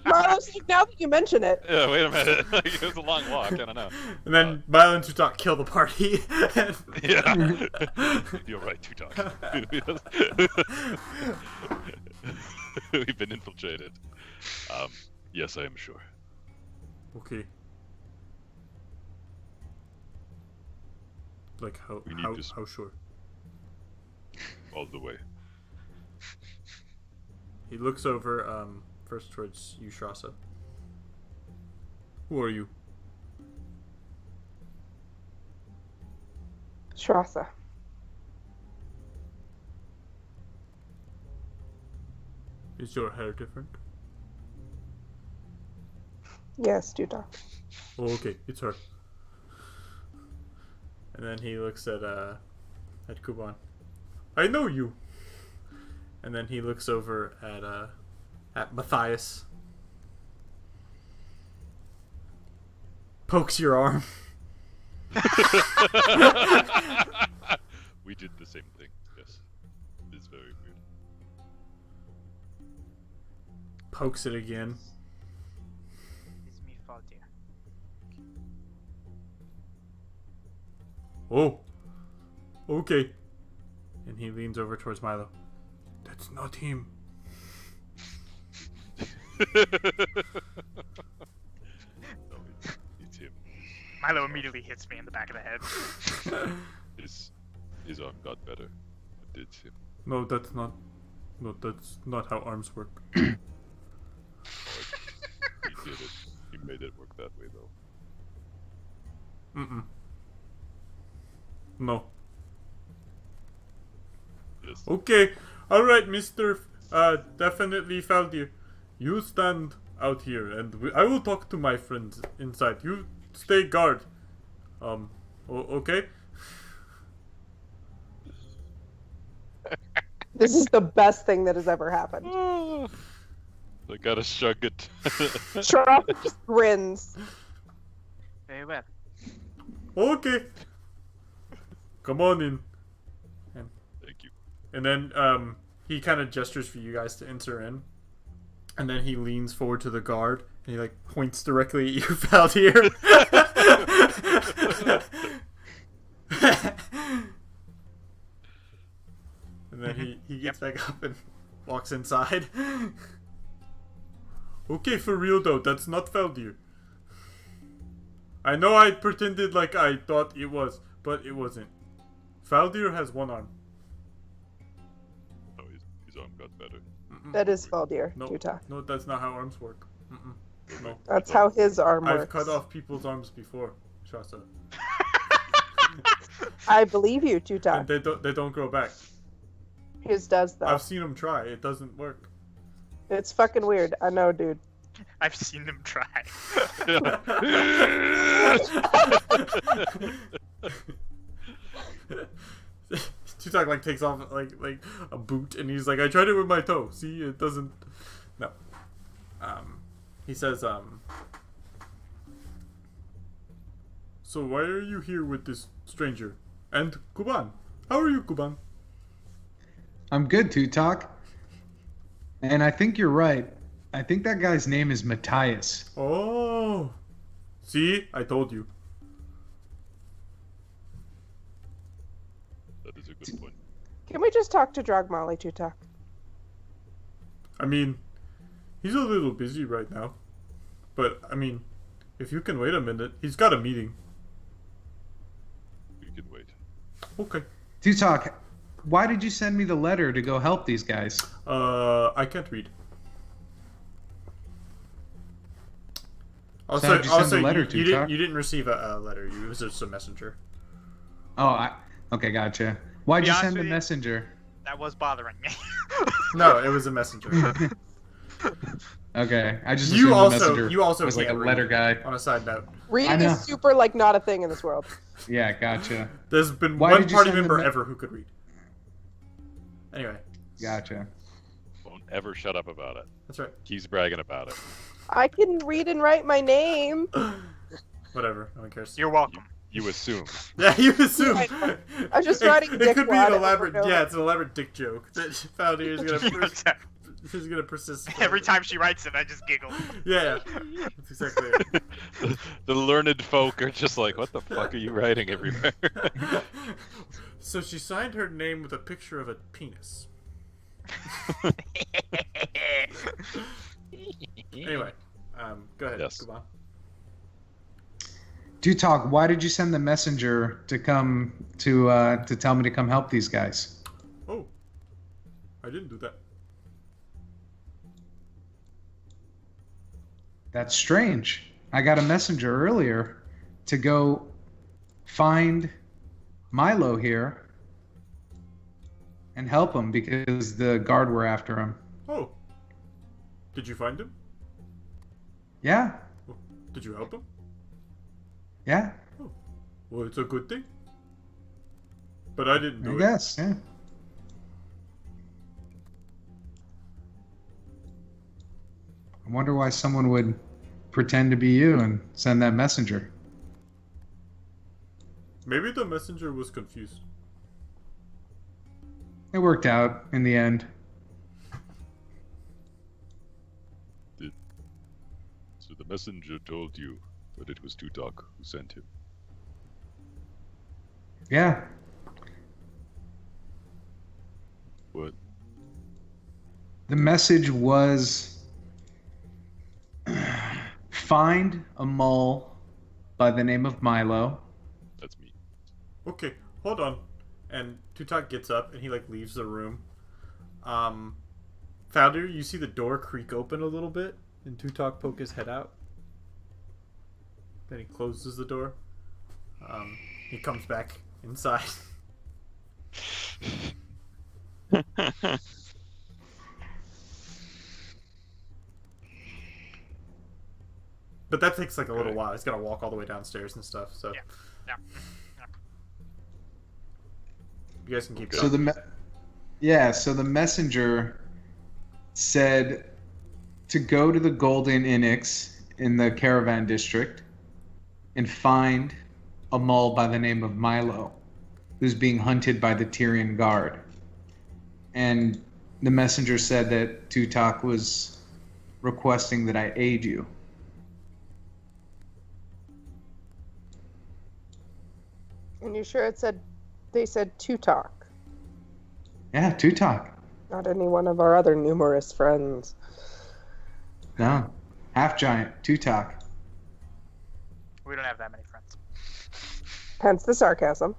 Milo, now that you mention it, Yeah, wait a minute. It was a long walk. I don't know. And then Milo and Tutok kill the party. Yeah. You're right, Tutok. We've been infiltrated. Yes, I am sure. Okay. Like We need to how sure? All the way. He looks over first towards you, Shrasa. Who are you? Shrasa. Is your hair different? Yes, Tutok. Oh, okay, it's her. And then he looks at Kuban. "I know you." And then he looks over at Matthias. Pokes your arm. We did the same thing. Yes. It's very weird. Pokes it again. It's me fault here. Oh. Okay. And he leans over towards Milo. "That's not him." Milo immediately hits me in the back of the head. His arm got better. It did him. No, that's not. No, that's not how arms work. He did it. He made it work that way, though. Mm-mm. No. Yes. Okay. All right, Mister. Definitely Faldir. You stand out here, and I will talk to my friends inside. You stay guard. Okay. This is the best thing that has ever happened. I gotta shrug it. Shrub just grins. Very well. Okay. Come on in. Thank you. And then he kind of gestures for you guys to enter in. And then he leans forward to the guard and he like points directly at you, Faldir. And then he gets back up and walks inside. Okay, for real though, that's not Faldir. I know I pretended like I thought it was, but it wasn't. Faldir has one arm. Oh, his arm got better. Mm-mm. That is Faldir, No, Tutak. no, that's not how arms work. Mm-mm. No. That's how his arm works. I've cut off people's arms before, Shasta. I believe you, And Tutak. they don't grow back. His does, though. I've seen them try. It doesn't work. It's fucking weird. I know, dude. I've seen them try. Tutak like takes off like a boot and he's like, I tried it with my toe. See, it doesn't. No. He says, So why are you here with this stranger? And Kuban? How are you, Kuban? I'm good, Tutak. And I think you're right. I think that guy's name is Matthias. Oh. See, I told you. That is a good point. Can we just talk to Drogmolly, Tutak? I mean, he's a little busy right now. But, I mean, if you can wait a minute, he's got a meeting. You can wait. Okay. Tutak, why did you send me the letter to go help these guys? I can't read. So how'd you send the letter to, you Chuck? didn't receive a letter. It was just a messenger. Oh, okay, gotcha. Why'd Be you honest send the with you- messenger? That was bothering me. No, it was a messenger. Okay, I just You assumed also- the messenger you also was like a can't read. letter guy. On a side note, I Reading know. is super, like, not a thing in this world. Yeah, gotcha, there's been Why one did you party send the member me- ever who could read. Anyway, gotcha. Won't ever shut up about it. that's right. Keeps bragging about it. I can read and write my name. Whatever. No one cares. You're welcome. You assume. Yeah, you assume. I was just writing It dick could be wad an over elaborate. and over. Yeah, it's an elaborate dick joke that Faldir is gonna. He's gonna persist. Every time she writes it, I just giggle. Yeah, that's exactly it. The learned folk are just like, what the fuck are you writing everywhere? So she signed her name with a picture of a penis. Anyway, go ahead. Yes. Go on. Tutak, why did you send the messenger to come to tell me to come help these guys? Oh, I didn't do that. That's strange. I got a messenger earlier to go find Milo here and help him because the guard were after him. Oh, did you find him? Yeah, Did you help him? yeah, Well, it's a good thing. But I didn't do I it. guess, yeah. I wonder why someone would pretend to be you and send that messenger. Maybe the messenger was confused. It worked out in the end. So the messenger told you that it was Tutak who sent him. Yeah, What? the message was find a mole by the name of Milo. That's me. Okay, hold on. And Tutak gets up and he like leaves the room. Founder, you see the door creak open a little bit, and Tutak poke his head out. Then he closes the door. He comes back inside. But that takes like a little while. He's got to walk all the way downstairs and stuff. So Yeah. you guys can keep So going. so the messenger said to go to the Golden Inyx in the Caravan District and find a mole by the name of Milo, who's being hunted by the Tyrian Guard. And the messenger said that Tutak was requesting that I aid you. And you sure they said Tutak, Yeah, Tutak. not any one of our other numerous friends. No, half giant Tutak. We don't have that many friends. Hence the sarcasm.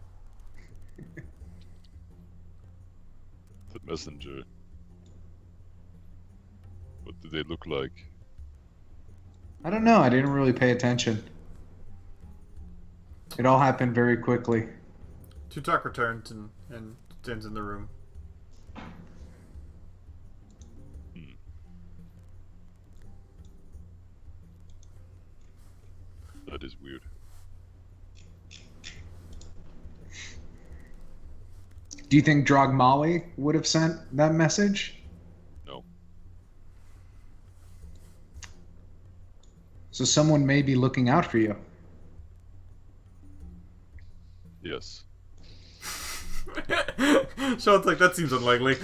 The messenger. What do they look like? I don't know. I didn't really pay attention. It all happened very quickly. Tutak returns and stands in the room. That is weird. Do you think Drogmali would have sent that message? No. So someone may be looking out for you. Yes. Sean's like, that seems unlikely.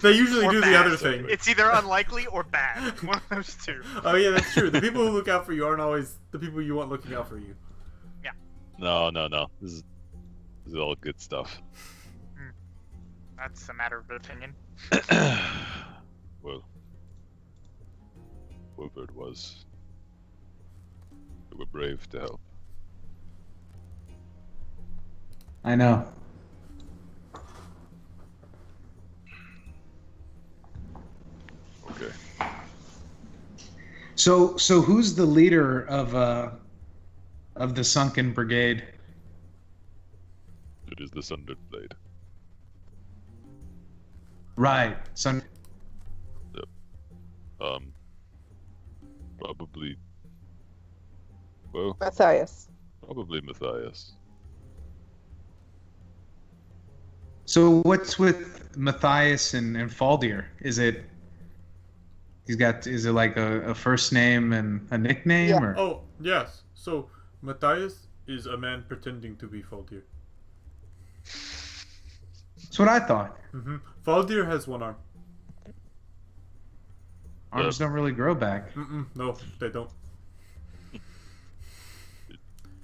They usually Or do the bad. other thing. It's either unlikely or bad. One of those two. Oh yeah, that's true. The people who look out for you aren't always the people you want looking out for you. No. This is all good stuff. That's a matter of opinion. Well, whoever it was, they were brave to help. I know. Okay. So who's the leader of the Sunken Brigade? It is the Sundered Blade. Right. Probably. Well, Matthias. probably Matthias. So what's with Matthias and Faldir? Is it like a first name and a nickname? Yeah. Or? Oh yes. So Matthias is a man pretending to be Faldir. That's what I thought. Mm-hmm. Faldir has one arm. Arms don't really grow back. No, they don't.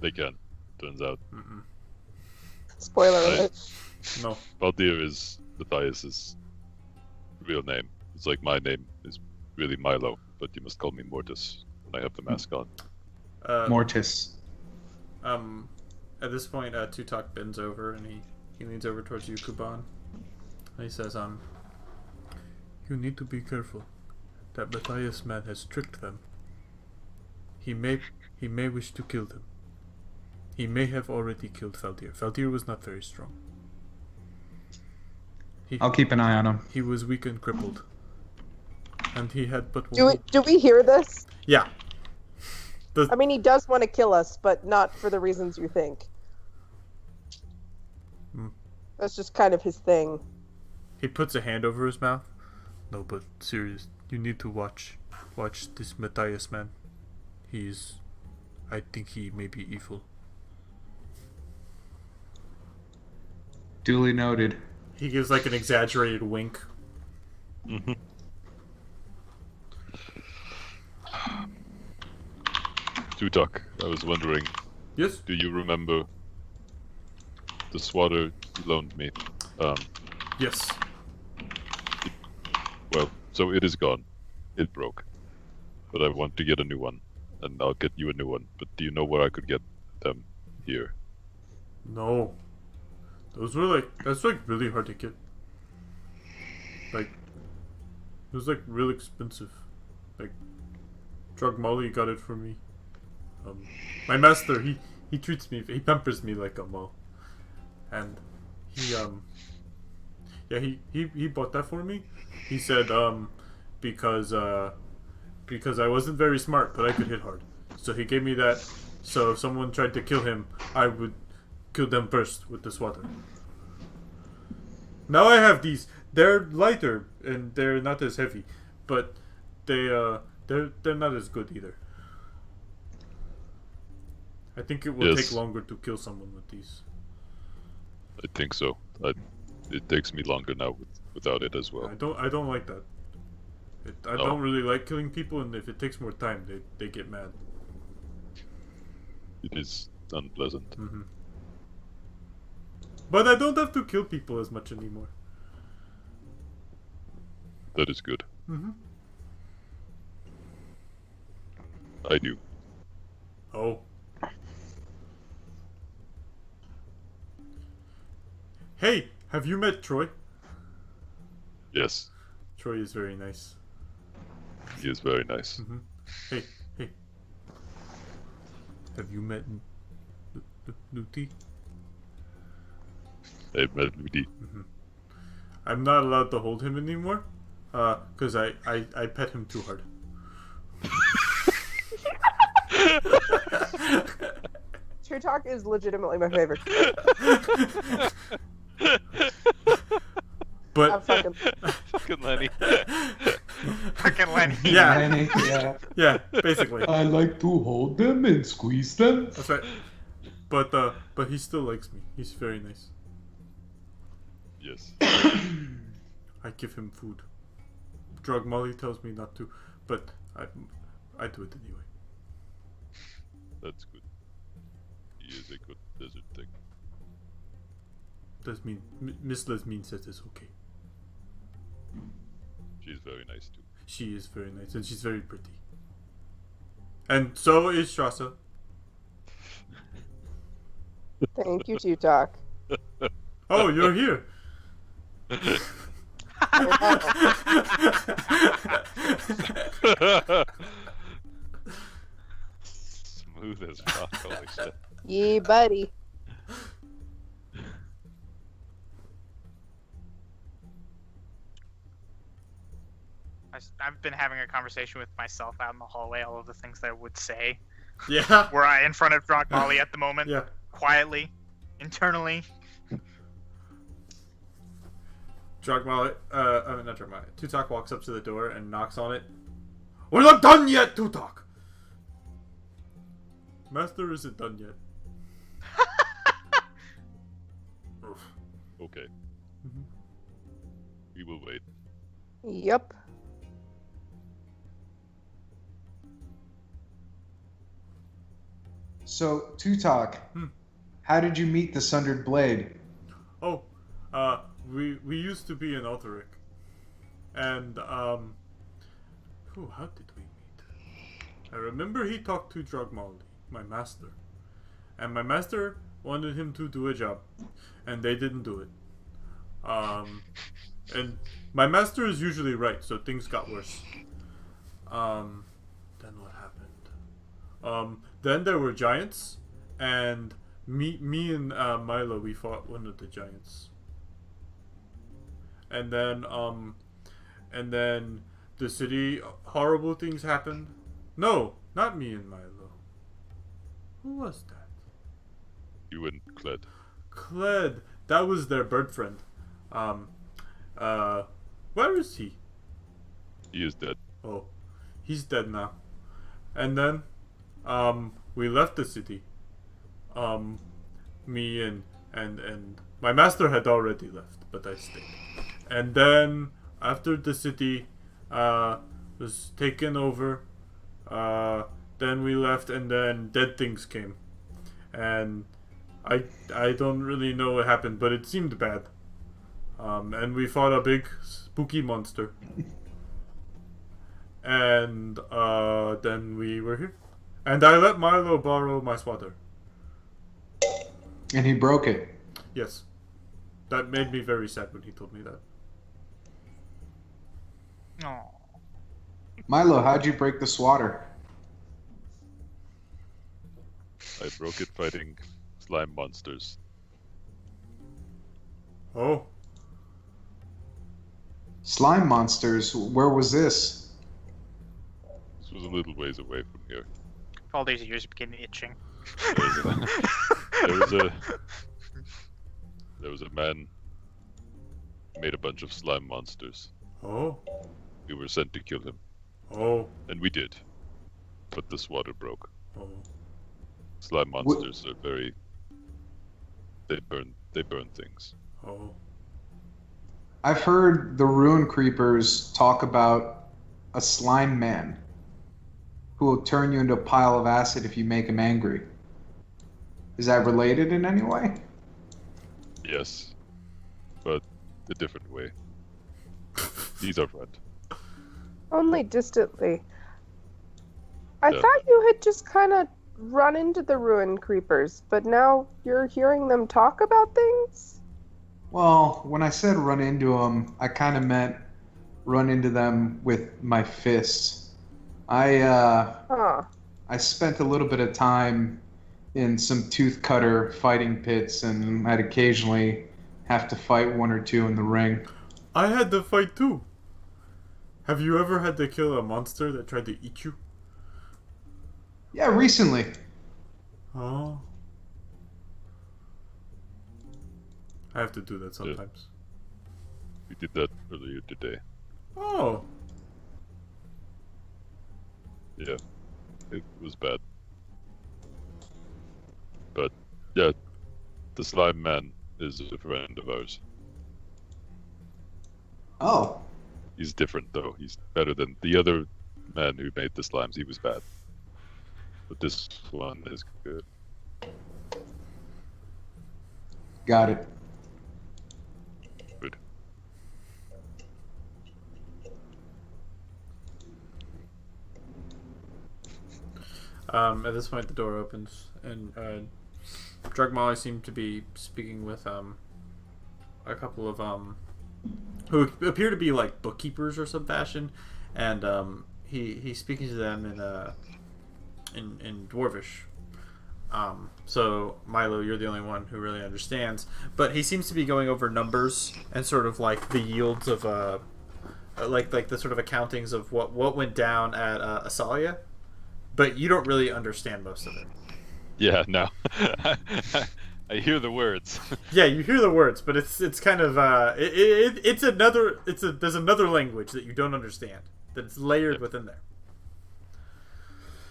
They can. Turns out. Spoiler Right. alert. No. Baldir is Matthias's real name. It's like my name is really Milo, but you must call me Mortis when I have the mask on. Mortis. At this point, Tutak bends over and he leans over towards you, Kuban. And he says, you need to be careful. That Matthias man has tricked them. He may wish to kill them. He may have already killed Faldir. Faldir was not very strong. I'll keep an eye on him. He was weak and crippled. And he had but one. Do we hear this? Yeah. I mean, he does want to kill us, but not for the reasons you think. That's just kind of his thing. He puts a hand over his mouth. No, but serious. You need to watch this Matthias man. I think he may be evil. Duly noted. He gives like an exaggerated wink. Mm-hmm. Tutak, I was wondering, Yes? do you remember the swatter you loaned me? Yes. Well, so it is gone. It broke. But I want to get a new one. and I'll get you a new one. But do you know where I could get them here? No. That's like really hard to get. Like, it was like real expensive. Like, Drug Molly got it for me. My master, he treats me, he pampers me like a mo. And he bought that for me. He said, because I wasn't very smart, but I could hit hard. So he gave me that, so if someone tried to kill him, I would kill them first with the swatter. Now I have these. They're lighter and they're not as heavy, but they're not as good either. I think it will Yes. take longer to kill someone with these. I think so. It takes me longer now without it as well. I don't like that. I Oh. don't really like killing people, and if it takes more time, they get mad. It is unpleasant. Hmm. But I don't have to kill people as much anymore. That is good. Hmm. I do. Oh. Hey, have you met Troy? Yes, Troy is very nice. he is very nice. Hmm. Hey. Have you met Nuti? I met Ludi. I'm not allowed to hold him anymore, cause I pet him too hard. True Talk is legitimately my favorite. But Fucking Lenny. Fucking Lenny. yeah, Lenny, yeah. yeah, basically. I like to hold them and squeeze them. That's right. But he still likes me. He's very nice. Yes. I give him food. Drug Molly tells me not to, but I do it anyway. That's good. He is a good desert thing. Does mean Miss Lesmine says it's okay. She's very nice too. She is very nice and she's very pretty. And so is Strasser. Thank you, True Talk. Oh, you're here. Smooth as rock, holy shit. Yee, buddy. I've been having a conversation with myself out in the hallway, all of the things that I would say. Yeah. Were I in front of Drog Molly at the moment, Yeah. quietly, internally. Drug Molly, not Drug Molly. Tutok walks up to the door and knocks on it. We're not done yet, Tutok! Master isn't done yet. Oof. Okay. Mhm. We will wait. Yep. So, Tutok, Hmm. how did you meet the Sundered Blade? Oh, we used to be in Alteric. And, how did we meet? I remember he talked to Drug Molly, my master. And my master wanted him to do a job. And they didn't do it. And my master is usually right, so things got worse. Then what happened? Then there were giants, and me and Milo, we fought one of the giants. And then the city, horrible things happened. No, not me and Milo. Who was that? You and Cled. Cled. That was their bird friend. Where is he? He is dead. Oh, he's dead now. And then, we left the city. Me and my master had already left, but I stayed. And then, after the city, was taken over, then we left, and then dead things came. And I don't really know what happened, but it seemed bad. And we fought a big spooky monster. And then we were here. And I let Milo borrow my swatter. And he broke it. Yes. That made me very sad when he told me that. Oh. Milo, how'd you break the swatter? I broke it fighting slime monsters. Oh. Slime monsters? Where was this? This was a little ways away from here. All these ears begin itching. There was a man who made a bunch of slime monsters. Oh. We were sent to kill him, Oh. and we did. But the swatter broke. Oh. Slime monsters are very. They burn things. Oh. I've heard the Ruin Creepers talk about a slime man who will turn you into a pile of acid if you make him angry. Is that related in any way? Yes, but a different way. He's our friend. Only distantly. I Yeah. thought you had just kind of run into the Ruin Creepers, but now you're hearing them talk about things? Well, when I said run into them, I kind of meant run into them with my fists. Huh. I spent a little bit of time in some tooth cutter fighting pits, and I'd occasionally have to fight one or two in the ring. I had to fight too. Have you ever had to kill a monster that tried to eat you? Yeah, recently. Oh. I have to do that sometimes. We did that earlier today. Oh. Yeah, it was bad. But yeah, the slime man is a friend of ours. Oh, He's different though. He's better than the other man who made the slimes. He was bad. But this one is good. got it. Good. At this point, the door opens, and Drug Molly seemed to be speaking with a couple of who appear to be like bookkeepers or some fashion, and he's speaking to them in Dwarvish. So Milo, you're the only one who really understands, but he seems to be going over numbers and sort of like the yields of like the sort of accountings of what went down at Asalia, but you don't really understand most of it. Yeah, no. I hear the words. Yeah, you hear the words, but it's kind of there's another language that you don't understand that's layered within there.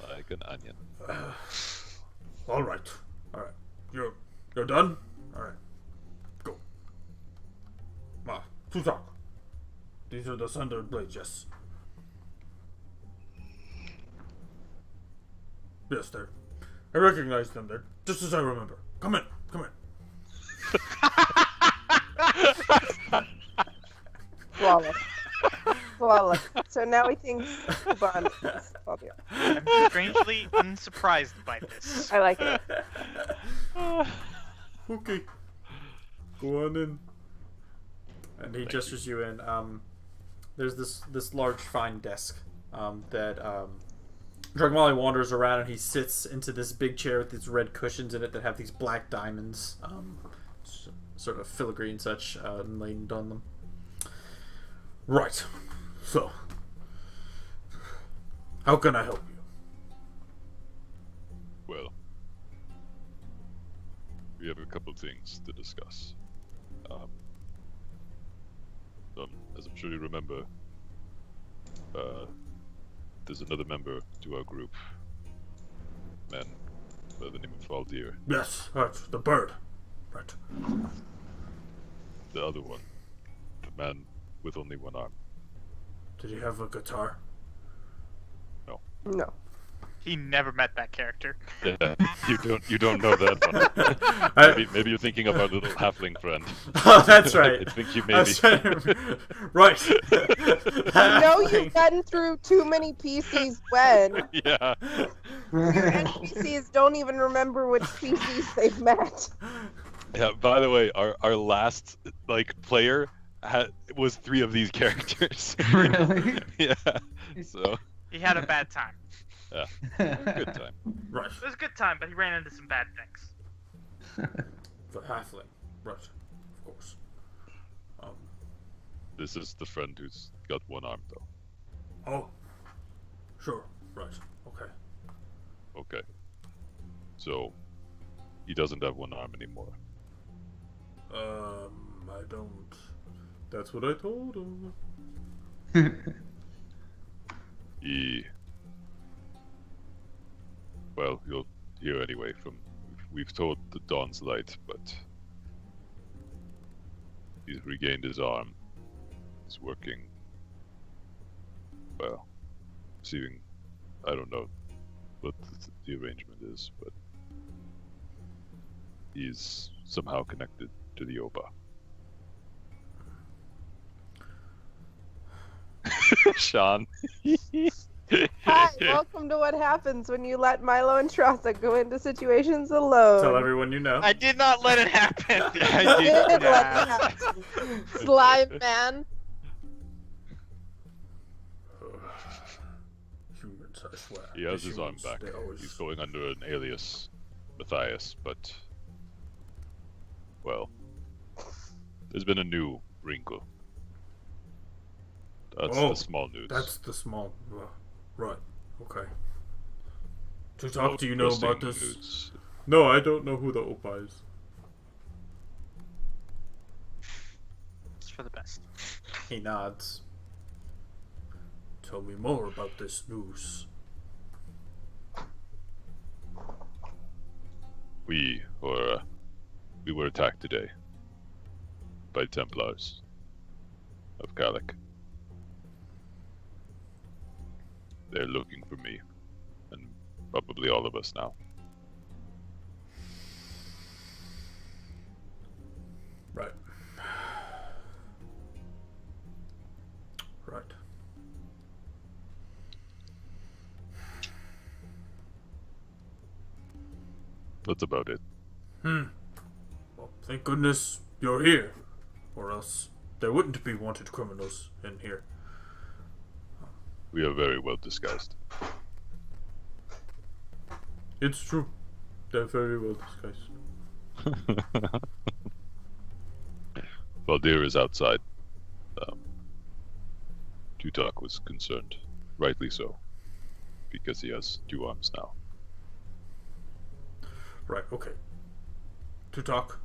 Like an onion. All right. You're done. All right, go. Tusak. These are the Sundered Blades, yes. Yes, they're. I recognize them. They're just as I remember. Come in. Flawless. Flawless. So now he thinks Bond is Fabio. I'm strangely unsurprised by this. I like it. Okay. Go on in. And he gestures you in. There's this large fine desk that Drug Molly wanders around, and he sits into this big chair with these red cushions in it that have these black diamonds, sort of filigree and such, laid on them. Right. So, how can I help you? Well, we have a couple things to discuss. As I'm sure you remember, there's another member to our group, man by the name of Valdir. Yes, right, the bird. Right. The other one, the man with only one arm. Did he have a guitar? No. He never met that character. Yeah, you don't know that one. Maybe you're thinking of our little halfling friend. Oh, that's right. I think you I was maybe. trying to- right. I know you've been through too many PCs when. Yeah. NPCs don't even remember which PCs they've met. Yeah. By the way, our last player was 3 of these characters. Really? Yeah. So He had a bad time. good time. Right. It was a good time, but he ran into some bad things. The halfling. Right. Of course. This is the friend who's got 1 arm though. Oh. Sure. Right. Okay. Okay. So he doesn't have 1 arm anymore. I don't. That's what I told him. Well, you'll hear anyway from. We've told the Dawn's Light, but he's regained his arm. He's working. Well, receiving. I don't know what the arrangement is, but he's somehow connected to the Oba. Sean. Hi, welcome to what happens when you let Milo and Trotha go into situations alone. Tell everyone you know. I did not let it happen. You did let it happen. Slime man. Humans, I swear. He has The his arm humans, back. they always- He's going under an alias, Matthias, but well, there's been a new wrinkle. That's Oh, the small news. That's the small. Right. Okay. To talk, do you know about Interesting this? news. No, I don't know who the Opa is. It's for the best. He nods. Tell me more about this news. We were attacked today by Templars of Kalik. They're looking for me, and probably all of us now. Right. Right. That's about it. Well, thank goodness you're here, or else there wouldn't be wanted criminals in here. We are very well disguised. It's true. They're very well disguised. Valdir is outside. Tutok was concerned, rightly so, because he has 2 arms now. Right, okay. To talk.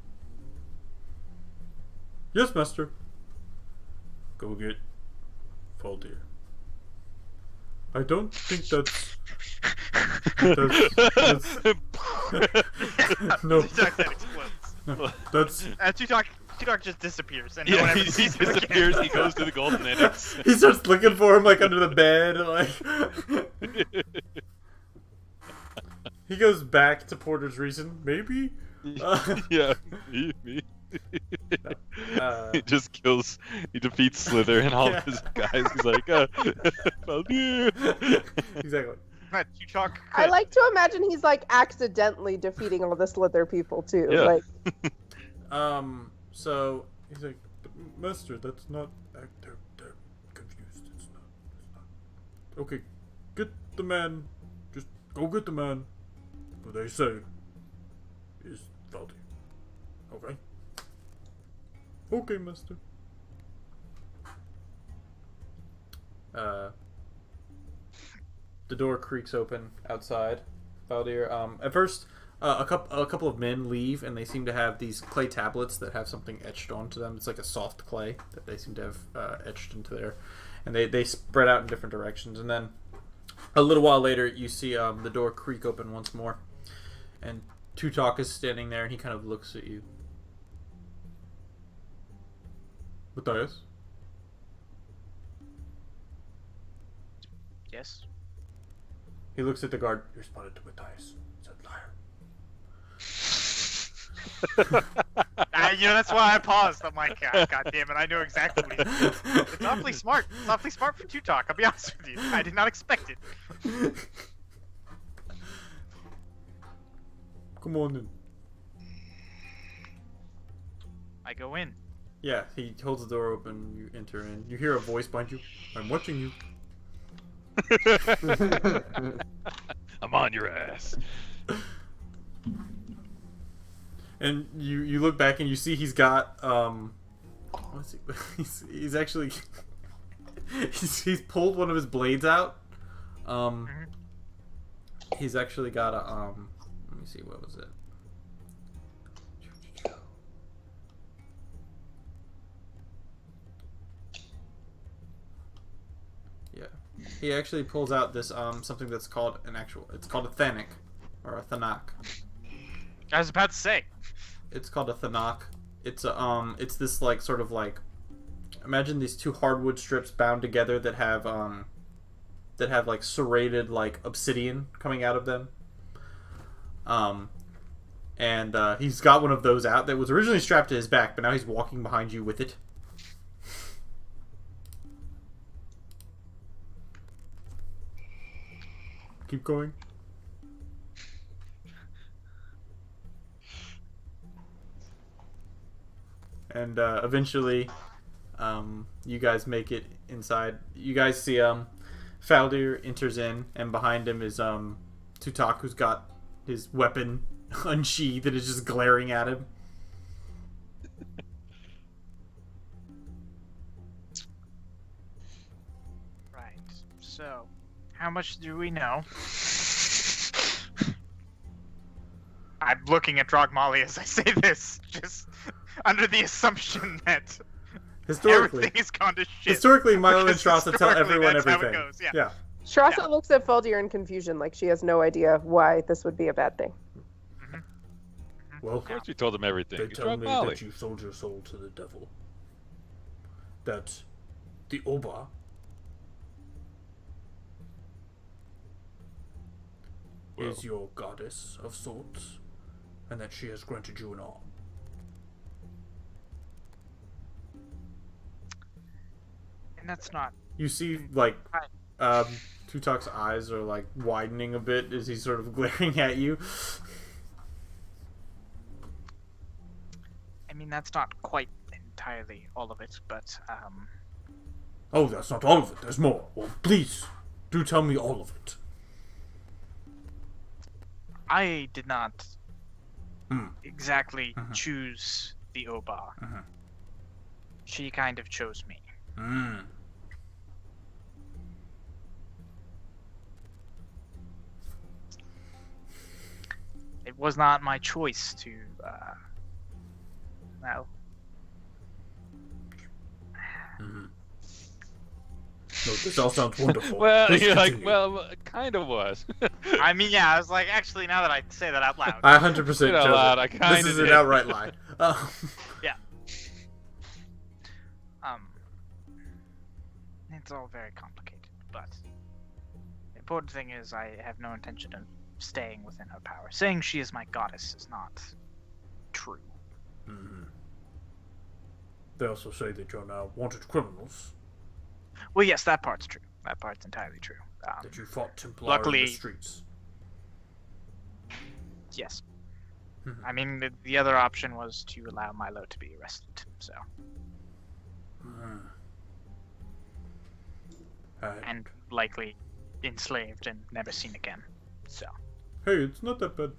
Yes, master. Go get Valdir. I don't think that's... No. Tutok then explodes. No, that's... Tutok just disappears, and no one Yeah, ever he sees him again. disappears. He goes to the Golden Annex. He starts looking for him, like, under the bed, like... He goes back to Porter's Reason, maybe? Yeah, me. Uh, He just kills. He defeats Slither and all of his guys. He's like, Valdir. Exactly. But Tutok I could- like to imagine he's like accidentally defeating all the Slither people too. Yeah. Like, So he's like, Master, that's not. They're confused. It's not. Okay, get the man. Just go get the man. Who they say is Valdir. Okay. Okay, Master. The door creaks open outside. Valdir. At first, a couple of men leave, and they seem to have these clay tablets that have something etched onto them. It's like a soft clay that they seem to have etched into there, and they spread out in different directions. And then a little while later, you see the door creak open once more, and Tutok is standing there, and he kind of looks at you. Matthias? Yes. He looks at the guard. You're spotted to Matthias. Said liar. That's why I paused. I'm like, God damn it, I know exactly what he's doing. It's awfully smart. It's awfully smart for Tutok, I'll be honest with you. I did not expect it. Come on in. I go in. Yeah, he holds the door open. You enter in. You hear a voice behind you. I'm watching you. I'm on your ass. And you look back and you see he's got what's he? He's actually he's pulled one of his blades out. He's actually got a let me see, what was it? Yeah. He actually pulls out this something that's called it's called a Thanak or a Thanak. I was about to say. It's called a Thanak. It's a it's this like sort of like, imagine these two hardwood strips bound together that have like serrated like obsidian coming out of them. And he's got one of those out that was originally strapped to his back, but now he's walking behind you with it. Keep going. And eventually, you guys make it inside. You guys see Faldir enters in, and behind him is Tutak, who's got his weapon unsheathed and is just glaring at him. Right. So, how much do we know? I'm looking at Drogmali as I say this, just under the assumption that everything has gone to shit. Historically, Milo and Because Strasa tell everyone that's how it everything. goes, yeah. Yeah. Strasa looks at Faldir in confusion, like she has no idea why this would be a bad thing. Well, Of course you told him everything. they You tell drug me Molly. that you sold your soul to the devil. That the Oba is your goddess of sorts, and that she has granted you an arm. And that's not. You see, like, Tutak's eyes are, like, widening a bit as he's sort of glaring at you. I mean, that's not quite entirely all of it, but Oh, that's not all of it. There's more. Well, please, do tell me all of it. I did not exactly Mhm. choose the Oba. Mhm. She kind of chose me. It was not my choice to, well, No, this all sounds wonderful. Well, Please you're like, continue. well, it kind of was. I mean, yeah, I was like, actually, now that I say that out loud. I 100% Say it out chose loud, it. I kinda This is an did. outright lie. It's all very complicated, but the important thing is I have no intention of staying within her power. Saying she is my goddess is not true. They also say that you're now wanted criminals, Well, yes, that part's true. That part's entirely true. that you fought Templar in luckily- the streets. Yes. Mhm. I mean, the other option was to allow Milo to be arrested, so. And likely enslaved and never seen again. So. Hey, it's not that bad.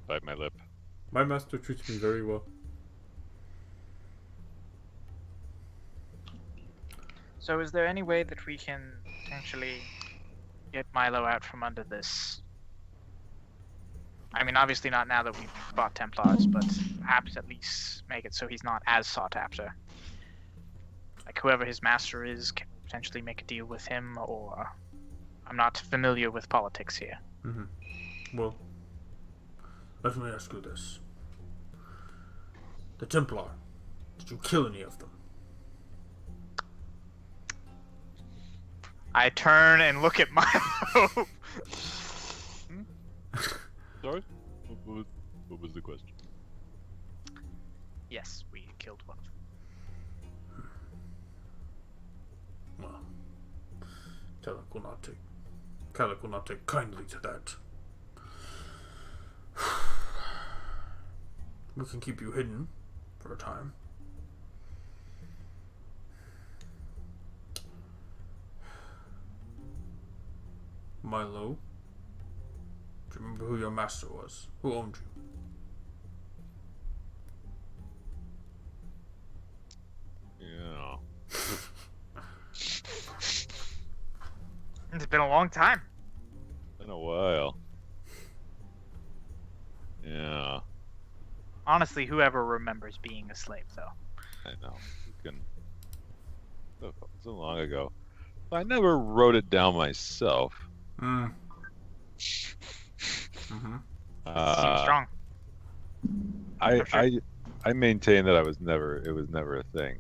Bite my lip. My master treats me very well. So is there any way that we can potentially get Milo out from under this? I mean, obviously not now that we've bought Templars, but perhaps at least make it so he's not as sought after. Like whoever his master is, can we potentially make a deal with him, or I'm not familiar with politics here. Well, let me ask you this. The Templar, did you kill any of them? I turn and look at Milo. Sorry? What was the question? Yes, we killed one of them. Well, Teleconati. Kalik will not take kindly to that. We can keep you hidden for a time. Milo, do you remember who your master was? Who owned you? Yeah. It's been a long time. Been a while. Yeah. Honestly, whoever remembers being a slave, though. I know. You can. So long ago. I never wrote it down myself. Mm. Seems strong. For sure. I maintain that it was never a thing.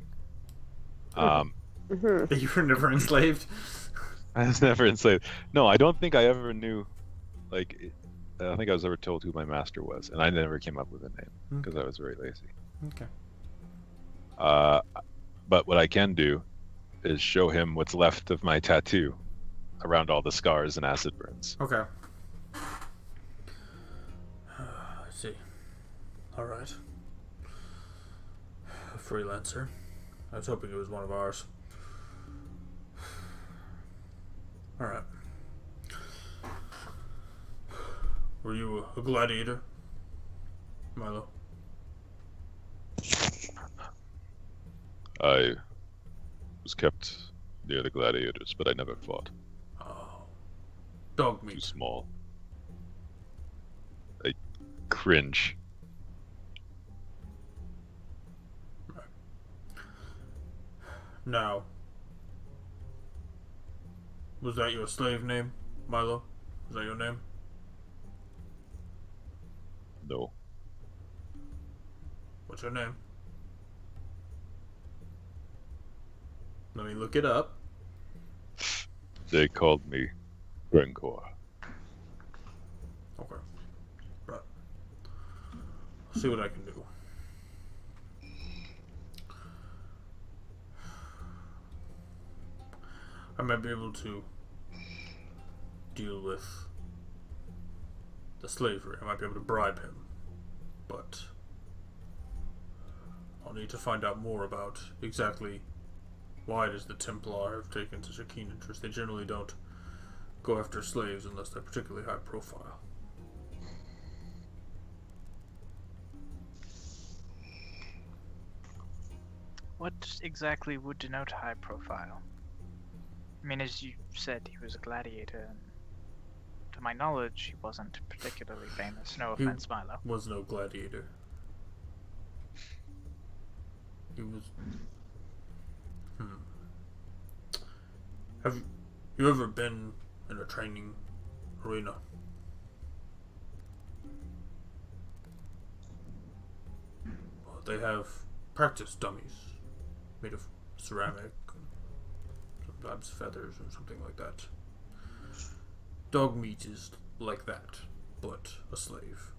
Mm-hmm. You were never enslaved? I was never enslaved. No, I don't think I ever knew. I don't think I was ever told who my master was, and I never came up with a name because I was very lazy. Okay. But what I can do is show him what's left of my tattoo around all the scars and acid burns. Okay. I see. Alright. A freelancer. I was hoping it was one of ours. Alright. Were you a gladiator, Milo? I was kept near the gladiators, but I never fought. Oh. Dog Too meat. small. I cringe. Now, was that your slave name, Milo? Was that your name? No. What's your name? Let me look it up. They called me Grenkor. Okay. Right. I'll see what I can do. I might be able to deal with the slavery. I might be able to bribe him. But I'll need to find out more about exactly why does the Templar have taken such a keen interest. They generally don't go after slaves unless they're particularly high profile. What exactly would denote high profile? I mean, as you said, he was a gladiator, and to my knowledge, he wasn't particularly famous. No He- offense, Milo. Was no gladiator. He was. Have you ever been in a training arena? Well, they have practice dummies made of ceramic, sometimes feathers or something like that. Dog meat is like that, but a slave.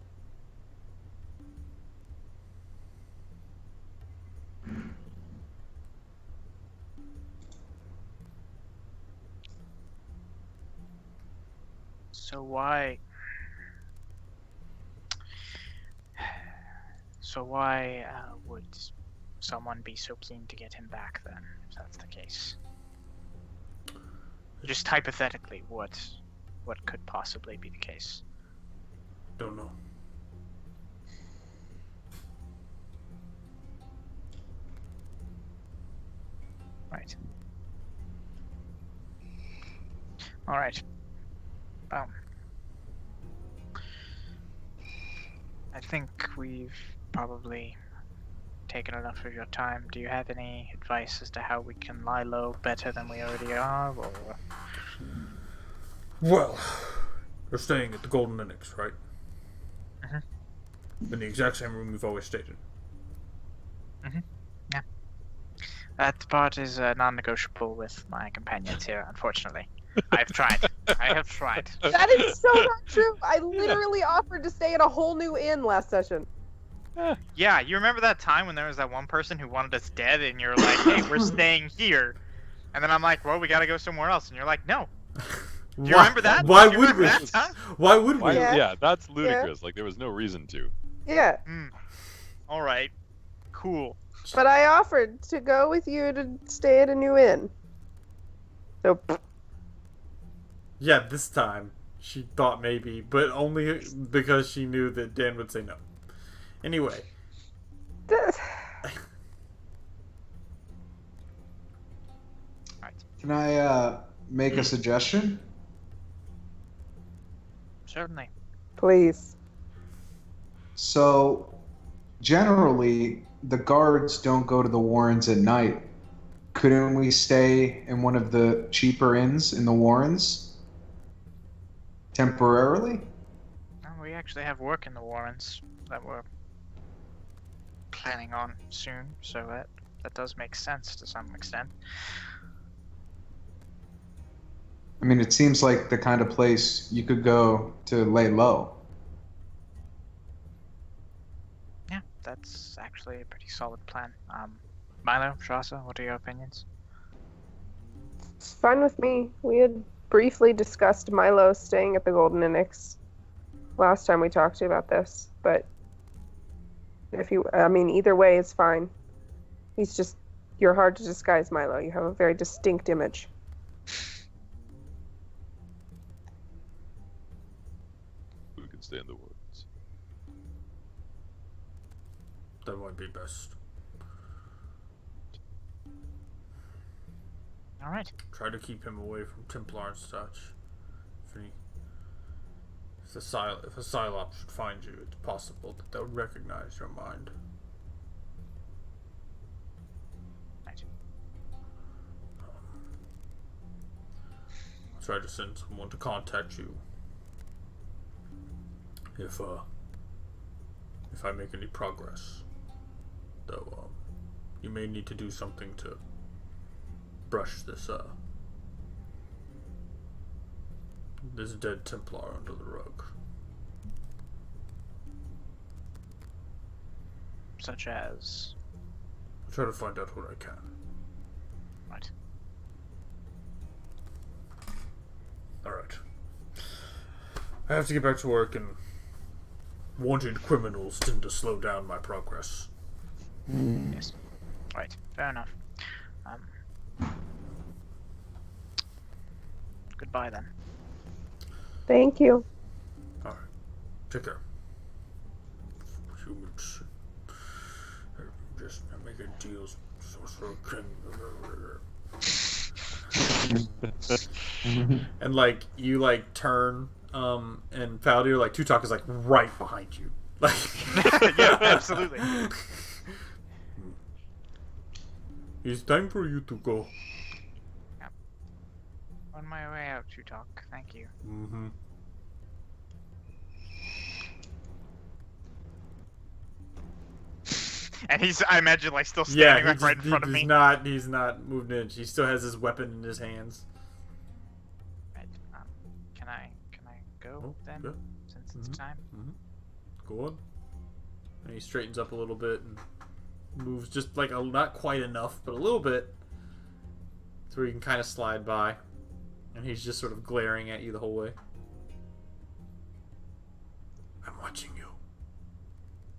So why? So why would someone be so keen to get him back then, if that's the case? Just hypothetically, what could possibly be the case? Don't know. Right. All right. I think we've probably taken enough of your time. Do you have any advice as to how we can lie low better than we already are, or? Well, we're staying at the Golden Linux, right? Mhm. In the exact same room we've always stayed in. That part is non-negotiable with my companions here, unfortunately. I've tried. I have tried. That is so not true. I literally offered to stay at a whole new inn last session. Yeah, you remember that time when there was that one person who wanted us dead, and you're like, "Hey, we're staying here," and then I'm like, "Well, we gotta go somewhere else," and you're like, "No." Do you remember that? Why Do you would remember we? that, huh? Why would we? Why, Yeah. yeah, that's ludicrous. Like there was no reason to. Yeah, All right. Cool. but I offered to go with you to stay at a new inn. So, Yeah, this time she thought maybe, but only because she knew that Dan would say no. Anyway, Can I make a suggestion? Certainly. please. So, generally, the guards don't go to the Warrens at night. Couldn't we stay in one of the cheaper inns in the Warrens? Temporarily? Well, we actually have work in the Warrens that we're planning on soon, so that does make sense to some extent. I mean, it seems like the kind of place you could go to lay low. Yeah, that's actually a pretty solid plan. Milo, Shasa, what are your opinions? It's fine with me. We had briefly discussed Milo staying at the Golden Annex last time we talked to you about this, but either way is fine. You're hard to disguise, Milo. You have a very distinct image. We can stay in the woods. that might be best. All right. Try to keep him away from Templar and such. If the Psylop should find you, it's possible that they'll recognize your mind. Right. I'll try to send someone to contact you if I make any progress. Though you may need to do something to brush this dead Templar under the rug. Such as. I'll try to find out what I can. Right. Alright. I have to get back to work, and wanted criminals tend to slow down my progress. Yes. Right. Fair enough. Goodbye then. Thank you. Alright. Take care. Humans. Just making deals. Sorcerer King. And like you like turn and Faldir, like Tutok is like right behind you. Like Yeah, absolutely. It's time for you to go. On my way out to talk. Thank you. Mm-hmm. And I imagine, like, still standing Yeah, like right in front of me. He's not moved in. He still has his weapon in his hands. Right. Can I go Oh, then? yeah. Since it's Mhm. time. Go on. And he straightens up a little bit and moves just like not quite enough, but a little bit, so he can kind of slide by. And he's just sort of glaring at you the whole way. I'm watching you.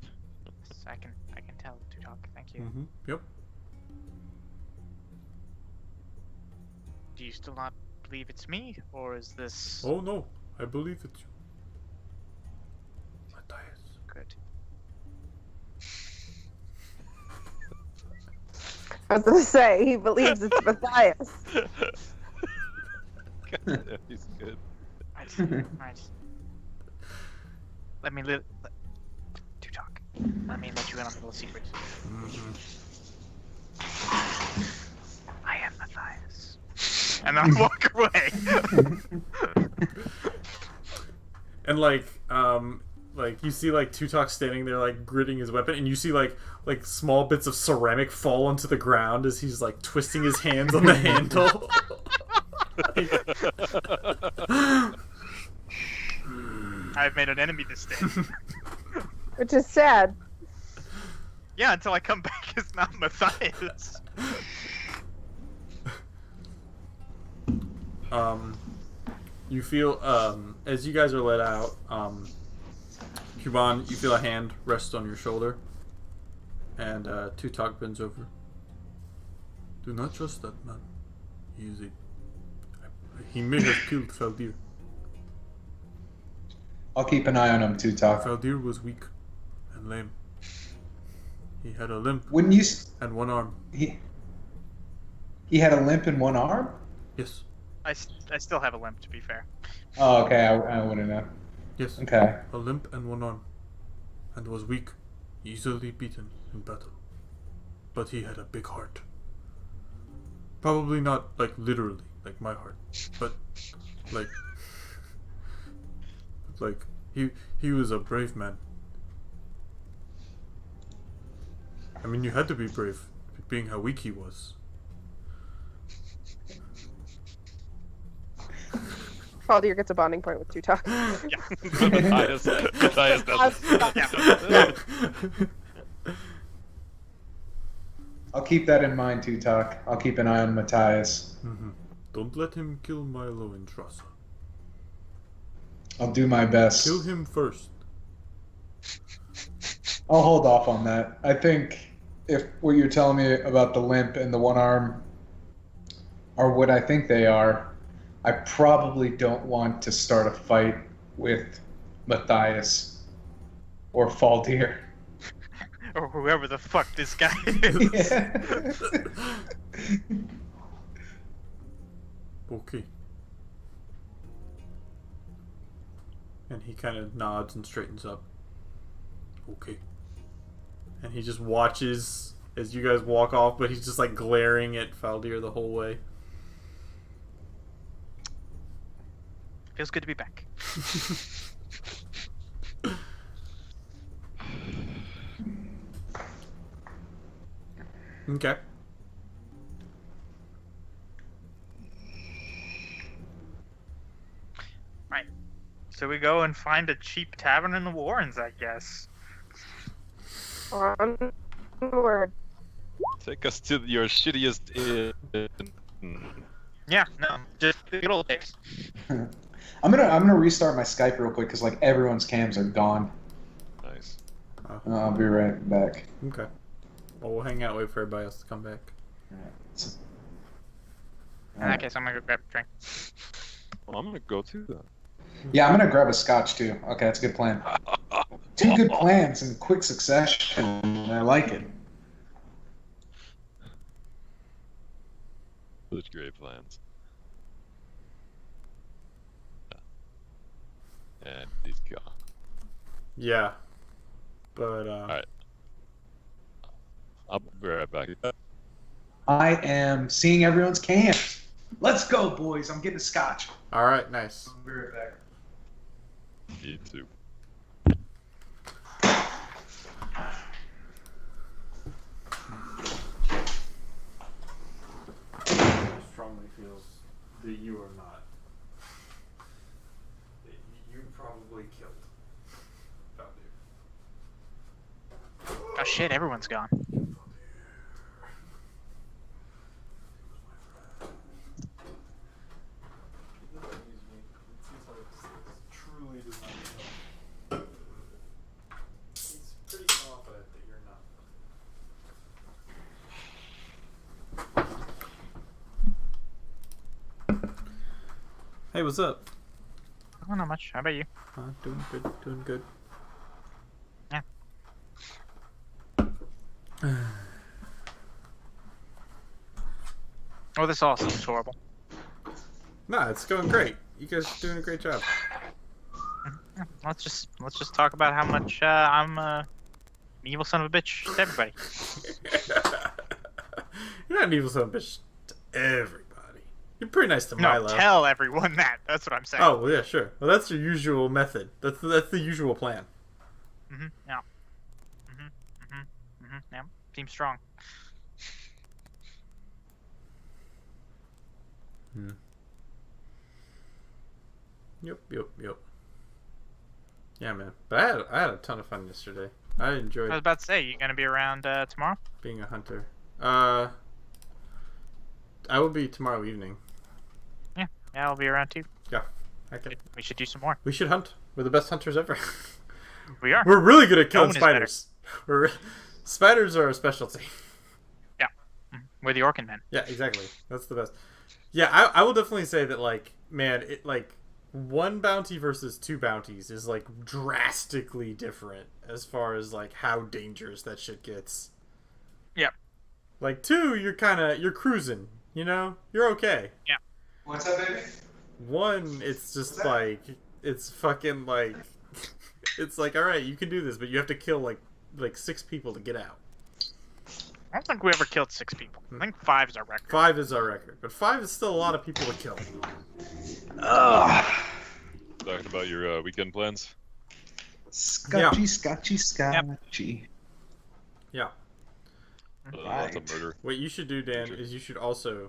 Yes, I can tell to talk. Thank you. Mm-hmm. Yep. Do you still not believe it's me, or is this Oh no, I believe it's you. Matthias. good? I was gonna say, he believes it's Matthias. He's good. Right. Right. Let me to talk. Let me let you in on a little secret. Mm-hmm. I am Matthias. And then I walk away. And like you see like Tutok standing there like gritting his weapon, and you see like small bits of ceramic fall onto the ground as he's like twisting his hands on the handle. I've made an enemy this day. Which is sad. Yeah, until I come back as not Matthias. You feel, as you guys are let out, Cuban, you feel a hand rest on your shoulder, and Tutok bends over. Do not trust that man. He may have killed Faldir. I'll keep an eye on him too, Talk. Faldir was weak and lame. He had a limp Wouldn't you? and one arm. He had a limp in one arm. Yes. I still have a limp, to be fair. Oh, okay. I wouldn't know. Yes. Okay. A limp and one arm. And was weak, easily beaten in battle. But he had a big heart. Probably not, like, literally, like my heart. But, like... like, he was a brave man. I mean, you had to be brave, being how weak he was. Faldir gets a bonding point with Tutok. Matthias doesn't. Yeah. I'll keep that in mind too, Talk. I'll keep an eye on Matthias. Don't let him kill Milo and Trassa. I'll do my best. Kill him first. I'll hold off on that. I think if what you're telling me about the limp and the one arm are what I think they are, I probably don't want to start a fight with Matthias or Faldir. Or whoever the fuck this guy is. Yeah. Okay. And he kind of nods and straightens up. Okay. And he just watches as you guys walk off, but he's just like glaring at Faldir the whole way. Feels good to be back. Okay. Right. So we go and find a cheap tavern in the Warrens, I guess. Onward. Take us to your shittiest inn. Yeah, no, just the good old days. I'm gonna restart my Skype real quick because like everyone's cams are gone. Nice. I'll be right back. Okay. Well, we'll hang out, wait for everybody else to come back. In that case, I'm gonna go grab a drink. Well, I'm gonna go too then. Yeah, I'm gonna grab a scotch too. Okay, that's a good plan. Two good plans in quick succession. I like it. Such great plans. And he's gone. Yeah. But, Alright. I'll be right back. I am seeing everyone's cams. Let's go, boys. I'm getting a scotch. Alright, nice. I'll be right back. Me too. Strongly feels that you are not. That you probably killed Faldir. Oh shit, everyone's gone. He's pretty confident that you're not. Hey, what's up? Oh, not much. How about you? Doing good, doing good. Yeah. Oh, this all seems horrible. Nah, it's going great. You guys are doing a great job. Yeah, let's just talk about how much I'm an evil son of a bitch to everybody. You're not an evil son of a bitch to everybody. You're pretty nice to No, Milo. tell everyone that. That's what I'm saying. Oh, well, yeah, sure. Well, that's your usual method. That's the usual plan. Yeah. Yeah. Seems strong. Yep. Yeah, man. But I had a ton of fun yesterday. I I was enjoyed about to say, you gonna be around tomorrow? being a hunter. I will be tomorrow evening. Yeah, I'll be around too. Yeah. Okay. We should do some more. We should hunt. We're the best hunters ever. We are. We're really good at killing one is better. spiders. Spiders are our specialty. We're the Orkin men. Yeah, exactly. That's the best. Yeah, I will definitely say that, like, man, it, like, one bounty versus two bounties is, like, drastically different as far as, like, how dangerous that shit gets. Yep. Like, two, you're cruising, you know? You're okay. What's up, baby? One, it's just, like, it's fucking, like, it's like, alright, you can do this, but you have to kill, like 6 people to get out. I don't think we ever killed 6 people. I think 5 is our record. 5 is our record, but 5 is still a lot of people to kill. Talking about your weekend plans. Scotchy, scotchy. Yeah. Lots of murder. What you should do, Dan, is you should also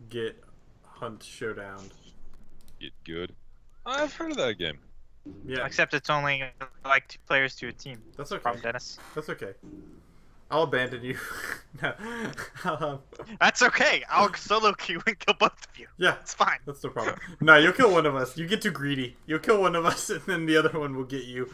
get Hunt Showdown. Get good. I've heard of that game. Yeah, Except it's only like 2 players to a team. that's okay. Problem, Dennis. That's okay. I'll abandon you. No. That's okay. I'll solo queue and kill both of you. Yeah, It's fine. that's no problem. No, you'll kill one of us. You get too greedy. You'll kill one of us, and then the other one will get you.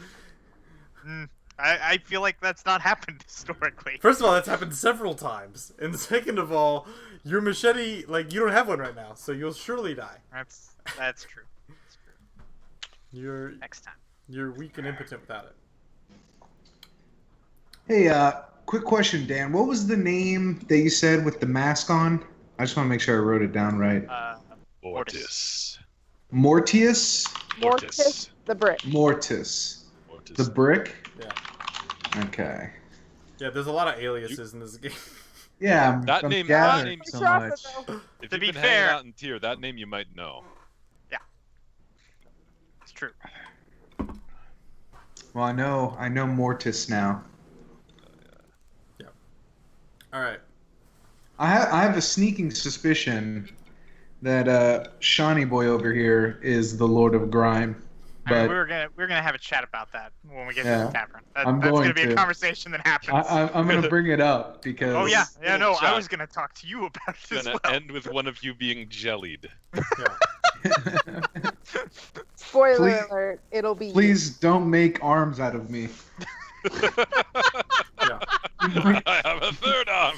I feel like that's not happened historically. First of all, that's happened several times. And second of all, your machete, like, you don't have one right now, so you'll surely die. That's true. That's true. You're Next time. weak and impotent without it. Hey, quick question, Dan. What was the name that you said with the mask on? I just want to make sure I wrote it down right. Mortis. Mortius? Mortis the brick. Mortis. Mortis. The brick? Yeah. Okay. Yeah, there's a lot of aliases in this game. Yeah, That I'm name- gathering that name- so Trust much. it, though. If To you've be been fair- hanging out in tier, that name you might know. It's true. Well, I know Mortis now. All right. I have a sneaking suspicion that Shawnee boy over here is the Lord of Grime, I mean, but we're gonna have a chat about that when we get to Yeah, the tavern. I'm That's going gonna be a to. conversation that happens. I'm gonna bring it up because Oh yeah, no, I Chat. was gonna talk to you about it It's as gonna well. end with one of you being jellied. Yeah. Spoiler Please- alert, it'll be please don't make arms out of me. Yeah. I have a third arm.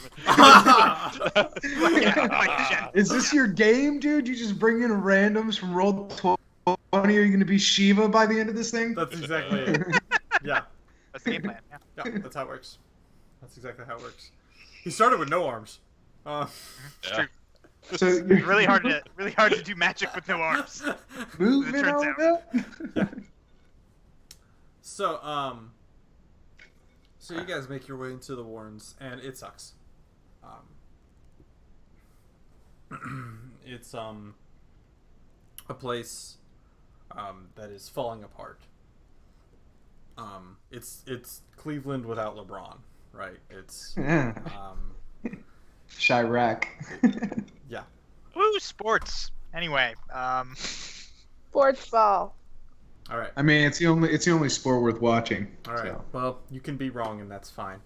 Is this your game, dude? You just bring in randoms from Roll20? Are you gonna be Shiva by the end of this thing? That's exactly it. Yeah. That's the game plan. Yeah. Yeah, that's how it works. That's exactly how it works. He started with no arms. Yeah. So It's really hard to do magic with no arms. moving It turns over. So, so you guys make your way into the Warrens, and it sucks. It's a place that is falling apart. It's Cleveland without LeBron, right? It's Chirac. yeah. Woo, sports. Anyway, sports ball. All right. I mean, it's the only sport worth watching. All right. so. Well, you can be wrong, and that's fine.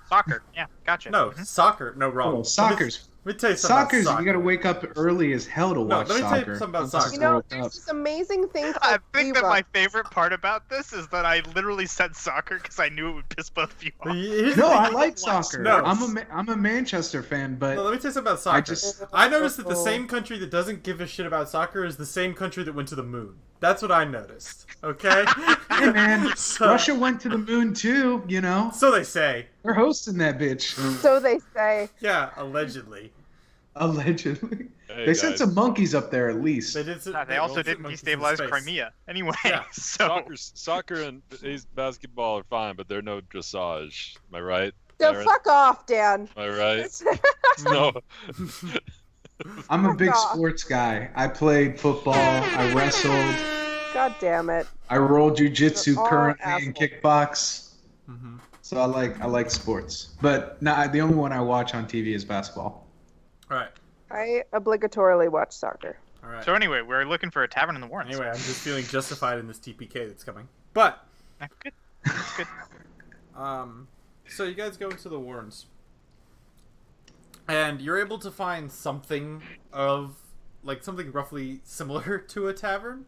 soccer. Yeah, gotcha. No, Mhm. soccer. No, wrong. Oh, soccer's Let me tell you something Soccer's about soccer. you gotta wake up early as hell to No, watch let me tell you soccer. something about Once soccer. it's You know, World there's Cup. this amazing thing I called think that reruns. my favorite part about this is that I literally said soccer because I knew it would piss both of you off. Here's the No, thing. I like soccer. No. I'm a Manchester fan, but No, let me tell you something about soccer. I just I noticed that the same country that doesn't give a shit about soccer is the same country that went to the moon. That's what I noticed. Okay? hey man, So- Russia went to the moon too. You know, So they say. they're hosting that bitch. So they say. Yeah, allegedly. Allegedly, Hey, they sent guys. some monkeys up there at least. They did. They also didn't destabilize Crimea. Anyway, Yeah. so Soccer and basketball are fine, but they're no dressage. Am I right? So Aaron? fuck off, Dan. Am I right? No. I'm a big Fuck off. sports guy. I played football. I wrestled. God damn it. I roll jujitsu You're all currently and assholes. kickbox. Mm-hmm. So I like sports, but the only one I watch on TV is basketball. All right. I obligatorily watch soccer. All right. so anyway, we're looking for a tavern in the Warrens. Anyway, I'm just feeling justified in this TPK that's coming. But, Yeah, good. That's good. so you guys go into the Warrens. And you're able to find something of, like, something roughly similar to a tavern.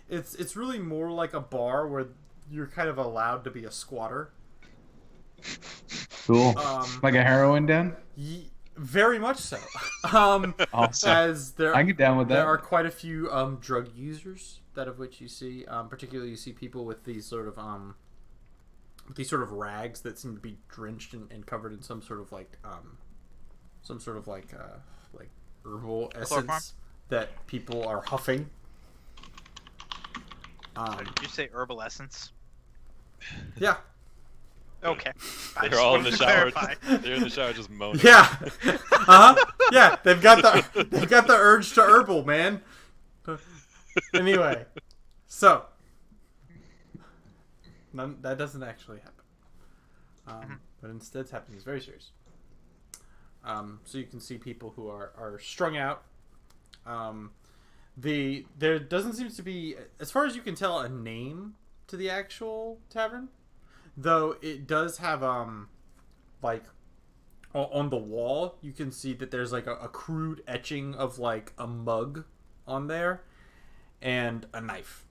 It's really more like a bar where you're kind of allowed to be a squatter. Cool. Like a heroin den? Very much so. Awesome. As I get down with that. there are quite a few drug users, that of which you see. Particularly, you see people with these sort of rags that seem to be drenched and covered in some sort of like herbal essence Chloroform? that people are huffing. Did you say herbal essence? Yeah. Okay. I They're just all in wanted the to shower. clarify. They're in the shower just moaning. Yeah. Yeah, they've got the urge to herbal, man. Anyway, so that doesn't actually happen. But instead, it's happening. It's very serious. So you can see people who are strung out. There doesn't seem to be, as far as you can tell, a name to the actual tavern, though it does have like on the wall you can see that there's like a crude etching of like a mug on there and a knife.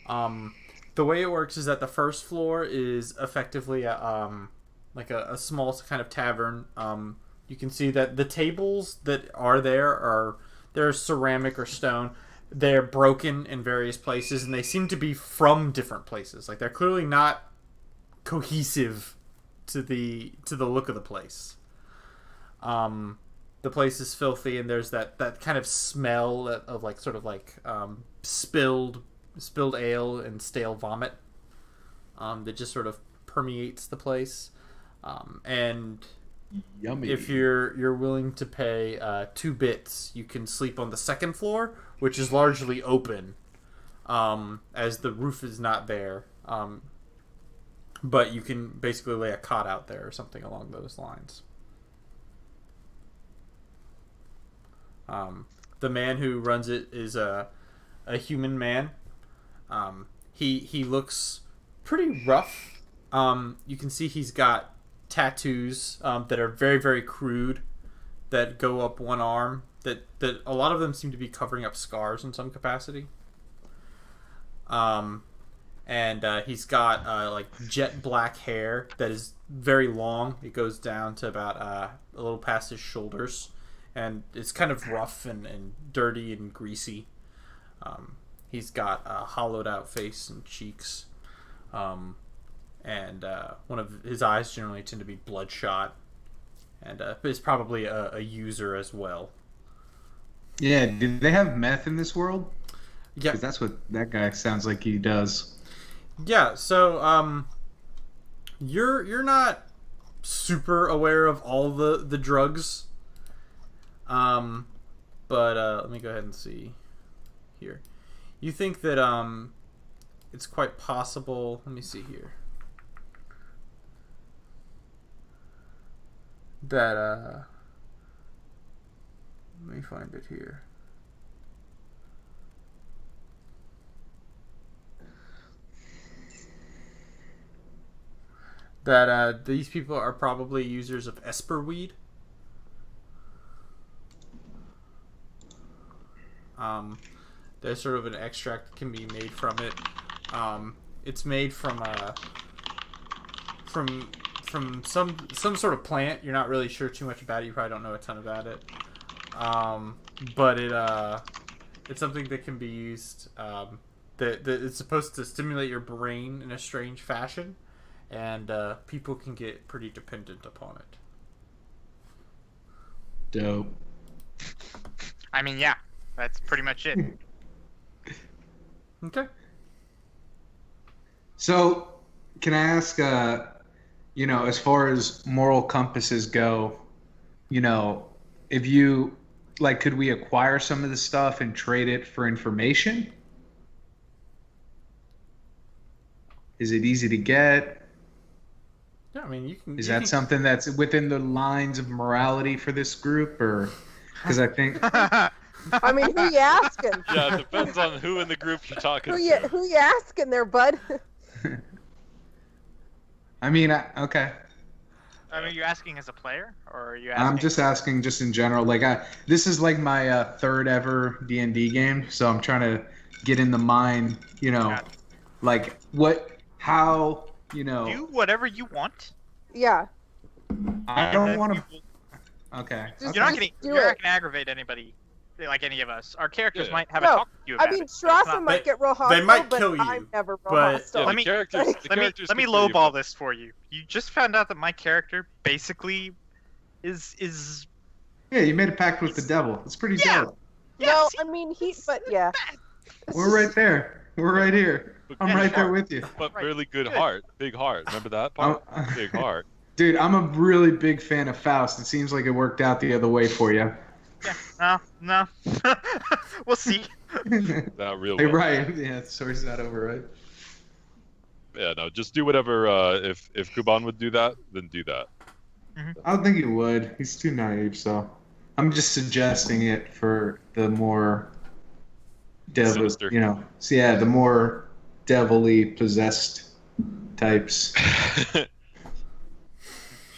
The way it works is that the first floor is effectively a small kind of tavern. You can see that the tables that are they're ceramic or stone. They're broken in various places, and they seem to be from different places. Like they're clearly not cohesive to the look of the place. The place is filthy, and there's that kind of smell of like sort of like spilled ale and stale vomit that just sort of permeates the place. And Yummy. if you're willing to pay 2 bits, you can sleep on the second floor, which is largely open, as the roof is not there. But you can basically lay a cot out there or something along those lines. The man who runs it is a human man. He looks pretty rough. You can see he's got tattoos that are very, very crude that go up one arm. That a lot of them seem to be covering up scars in some capacity. And he's got like jet black hair that is very long. It goes down to about a little past his shoulders, and it's kind of rough and dirty and greasy. He's got a hollowed out face and cheeks, and one of his eyes generally tend to be bloodshot, and is probably a user as well. Yeah, do they have meth in this world? Yeah, Because that's what that guy sounds like he does. yeah. So you're not super aware of all the drugs, but let me go ahead and see here. You think that it's quite possible. Let me see here. That let me find it here. That these people are probably users of Esper weed. There's sort of an extract that can be made from it. It's made from some sort of plant. You're not really sure too much about it. You probably don't know a ton about it. But it's something that can be used. That it's supposed to stimulate your brain in a strange fashion, and people can get pretty dependent upon it. Dope. I mean, yeah, that's pretty much it. Okay. So, can I ask, as far as moral compasses go, if you, could we acquire some of the stuff and trade it for information? Is it easy to get? Yeah, I mean, you can. Is you that can, something that's within the lines of morality for this group, or because I think I mean, who you asking? Yeah, it depends on who in the group you're talking Who to. you asking there, bud? I mean, okay. I mean, are you asking as a player, or are you asking? I'm just asking, just in general. Like, this is like my third ever D&D game, so I'm trying to get in the mind. Gotcha. Like how. Do whatever you want. Yeah. I and don't then want we to. will- Okay. Just- You're not Just gonna. do You're not it. gonna aggravate anybody, like any of us. Our characters Yeah. might have No, a talk with you about I mean, it. but it's not- Strasser might get real they hostile, might but kill you, I'm never real but- hostile. Yeah, Let the me- characters. The Let me characters let me can kill you, lowball but- this for you. You just found out that my character basically is Yeah, you made a pact with the devil. It's pretty Yeah. dope. No, see, I mean, but yeah. We're right there. We're right here. I'm Yeah, right there sure. with you. But Right. really good Good. heart, big heart. Remember that part? Big heart. Dude, I'm a really big fan of Faust. It seems like it worked out the other way for you. no. We'll see. Not real. Hey, well. right. Yeah, the story's not over, right? Yeah, no, just do whatever. If Kuban would do that, then do that. I don't think he would. He's too naive, so I'm just suggesting it for the more devil, Sinister. So yeah, the more devilly possessed types.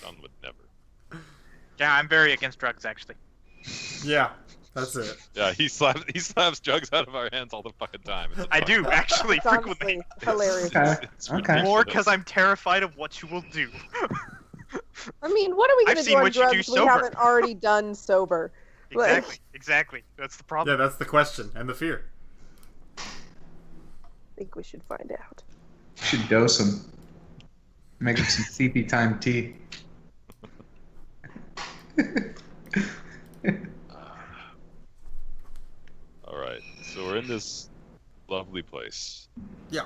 Sean would never. Yeah, I'm very against drugs, actually. Yeah, that's it. Yeah, he slaps drugs out of our hands all the fucking time. It's I fun. do actually It's frequently. honestly hilarious. Okay. It's Okay. ridiculous. More because I'm terrified of what you will do. I mean, what are we I've gonna seen do on what you do drugs we sober. haven't already done sober? Like- Exactly. That's the Yeah, problem. that's the question and the fear. I think we should find out. Should dose him. Make him some CP time tea. All right, so we're in this lovely place. Yeah.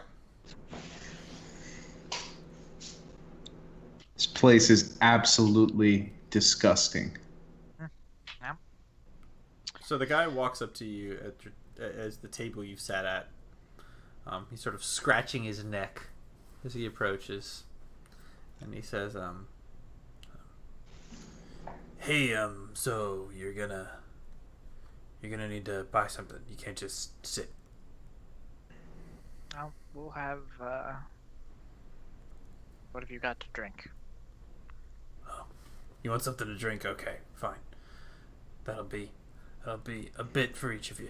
This place is absolutely disgusting. So the guy walks up to you as the table you've sat at. He's sort of scratching his neck as he approaches, and he says, "Hey, so you're gonna need to buy something. You can't just sit." Well, we'll have. What have you got to drink? You want something to drink? Okay, fine. That'll be a bit for each of you.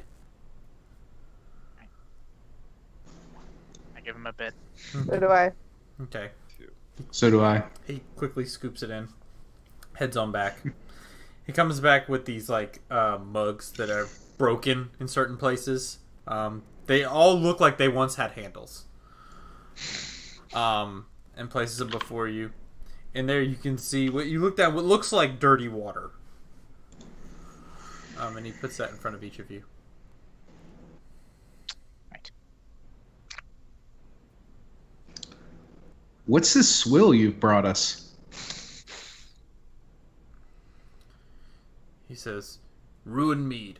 I give him a bit. So do I. Okay. So do I. He quickly scoops it in, heads on back. He comes back with these mugs that are broken in certain places. They all look like they once had handles. And places them before you. In there you can see what you looked at, what looks like dirty water. And he puts that in front of each of you. Right. What's this swill you've brought us? He says, "Ruin Mead."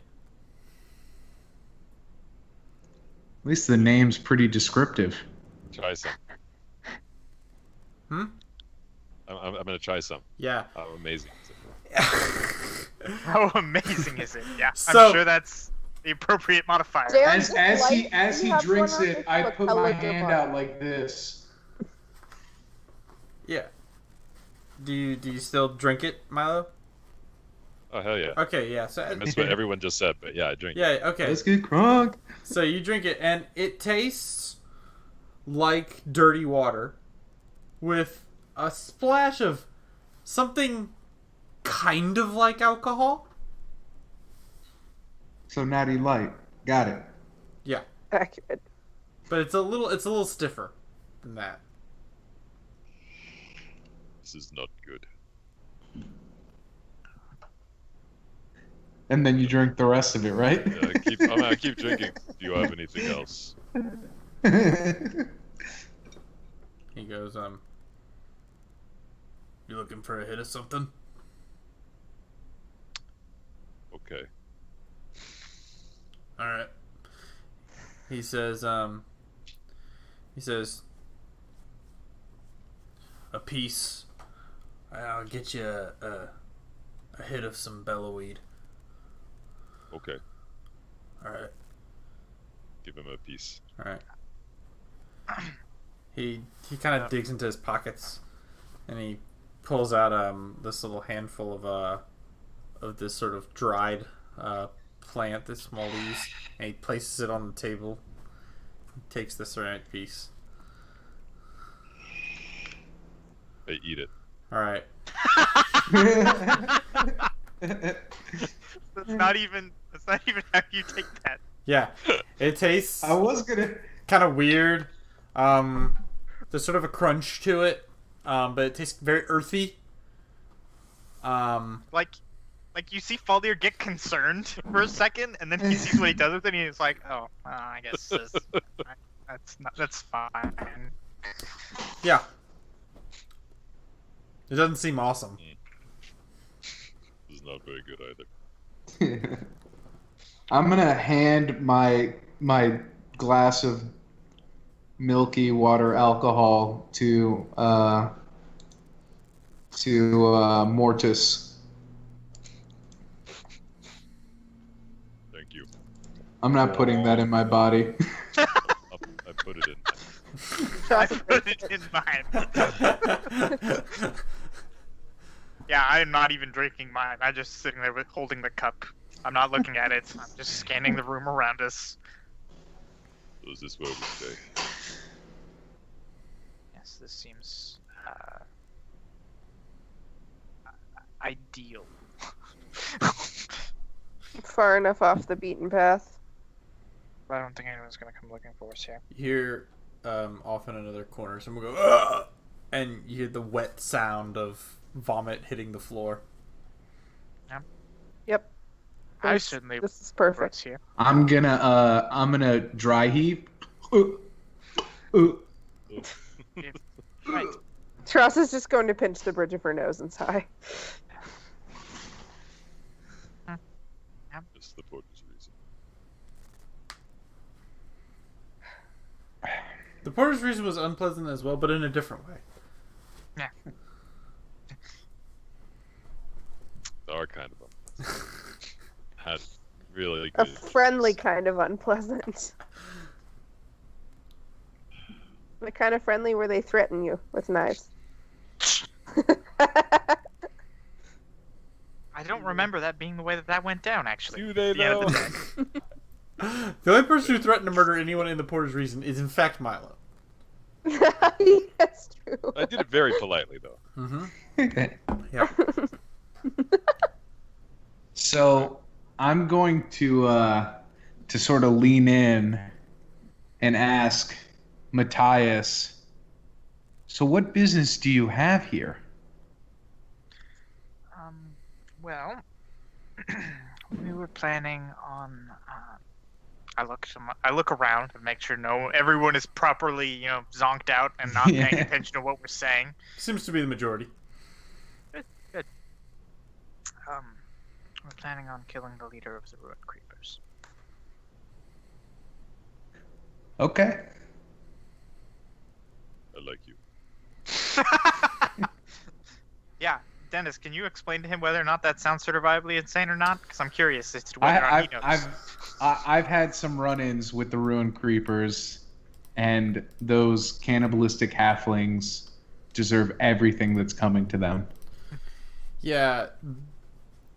At least the name's pretty descriptive. Try some. Hmm? I'm gonna try some. Yeah. How amazing. How amazing is it? Yeah, So- I'm sure that's the appropriate modifier. Darren, As this as he light as you he have drinks going on it, is I like put a my liquor hand bar. out like this. Yeah. Do you still drink it, Milo? Oh hell yeah! Okay, yeah. So I missed what everyone just said, but yeah, I drink. yeah, okay. Let's get crunk. So you drink it, and it tastes like dirty water with a splash of something kind of like alcohol. So Natty Light. Got it. Yeah, Accurate. but it's a little stiffer than that. This is not good. And then you drink the rest of it, right? Yeah, I'm gonna keep drinking. Do you have anything else? He goes, "You looking for a hit of something?" Okay. All right. He says, a piece. I'll get you a hit of some belloweed. Okay. All right. Give him a piece. All right. He kind of digs into his pockets, and he pulls out this little handful of this sort of dried plant, this small leaves, and he places it on the table. He takes the ceramic piece. I eat it. All right. That's not even how you take that. Yeah, it tastes I was gonna. kind of weird. There's sort of a crunch to it, but it tastes very earthy. Like you see Faldir get concerned for a second, and then he sees what he does with it, and he's like, "Oh, I guess that's fine." Yeah. It doesn't seem awesome. This is not very good either. I'm gonna hand my glass of milky water alcohol to Mortis. Thank you. I'm not putting that in my body. I put it in. I put it in mine. Yeah, I'm not even drinking mine. I'm just sitting there holding the cup. I'm not looking at it. I'm just scanning the room around us. So is this where we stay? Yes, this seems ideal. Far enough off the beaten path. I don't think anyone's gonna come looking for us here. You hear off in another corner, someone go, "Ugh!" And you hear the wet sound of vomit hitting the floor. Yep. I This- certainly This is for us perfect. here. I'm gonna dry heap. Right. Tross is just going to pinch the bridge of her nose and sigh. This is the Porter's reason. The porter's reason was unpleasant as well, but in a different way. Yeah. Our kind of unpleasant. Had really A good. friendly kind of unpleasant. The kind of friendly where they threaten you with knives. I don't remember that being the way that went down, actually. Do they At the end though? of the day. The only person who threatened to murder anyone in the porter's reason is, in fact, Milo. That's true. I did it very politely though. Mm-hmm. Okay. Yeah. So I'm going to sort of lean in and ask Matthias. So what business do you have here? Well, we were planning on. I look around and make sure everyone is properly, zonked out and not Yeah. paying attention to what we're saying. Seems to be the majority. We're planning on killing the leader of the Ruined Creepers. Okay. I like you. Yeah, Dennis, can you explain to him whether or not that sounds certifiably insane or not? Because I'm curious as to whether or not he knows. I've had some run-ins with the Ruined Creepers, and those cannibalistic halflings deserve everything that's coming to them. Yeah.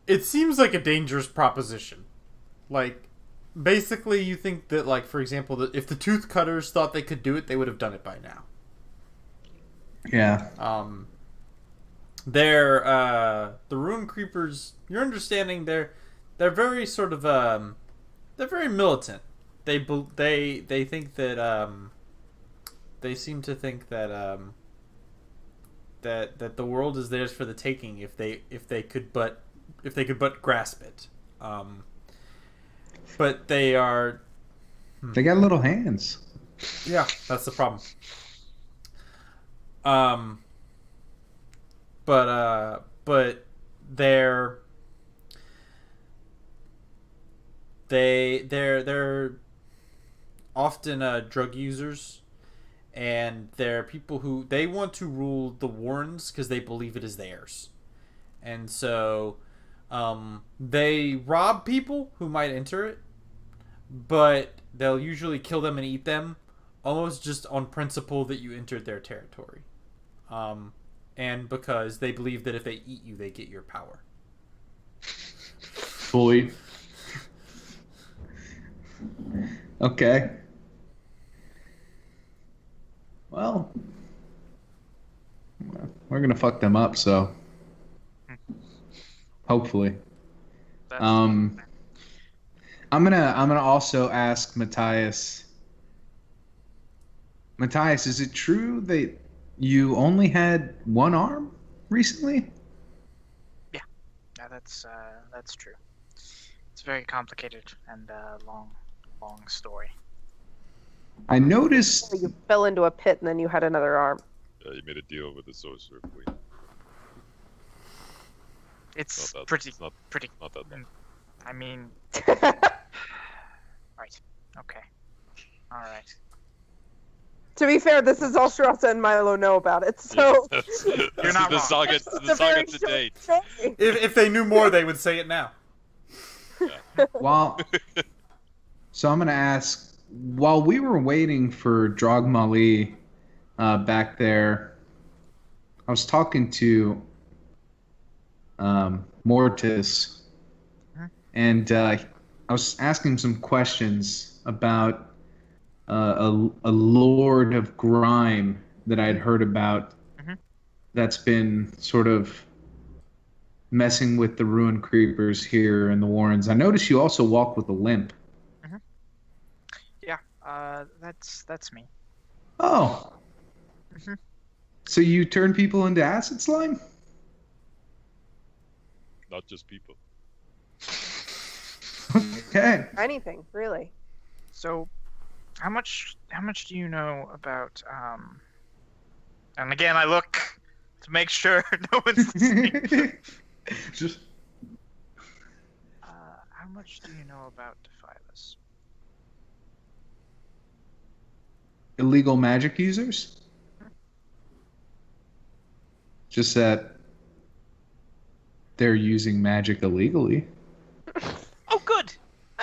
It seems like a dangerous proposition. Like, basically, you think that, like, for example, that if the Tooth Cutters thought they could do it, they would have done it by now. Yeah. They're the Ruined Creepers. Your understanding, they're very sort of they're very militant. They think that they seem to think that that the world is theirs for the taking if they could but grasp it. But they are. They got little hands. Yeah, that's the problem. But they're often drug users, and they're people who they want to rule the Warrens because they believe it is theirs, and so they rob people who might enter it, but they'll usually kill them and eat them, almost just on principle that you entered their territory. and because they believe that if they eat you, they get your power. Fully. Okay. Well, we're gonna fuck them up, so hopefully. That's I'm gonna also ask Matthias. Matthias, is it true that you only had one arm recently? Yeah, that's true. It's very complicated and long story. I noticed. You fell into a pit and then you had another arm. You made a deal with the Sorcerer Queen. It's Not that- pretty it's not- pretty. Not that long. I mean, right. Okay. All right. To be fair, this is all Shirasa and Milo know about it, so You're not the wrong. saga. It's The a very saga to short date. story. If they knew more, they would say it now. While, so I'm gonna ask. While we were waiting for Drogmali back there, I was talking to Mortis, and I was asking him some questions about a Lord of Grime that I'd heard about that's been sort of messing with the Ruin Creepers here in the Warrens. I noticed you also walk with a limp. Yeah. That's me. Oh. Mhm. So you turn people into acid slime? Not just people. Okay. Anything, really. So, how much do you know about And again, I look to make sure no one's listening. Just How much do you know about Defilus? illegal magic users? Just that they're using magic illegally. Oh, good.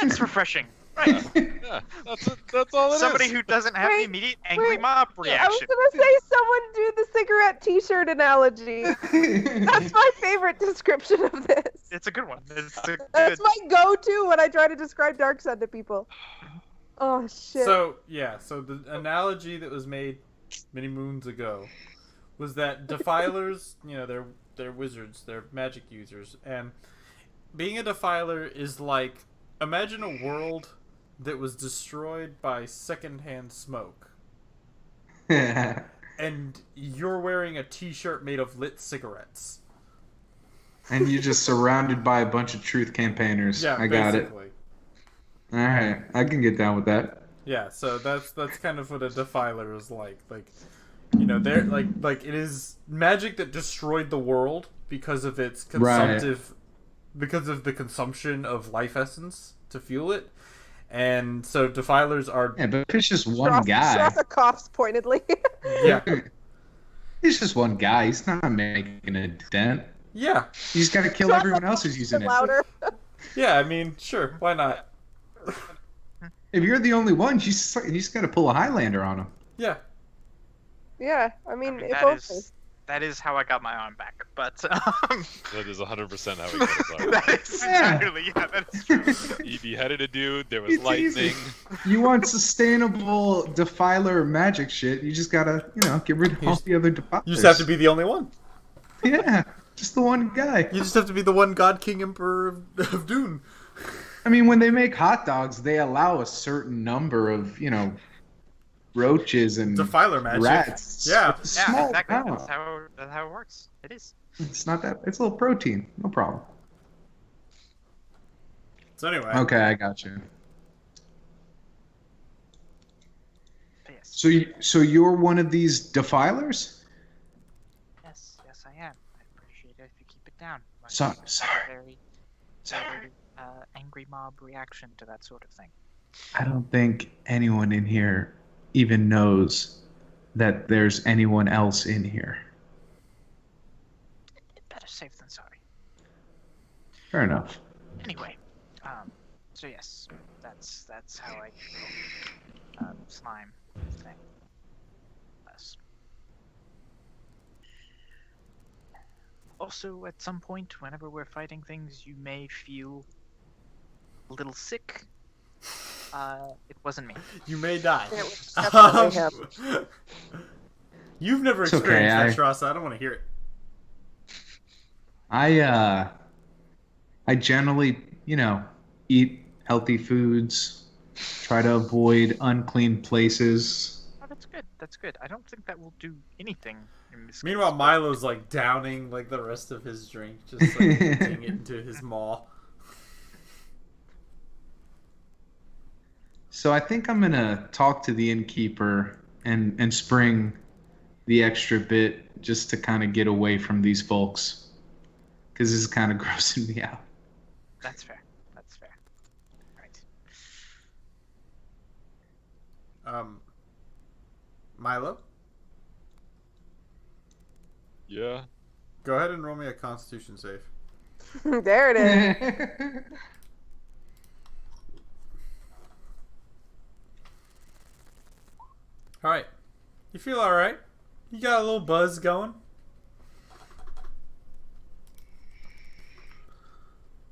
That's refreshing. Right. Yeah, that's all it is. Somebody who doesn't have the Wait, immediate angry wait. mob I was reaction. gonna say someone do the cigarette T-shirt analogy. That's my favorite description of this. It's a good one. It's a good. That's my go-to when I try to describe Darkseid to people. Oh shit. So the analogy that was made many moons ago was that defilers, they're wizards, they're magic users, and being a defiler is like, imagine a world that was destroyed by secondhand smoke, and you're wearing a T-shirt made of lit cigarettes. And you're just surrounded by a bunch of truth campaigners. Yeah, I got it. basically. All right, I can get down with that. Yeah, so that's kind of what a defiler is like. Like, they're like it is magic that destroyed the world because of its consumptive, because of the consumption of life essence to fuel it, and so defilers are Yeah, but if it's just one guy, Shirasa coughs pointedly. yeah he's just one guy. He's not making a dent. yeah He's got to kill everyone else who's using it. Louder. yeah. I mean, sure, why not? If you're the only one, you just got to pull a Highlander on him. Yeah, Yeah, I mean, if that only. that is how I got my arm back. But That is 100% how we got it. that is Yeah. entirely that is true. He beheaded a dude. There was It's lightning. easy. You want sustainable defiler magic shit, you just gotta, get rid of all the other defilers. you just have to be the only one. Yeah, just the one guy. You just have to be the one God King Emperor of Dune. I mean, when they make hot dogs, they allow a certain number of, roaches and Defiler magic. rats. Yeah. It's a Yeah, small exactly. amount. That's how it works. It is. It's not that. It's a little protein. No problem. So anyway, Okay, I got you. But yes. So you're one of these defilers? Yes, I am. I appreciate it if you keep it down. My Sorry. Very, very angry mob reaction to that sort of thing. I don't think anyone in here even knows that there's anyone else in here. Better safe than sorry. Fair enough. Anyway, so yes, that's how I slime thing. Yes. Also, at some point, whenever we're fighting things, you may feel a little sick. It wasn't me. You may die. It was definitely him. You've never It's okay, experienced that, Trasa. I don't want to hear it. I generally, eat healthy foods, try to avoid unclean places. Oh, that's good. That's good. I don't think that will do anything in this Meanwhile, case, Milo's like downing like the rest of his drink, just like putting it into his maw. So I think I'm gonna talk to the innkeeper and spring the extra bit just to kind of get away from these folks, because this is kind of grossing me out. That's fair. That's fair. Right. Milo, Yeah. go ahead and roll me a Constitution save. There it is. All right, you feel all right? You got a little buzz going.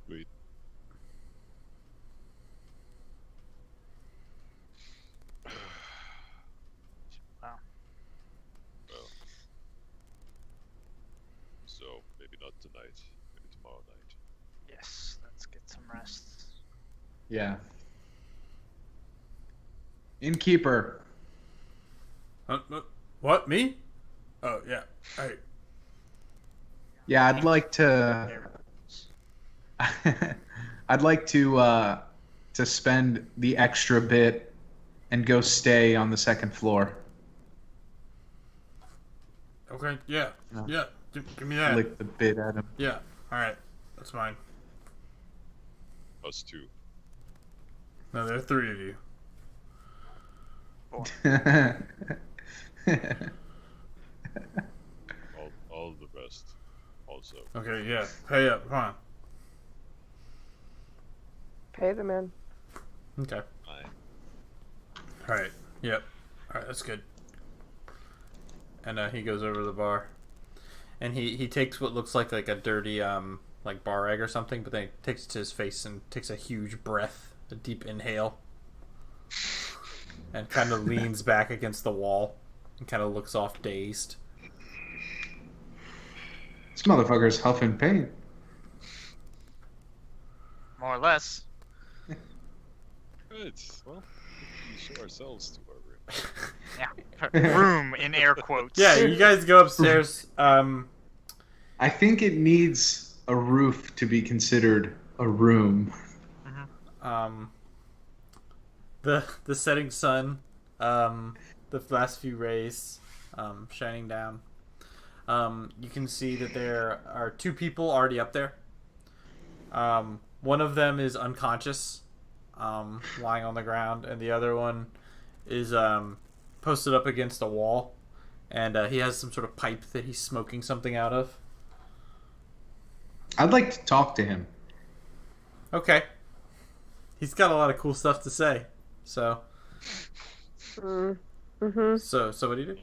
Wait. Wow. Well. So maybe not tonight. Maybe tomorrow night. Yes. Let's get some rest. Yeah. Innkeeper. What, me? Oh yeah. Hey. Yeah, I'd like to. I'd like to spend the extra bit and go stay on the second floor. Okay. Yeah. No. Yeah. Give me that. Lick the bit at him. Yeah. All right. That's fine. Us two. No, there are three of you. All the rest. Also. Okay. Yeah. Pay up. Come on. Pay the man. Okay. Fine. All right. Yep. All right. That's good. And he goes over to the bar, and he takes what looks like a dirty like bar rag or something, but then he takes it to his face and takes a huge breath, a deep inhale, and kind of leans back against the wall and kind of looks off dazed. This motherfucker's huffing paint. More or less. Good. Well, we show ourselves to our room. Yeah. Room in air quotes. Yeah, you guys go upstairs. I think it needs a roof to be considered a room. The setting sun, the last few rays, shining down. You can see that there are two people already up there. One of them is unconscious, lying on the ground, and the other one is posted up against a wall, and he has some sort of pipe that he's smoking something out of. I'd like to talk to him. Okay. He's got a lot of cool stuff to say. So Mm-hmm. so what do you do?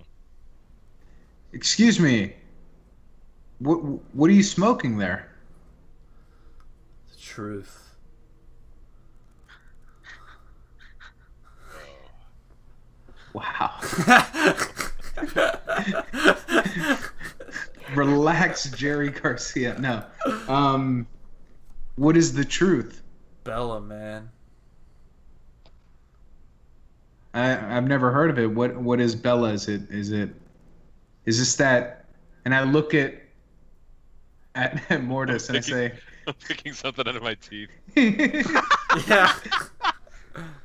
Excuse me. What are you smoking there? The truth. Wow. Relax, Jerry Garcia. No. What is the truth? Bella, man. I've never heard of it. What is Bella? Is this that? And I look at Mortis and I say, I'm picking something out of my teeth. Yeah.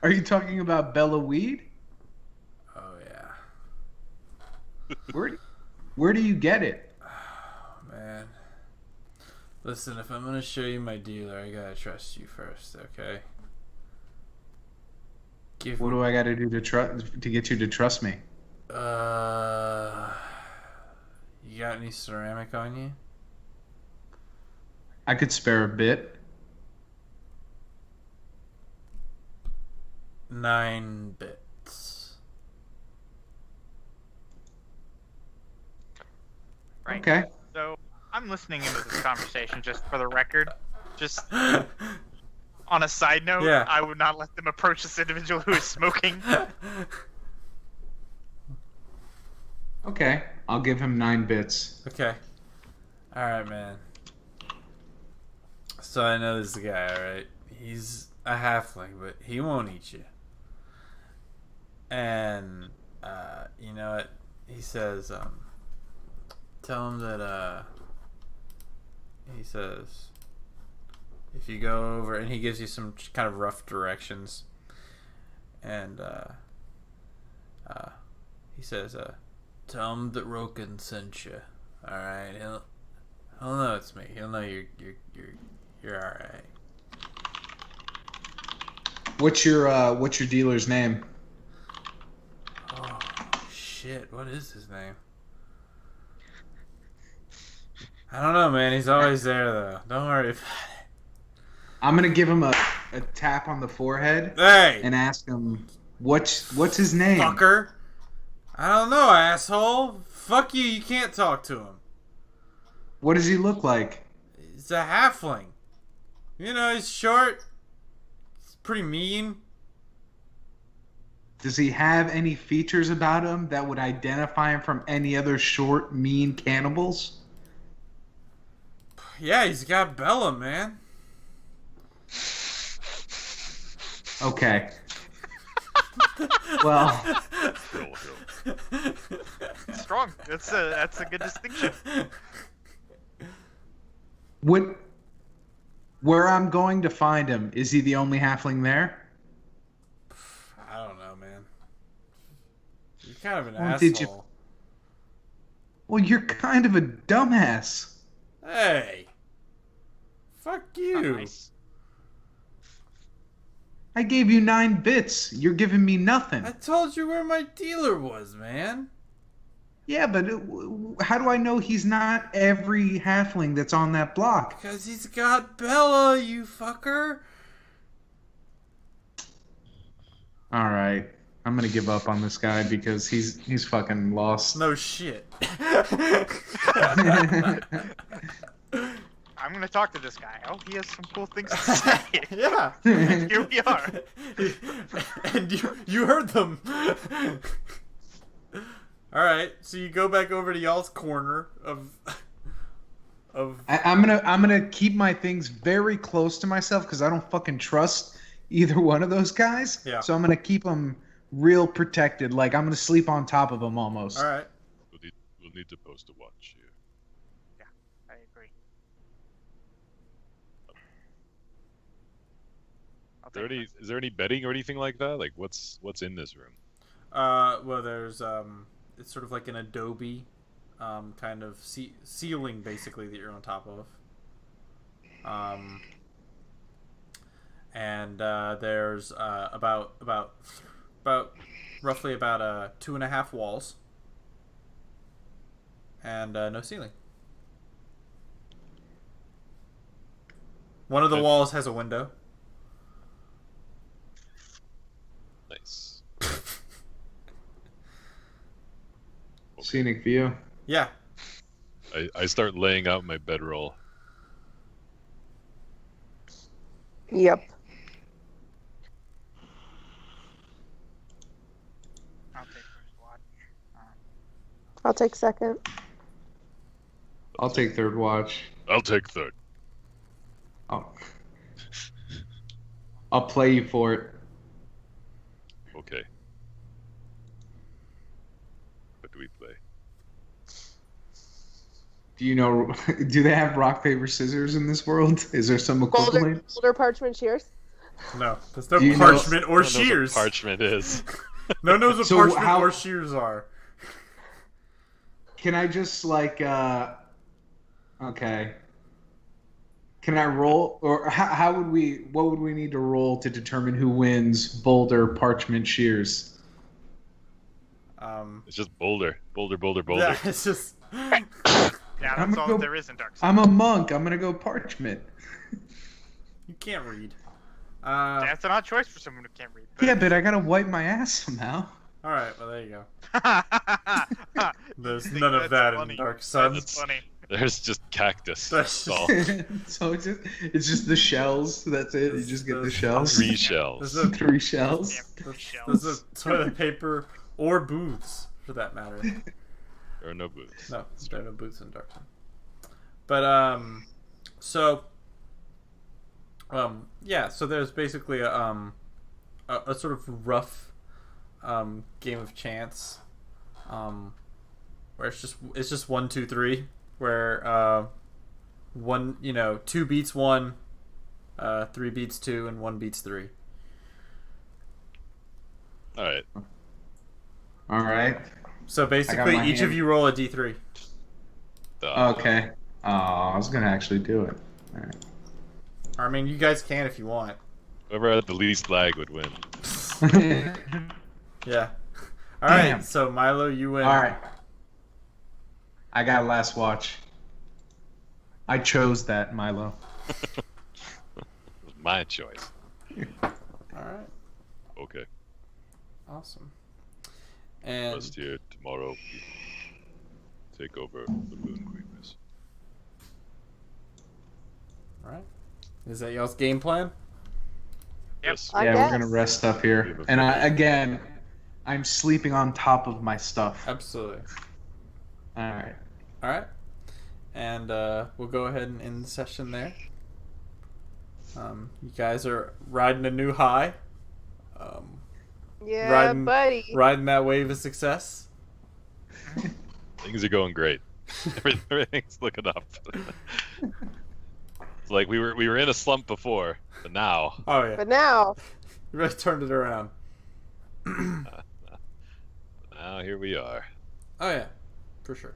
"Are you talking about Bella weed? Oh yeah. Where do you get it?" Oh man. Listen, if I'm gonna show you my dealer, I gotta trust you first, okay? What do I got to do to get you to trust me? You got any ceramic on you? I could spare a bit. 9 bits. Right. Okay. So I'm I'm listening into this conversation just for the record. Just on a side note, Yeah. I would not let them approach this individual who is smoking. Okay, I'll give him 9 bits. Okay. Alright, man. So I know this guy, alright? He's a halfling, but he won't eat you. And, you know what? He says, tell him that, he says, if you go over, and he gives you some kind of rough directions. And, he says, tell him that Roken sent you. All right, he'll know it's me. He'll know you're all right. What's your dealer's name? Oh shit! What is his name? I don't know, man. He's always there though. Don't worry about it. I'm gonna give him a tap on the forehead Hey, and ask him what's his name. fucker! I don't know, asshole. Fuck you. You can't talk to him. What does he look like? He's a halfling. You know, he's short. He's pretty mean. Does he have any features about him that would identify him from any other short, mean cannibals? Yeah, he's got Bella, man. Okay. Well, Strong. That's a good distinction. where I'm going to find him, is he the only halfling there? I don't know, man. You're kind of an Well, asshole. did you- Well, you're kind of a dumbass. Hey. Fuck you. Nice. I gave you 9 bits. You're giving me nothing. I told you where my dealer was, man. Yeah, but how do I know he's not every halfling that's on that block? Because he's got Bella, you fucker. All right, I'm gonna give up on this guy because he's fucking lost. No shit. I'm gonna talk to this guy. Oh, he has some cool things to say. Yeah. Here we are. And you heard them. Alright, so you go back over to y'all's corner of I'm gonna keep my things very close to myself because I don't fucking trust either one of those guys. Yeah. So I'm gonna keep them real protected. Like I'm gonna sleep on top of them almost. Alright. We'll need to post a watch here. I agree. Is there any bedding or anything like that? Like what's in this room? Well, there's it's sort of like an adobe kind of ceiling basically that you're on top of. And there's about roughly about 2.5 walls and no ceiling. One of the Okay. walls has a window. Nice. Scenic view. Yeah. I start laying out my bedroll. Yep. I'll take first watch. I'll take second. I'll take third watch. I'll take third. I'll play you for it. Okay. What do we play? Do you know? Do they have rock paper scissors in this world? Is there some Boulder, equivalent? boulder parchment shears. No, there's no Do you know- parchment or No one knows what shears. parchment is. No one knows what So parchment how- or shears are. Can I just like? Okay. Can I roll, or how would we? What would we need to roll to determine who wins boulder, parchment, shears? It's just boulder. Boulder. Yeah, it's just. Yeah, I'm that's gonna all go- there is in Dark Souls. I'm a monk. I'm gonna go parchment. You can't read. That's an odd choice for someone who can't read. But... Yeah, but I gotta wipe my ass somehow. Alright, well, there you go. I There's think none of that's that funny. in Dark Suns. That's funny. There's just cactus. That's That's all. So it's just the shells. That's it. You just get the shells. 3 shells. There's no, 3 shells. there's no toilet paper or booths for that matter. There are no booths. No, there are no booths in Darkton. But so yeah, so there's basically a sort of rough game of chance, where it's just 1, 2, 3, where 2 beats 1, 3 beats 2, and 1 beats 3. All right. All right. So basically, my each of hand. you roll a d3. Okay. Oh, I was gonna actually do it. All right. I mean, you guys can if you want. Whoever had the least lag would win. Yeah. All right. Damn. So Milo, you win. All right. I got last watch. I chose that, Milo. It was my choice. All right. Okay. Awesome. And First here tomorrow. Take over the Moon Queen. all right. Is that y'all's game plan? Yes. I Yeah, guess. we're gonna rest up here. And I'm sleeping on top of my stuff. Absolutely. All right. All right. And we'll go ahead and end the session there. You guys are riding a new high. Yeah, Riding- buddy. Riding that wave of success. Things are going great. Everything's looking up. It's like we were in a slump before, but now Oh yeah. But now, You really turned it around. now here we are. Oh yeah, for sure.